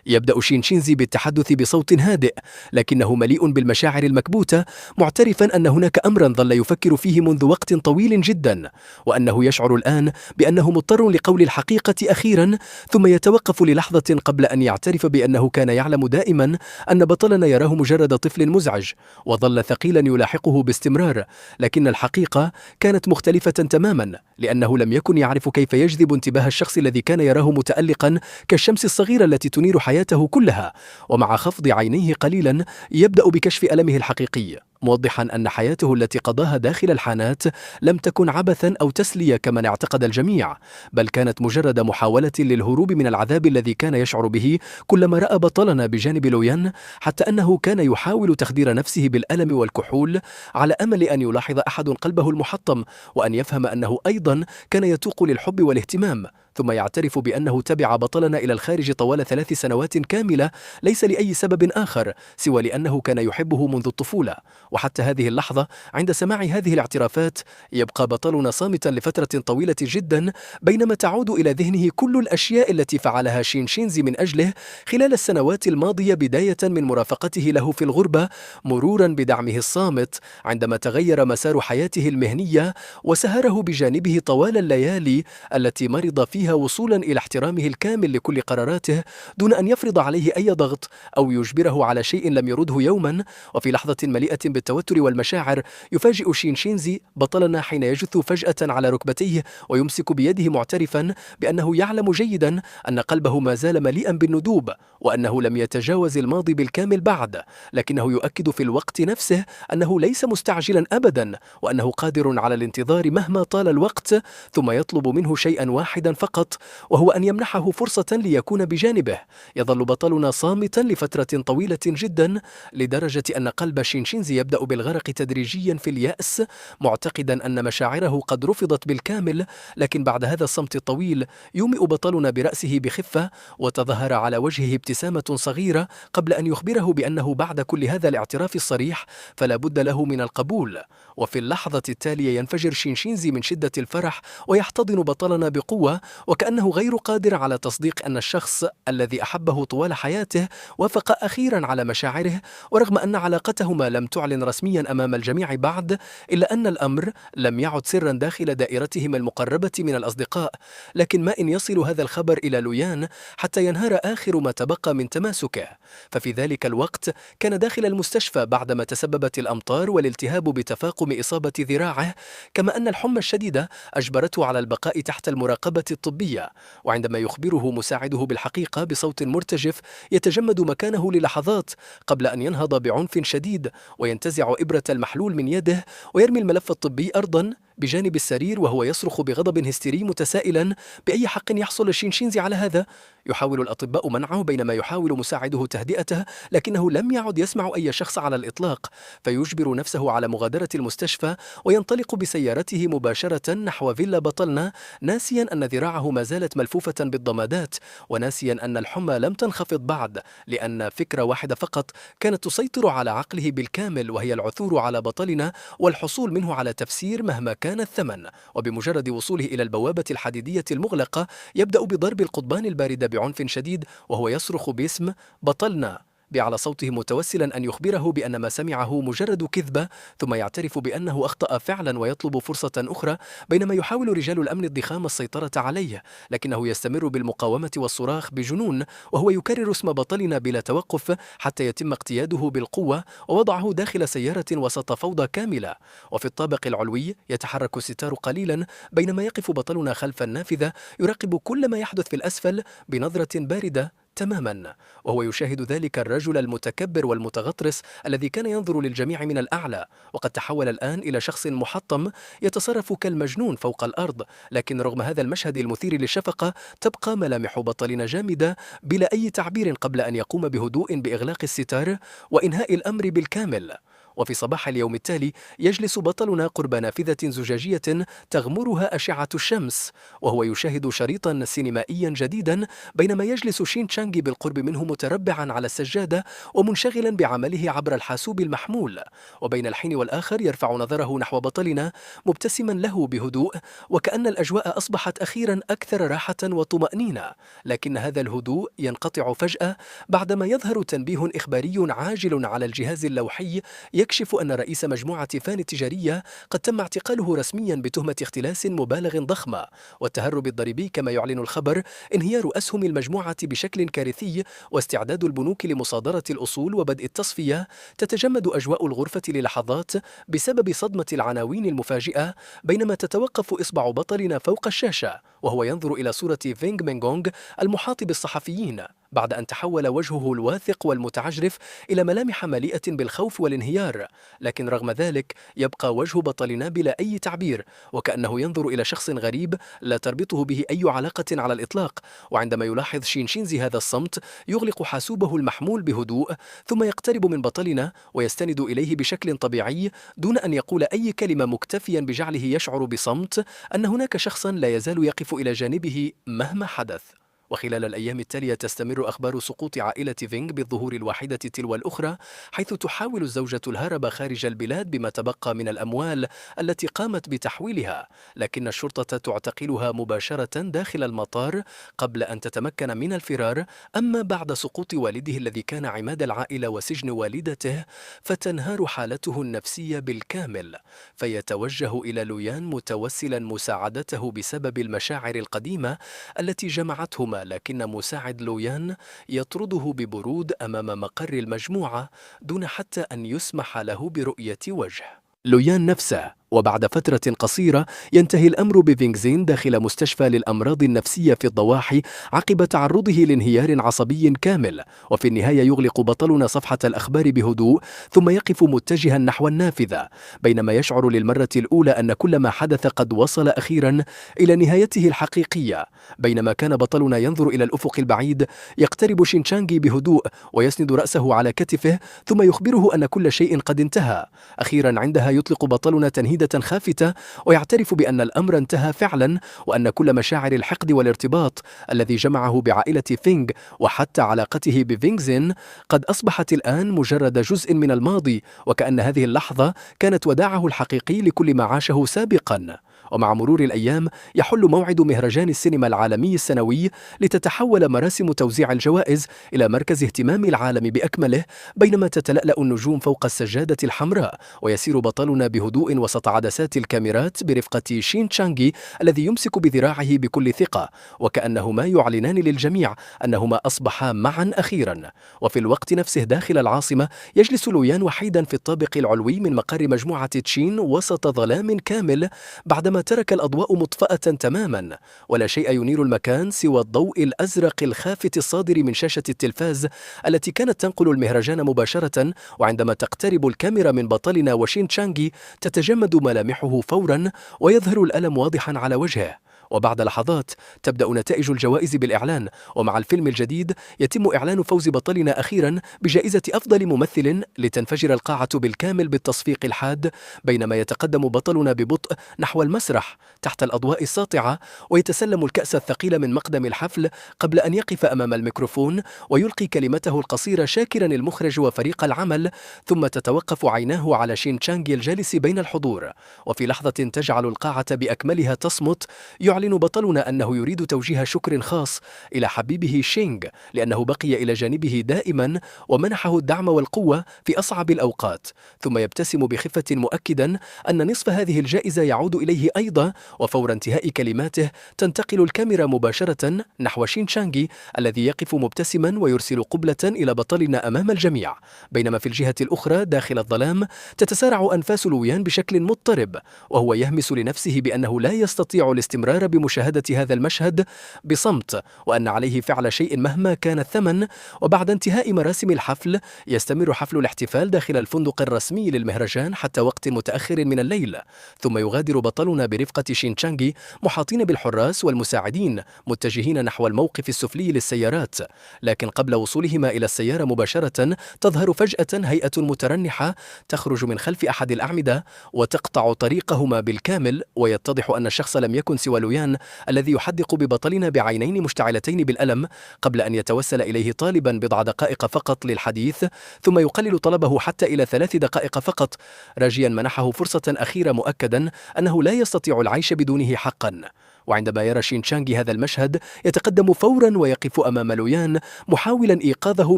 يبدأ شينشينزي بالتحدث بصوت هادئ لكنه مليء بالمشاعر المكبوتة، معترفا أن هناك أمرا ظل يفكر فيه منذ وقت طويل جدا، وأنه يشعر الآن بأنه مضطر لقول الحقيقة أخيرا، ثم يتوقف للحظة قبل أن يعترف بأنه كان يعلم دائما أن بطلنا يراه مجرد طفل مزعج وظل ثقيلا يلاحقه باستمرار، لكن الحقيقة كانت مختلفة تماما، لأنه لم يكن يعرف كيف يجذب انتباه الشخص الذي كان يراه متألقا كالشمس الصغيرة التي تنير حياته كلها. ومع خفض عينيه قليلا يبدأ بكشف ألمه الحقيقي، موضحا أن حياته التي قضاها داخل الحانات لم تكن عبثا أو تسلية كما اعتقد الجميع، بل كانت مجرد محاولة للهروب من العذاب الذي كان يشعر به كلما رأى بطلنا بجانب لويان، حتى أنه كان يحاول تخدير نفسه بالألم والكحول على أمل أن يلاحظ أحد قلبه المحطم وأن يفهم أنه أيضا كان يتوق للحب والاهتمام. ثم يعترف بأنه تبع بطلنا إلى الخارج طوال 3 سنوات كاملة، ليس لأي سبب آخر سوى لأنه كان يحبه منذ الطفولة. وحتى هذه اللحظة عند سماع هذه الاعترافات يبقى بطلنا صامتا لفترة طويلة جدا، بينما تعود إلى ذهنه كل الأشياء التي فعلها شينشينزي من أجله خلال السنوات الماضية، بداية من مرافقته له في الغربة، مرورا بدعمه الصامت عندما تغير مسار حياته المهنية، وسهره بجانبه طوال الليالي التي مرض فيها، وصولا إلى احترامه الكامل لكل قراراته دون أن يفرض عليه أي ضغط أو يجبره على شيء لم يرده يوما. وفي لحظة مليئة بالتوتر والمشاعر يفاجئ شينشينزي بطلنا حين يجث فجأة على ركبتيه ويمسك بيده، معترفا بأنه يعلم جيدا أن قلبه ما زال مليئا بالندوب، وأنه لم يتجاوز الماضي بالكامل بعد، لكنه يؤكد في الوقت نفسه أنه ليس مستعجلا أبدا، وأنه قادر على الانتظار مهما طال الوقت، ثم يطلب منه شيئا واحدا فقط، فقط، وهو أن يمنحه فرصة ليكون بجانبه. يظل بطلنا صامتا لفترة طويلة جدا، لدرجة أن قلب شينشينزي يبدأ بالغرق تدريجيا في اليأس، معتقدا أن مشاعره قد رفضت بالكامل. لكن بعد هذا الصمت الطويل يومئ بطلنا برأسه بخفة، وتظهر على وجهه ابتسامة صغيرة قبل أن يخبره بأنه بعد كل هذا الاعتراف الصريح فلا بد له من القبول. وفي اللحظة التالية ينفجر شينشينزي من شدة الفرح ويحتضن بطلنا بقوة، وكأنه غير قادر على تصديق أن الشخص الذي أحبه طوال حياته وافق أخيرا على مشاعره. ورغم أن علاقتهما لم تعلن رسميا أمام الجميع بعد، إلا أن الأمر لم يعد سرا داخل دائرتهما المقربة من الأصدقاء. لكن ما إن يصل هذا الخبر إلى لويان حتى ينهار آخر ما تبقى من تماسكه؟ ففي ذلك الوقت كان داخل المستشفى بعدما تسببت الأمطار والالتهاب بتفاقم إصابة ذراعه، كما أن الحمى الشديدة أجبرته على البقاء تحت المراقبة الطبية. وعندما يخبره مساعده بالحقيقة بصوت مرتجف، يتجمد مكانه للحظات قبل أن ينهض بعنف شديد وينتزع إبرة المحلول من يده ويرمي الملف الطبي أرضا بجانب السرير، وهو يصرخ بغضب هستيري متسائلا بأي حق يحصل شينشينزي على هذا. يحاول الأطباء منعه بينما يحاول مساعده تهدئته، لكنه لم يعد يسمع أي شخص على الإطلاق، فيجبر نفسه على مغادرة المستشفى وينطلق بسيارته مباشرة نحو فيلا بطلنا، ناسيا أن ذراعه ما زالت ملفوفة بالضمادات، وناسيا أن الحمى لم تنخفض بعد، لأن فكرة واحدة فقط كانت تسيطر على عقله بالكامل، وهي العثور على بطلنا والحصول منه على تفسير مهما كان الثمن. وبمجرد وصوله إلى البوابة الحديدية المغلقة يبدأ بضرب القضبان الباردة بعنف شديد، وهو يصرخ باسم بطلنا بأعلى صوته متوسلا أن يخبره بأن ما سمعه مجرد كذبة، ثم يعترف بأنه أخطأ فعلا ويطلب فرصة أخرى، بينما يحاول رجال الأمن الضخام السيطرة عليه، لكنه يستمر بالمقاومة والصراخ بجنون، وهو يكرر اسم بطلنا بلا توقف حتى يتم اقتياده بالقوة ووضعه داخل سيارة وسط فوضى كاملة. وفي الطابق العلوي يتحرك الستار قليلا بينما يقف بطلنا خلف النافذة يراقب كل ما يحدث في الأسفل بنظرة باردة تماما، وهو يشاهد ذلك الرجل المتكبر والمتغطرس الذي كان ينظر للجميع من الأعلى، وقد تحول الآن إلى شخص محطم يتصرف كالمجنون فوق الأرض. لكن رغم هذا المشهد المثير للشفقة تبقى ملامح بطلنا جامدة بلا أي تعبير قبل أن يقوم بهدوء بإغلاق الستار وإنهاء الأمر بالكامل. وفي صباح اليوم التالي يجلس بطلنا قرب نافذة زجاجية تغمرها أشعة الشمس، وهو يشاهد شريطا سينمائيا جديدا، بينما يجلس شين تشانغ بالقرب منه متربعا على السجادة ومنشغلا بعمله عبر الحاسوب المحمول. وبين الحين والآخر يرفع نظره نحو بطلنا مبتسما له بهدوء، وكأن الأجواء أصبحت أخيرا أكثر راحة وطمأنينة. لكن هذا الهدوء ينقطع فجأة بعدما يظهر تنبيه إخباري عاجل على الجهاز اللوحي يكشف أن رئيس مجموعة فان التجارية قد تم اعتقاله رسميا بتهمة اختلاس مبالغ ضخمة والتهرب الضريبي، كما يعلن الخبر انهيار أسهم المجموعة بشكل كارثي واستعداد البنوك لمصادرة الأصول وبدء التصفية. تتجمد أجواء الغرفة للحظات بسبب صدمة العناوين المفاجئة، بينما تتوقف إصبع بطلنا فوق الشاشة وهو ينظر إلى صورة فينغ مينغونغ المحاط بالصحفيين، بعد أن تحول وجهه الواثق والمتعجرف إلى ملامح مليئة بالخوف والانهيار. لكن رغم ذلك يبقى وجه بطلنا بلا أي تعبير، وكأنه ينظر إلى شخص غريب لا تربطه به أي علاقة على الإطلاق. وعندما يلاحظ شينشينزي هذا الصمت يغلق حاسوبه المحمول بهدوء، ثم يقترب من بطلنا ويستند إليه بشكل طبيعي دون أن يقول أي كلمة، مكتفيا بجعله يشعر بصمت أن هناك شخصا لا يزال يقف إلى جانبه مهما حدث. وخلال الأيام التالية تستمر أخبار سقوط عائلة فينغ بالظهور الواحدة تلو الأخرى، حيث تحاول الزوجة الهرب خارج البلاد بما تبقى من الأموال التي قامت بتحويلها، لكن الشرطة تعتقلها مباشرة داخل المطار قبل أن تتمكن من الفرار. أما بعد سقوط والده الذي كان عماد العائلة وسجن والدته، فتنهار حالته النفسية بالكامل، فيتوجه إلى لويان متوسلا مساعدته بسبب المشاعر القديمة التي جمعتهما، لكن مساعد لويان يطرده ببرود أمام مقر المجموعة دون حتى أن يسمح له برؤية وجه. لويان نفسه وبعد فترة قصيرة ينتهي الأمر بفينغزين داخل مستشفى للأمراض النفسية في الضواحي عقب تعرضه لانهيار عصبي كامل. وفي النهاية يغلق بطلنا صفحة الأخبار بهدوء ثم يقف متجها نحو النافذة، بينما يشعر للمرة الأولى أن كل ما حدث قد وصل أخيرا إلى نهايته الحقيقية. بينما كان بطلنا ينظر إلى الأفق البعيد، يقترب شينشانغي بهدوء ويسند رأسه على كتفه ثم يخبره أن كل شيء قد انتهى. أخيرا عندها يطلق بطلنا تنهيدة خافتة ويعترف بأن الأمر انتهى فعلا، وأن كل مشاعر الحقد والارتباط الذي جمعه بعائلة فينغ وحتى علاقته بفينغزين قد أصبحت الآن مجرد جزء من الماضي، وكأن هذه اللحظة كانت وداعه الحقيقي لكل ما عاشه سابقا. ومع مرور الأيام يحل موعد مهرجان السينما العالمي السنوي لتتحول مراسم توزيع الجوائز إلى مركز اهتمام العالم بأكمله، بينما تتلألأ النجوم فوق السجادة الحمراء، ويسير بطلنا بهدوء وسط عدسات الكاميرات برفقة شين تشانغي الذي يمسك بذراعه بكل ثقة، وكأنهما يعلنان للجميع أنهما أصبحا معا أخيرا. وفي الوقت نفسه داخل العاصمة يجلس لويان وحيدا في الطابق العلوي من مقر مجموعة تشين وسط ظلام كامل، بعدما ترك الأضواء مطفأة تماما، ولا شيء ينير المكان سوى الضوء الأزرق الخافت الصادر من شاشة التلفاز التي كانت تنقل المهرجان مباشرة. وعندما تقترب الكاميرا من بطلنا وشين تشانغي تتجمد ملامحه فورا ويظهر الألم واضحا على وجهه. وبعد لحظات تبدأ نتائج الجوائز بالإعلان، ومع الفيلم الجديد يتم إعلان فوز بطلنا أخيرا بجائزة أفضل ممثل، لتنفجر القاعة بالكامل بالتصفيق الحاد، بينما يتقدم بطلنا ببطء نحو المسرح تحت الأضواء الساطعة ويتسلم الكأس الثقيل من مقدم الحفل قبل أن يقف أمام الميكروفون ويلقي كلمته القصيرة شاكرا المخرج وفريق العمل، ثم تتوقف عيناه على شين تشانغي الجالس بين الحضور. وفي لحظة تجعل القاعة بأكملها تصمت يعلن بطلنا أنه يريد توجيه شكر خاص إلى حبيبه شينغ، لأنه بقي إلى جانبه دائما ومنحه الدعم والقوة في أصعب الأوقات، ثم يبتسم بخفة مؤكدا أن نصف هذه الجائزة يعود إليه أيضا. وفور انتهاء كلماته تنتقل الكاميرا مباشرة نحو شين تشانغي الذي يقف مبتسما ويرسل قبلة إلى بطلنا أمام الجميع، بينما في الجهة الأخرى داخل الظلام تتسارع أنفاس لويان بشكل مضطرب، وهو يهمس لنفسه بأنه لا يستطيع الاستمرار بمشاهدة هذا المشهد بصمت، وأن عليه فعل شيء مهما كان الثمن. وبعد انتهاء مراسم الحفل يستمر حفل الاحتفال داخل الفندق الرسمي للمهرجان حتى وقت متأخر من الليل، ثم يغادر بطلنا برفقة شين تشانغي محاطين بالحراس والمساعدين متجهين نحو الموقف السفلي للسيارات. لكن قبل وصولهما إلى السيارة مباشرة تظهر فجأة هيئة مترنحة تخرج من خلف أحد الأعمدة وتقطع طريقهما بالكامل، ويتضح أن الشخص لم يكن سوى لويان الذي يحدق ببطلنا بعينين مشتعلتين بالألم قبل أن يتوسل إليه طالبا بضع دقائق فقط للحديث، ثم يقلل طلبه حتى إلى 3 دقائق فقط، راجيا منحه فرصة أخيرة مؤكدا أنه لا يستطيع العيش بدونه حقا. وعندما يرى شين تشانغي هذا المشهد يتقدم فورا ويقف أمام لويان محاولا إيقاظه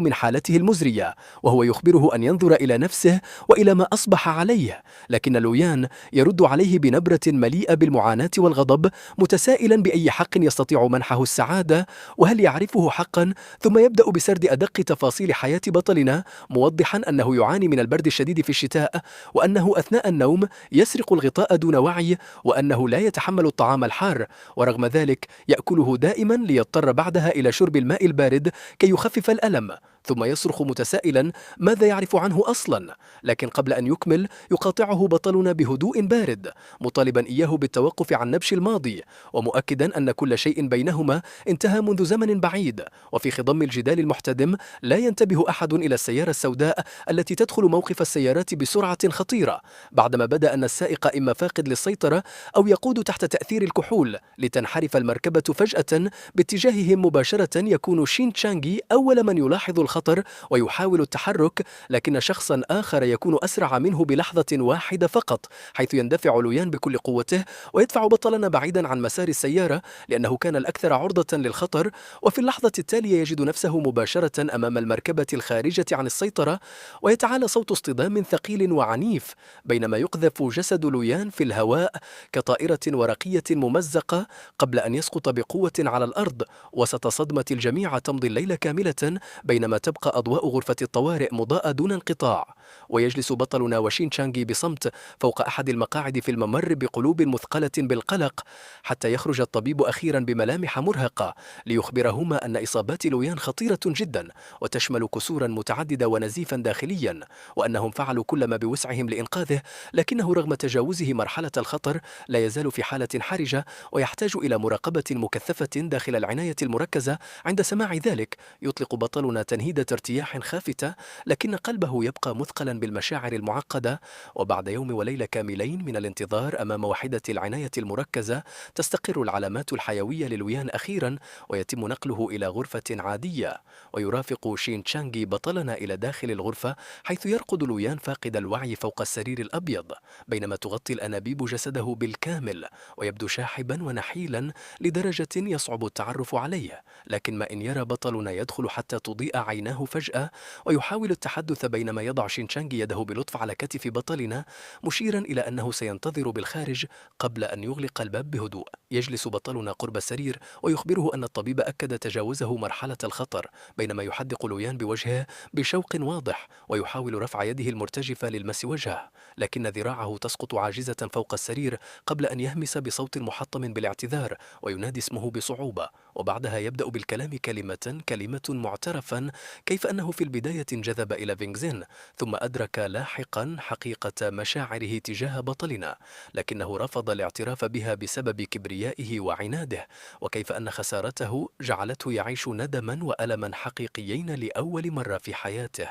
من حالته المزرية، وهو يخبره أن ينظر إلى نفسه وإلى ما أصبح عليه، لكن لويان يرد عليه بنبرة مليئة بالمعاناة والغضب متسائلا بأي حق يستطيع منحه السعادة وهل يعرفه حقا، ثم يبدأ بسرد أدق تفاصيل حياة بطلنا، موضحا أنه يعاني من البرد الشديد في الشتاء، وأنه أثناء النوم يسرق الغطاء دون وعي، وأنه لا يتحمل الطعام الحار، ورغم ذلك يأكله دائما ليضطر بعدها إلى شرب الماء البارد كي يخفف الألم، ثم يصرخ متسائلا ماذا يعرف عنه أصلا. لكن قبل أن يكمل يقاطعه بطلنا بهدوء بارد مطالبا إياه بالتوقف عن نبش الماضي، ومؤكدا أن كل شيء بينهما انتهى منذ زمن بعيد. وفي خضم الجدال المحتدم لا ينتبه أحد إلى السيارة السوداء التي تدخل موقف السيارات بسرعة خطيرة، بعدما بدا أن السائق إما فاقد للسيطرة أو يقود تحت تأثير الكحول، لتنحرف المركبة فجأة باتجاههم مباشرة. يكون شين تشانغي أول من يلاحظ الخطر ويحاول التحرك، لكن شخصا آخر يكون أسرع منه بلحظة واحدة فقط، حيث يندفع لويان بكل قوته ويدفع بطلنا بعيدا عن مسار السيارة لأنه كان الأكثر عرضة للخطر. وفي اللحظة التالية يجد نفسه مباشرة أمام المركبة الخارجة عن السيطرة، ويتعالى صوت اصطدام ثقيل وعنيف، بينما يقذف جسد لويان في الهواء كطائرة ورقية ممزقة قبل أن يسقط بقوة على الأرض. وسط صدمة الجميع تمضي الليلة كاملة بينما تبقى أضواء غرفة الطوارئ مضاءة دون انقطاع، ويجلس بطلنا وشين تشانغي بصمت فوق أحد المقاعد في الممر بقلوب مثقلة بالقلق، حتى يخرج الطبيب أخيرا بملامح مرهقة ليخبرهما أن إصابات لويان خطيرة جدا وتشمل كسورا متعددة ونزيفا داخليا، وأنهم فعلوا كل ما بوسعهم لإنقاذه، لكنه رغم تجاوزه مرحلة الخطر لا يزال في حالة حرجة ويحتاج إلى مراقبة مكثفة داخل العناية المركزة. عند سماع ذلك يطلق بطلنا تنهيدة ارتياح خافتة، لكن قلبه يبقى مثقلا بالمشاعر المعقدة. وبعد يوم وليلة كاملين من الانتظار أمام وحدة العناية المركزة تستقر العلامات الحيوية للويان أخيرا، ويتم نقله إلى غرفة عادية، ويرافق شين تشانغي بطلنا إلى داخل الغرفة، حيث يرقد لويان فاقد الوعي فوق السرير الأبيض، بينما تغطي الأنابيب جسده بالكامل، ويبدو شاحبا ونحيلا لدرجة يصعب التعرف عليه. لكن ما إن يرى بطلنا يدخل حتى تضيء عيناه فجأة ويحاول التحدث، بينما يضع شين تشانغي يده بلطف على كتف بطلنا مشيرا إلى أنه سينتظر بالخارج قبل أن يغلق الباب بهدوء. يجلس بطلنا قرب السرير ويخبره أن الطبيب أكد تجاوزه مرحلة الخطر، بينما يحدق لويان بوجهه بشوق واضح ويحاول رفع يده المرتجفة للمس وجهه، لكن ذراعه تسقط عاجزة فوق السرير قبل أن يهمس بصوت محطم بالاعتذار وينادي اسمه بصعوبة، وبعدها يبدأ بالكلام كلمة كلمة معترفا كيف أنه في البداية انجذب إلى فينغزين، ثم أدرك لاحقا حقيقة مشاعره تجاه بطلنا، لكنه رفض الاعتراف بها بسبب كبريائه وعناده، وكيف أن خسارته جعلته يعيش ندما وألما حقيقيين لأول مرة في حياته.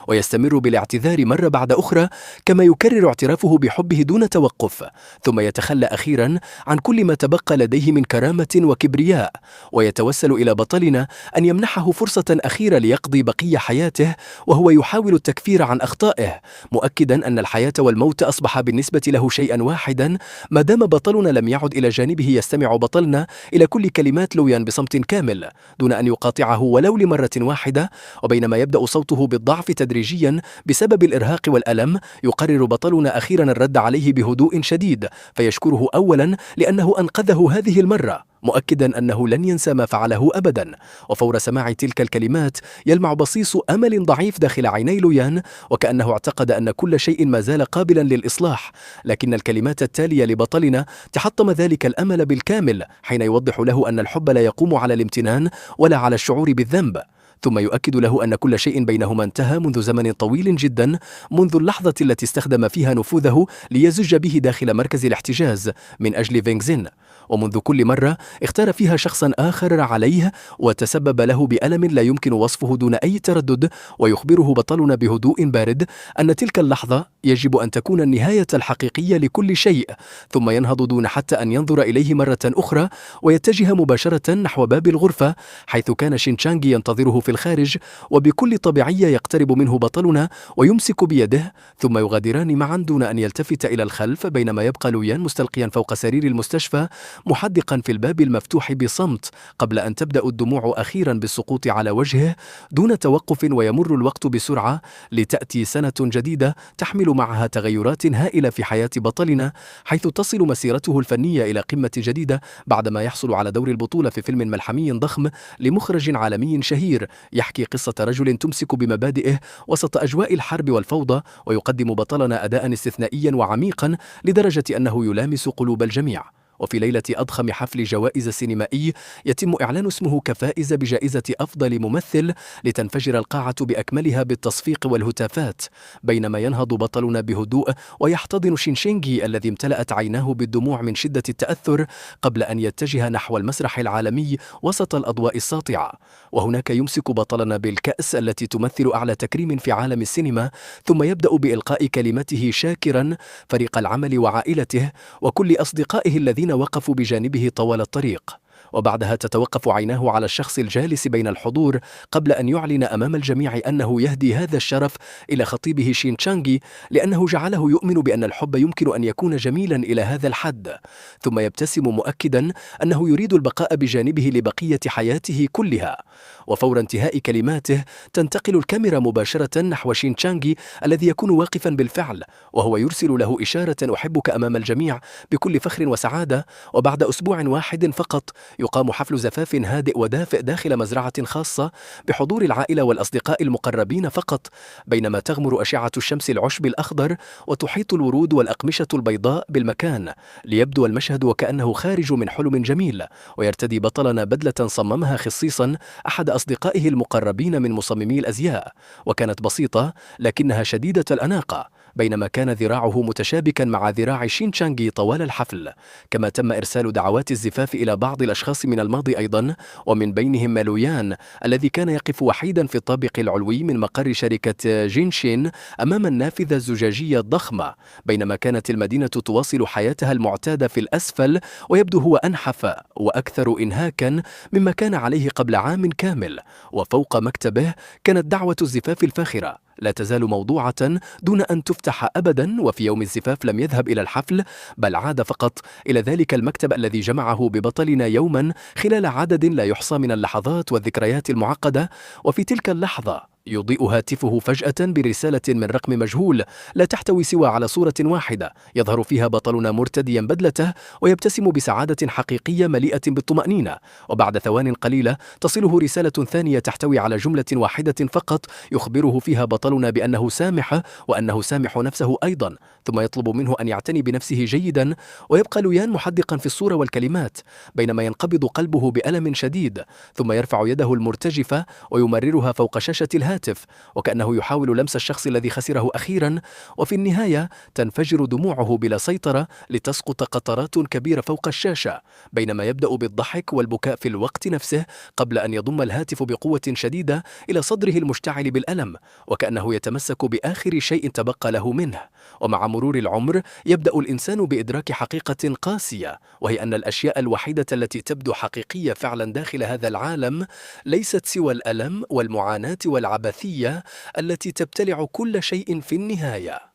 ويستمر بالاعتذار مرة بعد أخرى، كما يكرر اعترافه بحبه دون توقف، ثم يتخلى أخيرا عن كل ما تبقى لديه من كرامة وكبرياء، ويتوسل إلى بطلنا أن يمنحه فرصة أخيرة ليقضي بقية حياته وهو يحاول التكفير عن أخطائه، مؤكدا أن الحياة والموت أصبح بالنسبة له شيئا واحدا، ما دام بطلنا لم يعد إلى جانبه. يستمع بطلنا إلى كل كلمات لويان بصمت كامل دون أن يقاطعه ولو لمرة واحدة، وبينما يبدأ صوته بالضعف تدريجيا بسبب الإرهاق والألم، يقرر بطلنا أخيرا الرد عليه بهدوء شديد، فيشكره أولا لأنه أنقذه هذه المرة، مؤكدا أنه لن ينسى ما فعله أبدا. وفور سماع تلك الكلمات يلمع بصيص أمل ضعيف داخل عيني لويان، وكأنه اعتقد أن كل شيء ما زال قابلا للإصلاح، لكن الكلمات التالية لبطلنا تحطم ذلك الأمل بالكامل، حين يوضح له أن الحب لا يقوم على الامتنان ولا على الشعور بالذنب، ثم يؤكد له أن كل شيء بينهما انتهى منذ زمن طويل جدا، منذ اللحظة التي استخدم فيها نفوذه ليزج به داخل مركز الاحتجاز من أجل فينغزين، ومنذ كل مرة اختار فيها شخصا آخر عليه وتسبب له بألم لا يمكن وصفه دون أي تردد. ويخبره بطلنا بهدوء بارد أن تلك اللحظة يجب أن تكون النهاية الحقيقية لكل شيء، ثم ينهض دون حتى أن ينظر إليه مرة أخرى ويتجه مباشرة نحو باب الغرفة، حيث كان شين تشانغي ينتظره في الخارج. وبكل طبيعية يقترب منه بطلنا ويمسك بيده، ثم يغادران معا دون أن يلتفت إلى الخلف، بينما يبقى لويان مستلقيا فوق سرير المستشفى محدقا في الباب المفتوح بصمت، قبل أن تبدأ الدموع أخيرا بالسقوط على وجهه دون توقف. ويمر الوقت بسرعة لتأتي سنة جديدة تحمل معها تغيرات هائلة في حياة بطلنا، حيث تصل مسيرته الفنية إلى قمة جديدة بعدما يحصل على دور البطولة في فيلم ملحمي ضخم لمخرج عالمي شهير يحكي قصة رجل تمسك بمبادئه وسط أجواء الحرب والفوضى، ويقدم بطلنا أداء استثنائيا وعميقا لدرجة أنه يلامس قلوب الجميع. وفي ليلة أضخم حفل جوائز سينمائي يتم إعلان اسمه كفائز بجائزة أفضل ممثل، لتنفجر القاعة بأكملها بالتصفيق والهتافات، بينما ينهض بطلنا بهدوء ويحتضن شين تشانغي الذي امتلأت عيناه بالدموع من شدة التأثر، قبل أن يتجه نحو المسرح العالمي وسط الأضواء الساطعة. وهناك يمسك بطلنا بالكأس التي تمثل أعلى تكريم في عالم السينما، ثم يبدأ بإلقاء كلمته شاكرا فريق العمل وعائلته وكل أصدقائه الذين وقفوا بجانبه طوال الطريق. وبعدها تتوقف عيناه على الشخص الجالس بين الحضور قبل أن يعلن أمام الجميع أنه يهدي هذا الشرف إلى خطيبه شين تشانغي، لأنه جعله يؤمن بأن الحب يمكن أن يكون جميلا إلى هذا الحد، ثم يبتسم مؤكدا أنه يريد البقاء بجانبه لبقية حياته كلها. وفور انتهاء كلماته تنتقل الكاميرا مباشرة نحو شين تشانغي الذي يكون واقفا بالفعل، وهو يرسل له إشارة أحبك أمام الجميع بكل فخر وسعادة. وبعد أسبوع واحد فقط يقام حفل زفاف هادئ ودافئ داخل مزرعة خاصة بحضور العائلة والأصدقاء المقربين فقط، بينما تغمر أشعة الشمس العشب الأخضر وتحيط الورود والأقمشة البيضاء بالمكان، ليبدو المشهد وكأنه خارج من حلم جميل. ويرتدي بطلنا بدلة صممها خصيصا أحد أصدقائه المقربين من مصممي الأزياء، وكانت بسيطة لكنها شديدة الأناقة، بينما كان ذراعه متشابكا مع ذراع شين شانغي طوال الحفل. كما تم إرسال دعوات الزفاف إلى بعض الأشخاص من الماضي أيضا، ومن بينهم مالويان الذي كان يقف وحيدا في الطابق العلوي من مقر شركة جينشين أمام النافذة الزجاجية الضخمة، بينما كانت المدينة تواصل حياتها المعتادة في الأسفل، ويبدو هو أنحف وأكثر إنهاكا مما كان عليه قبل عام كامل. وفوق مكتبه كانت دعوة الزفاف الفاخرة لا تزال موضوعة دون أن تفتح أبدا. وفي يوم الزفاف لم يذهب إلى الحفل، بل عاد فقط إلى ذلك المكتب الذي جمعه ببطلنا يوما خلال عدد لا يحصى من اللحظات والذكريات المعقدة. وفي تلك اللحظة يضيء هاتفه فجأة برسالة من رقم مجهول لا تحتوي سوى على صورة واحدة يظهر فيها بطلنا مرتديا بدلته ويبتسم بسعادة حقيقية مليئة بالطمأنينة. وبعد ثوان قليلة تصله رسالة ثانية تحتوي على جملة واحدة فقط يخبره فيها بطلنا بأنه سامح وأنه سامح نفسه أيضا، ثم يطلب منه أن يعتني بنفسه جيدا. ويبقى لويان محدقا في الصورة والكلمات بينما ينقبض قلبه بألم شديد، ثم يرفع يده المرتجفة ويمررها فوق شاشة الهاتف وكأنه يحاول لمس الشخص الذي خسره أخيرا. وفي النهاية تنفجر دموعه بلا سيطرة لتسقط قطرات كبيرة فوق الشاشة، بينما يبدأ بالضحك والبكاء في الوقت نفسه قبل أن يضم الهاتف بقوة شديدة إلى صدره المشتعل بالألم، وكأنه يتمسك بآخر شيء تبقى له منه. ومع مرور العمر يبدأ الإنسان بإدراك حقيقة قاسية، وهي أن الأشياء الوحيدة التي تبدو حقيقية فعلا داخل هذا العالم ليست سوى الألم والمعاناة والعبثية التي تبتلع كل شيء في النهاية.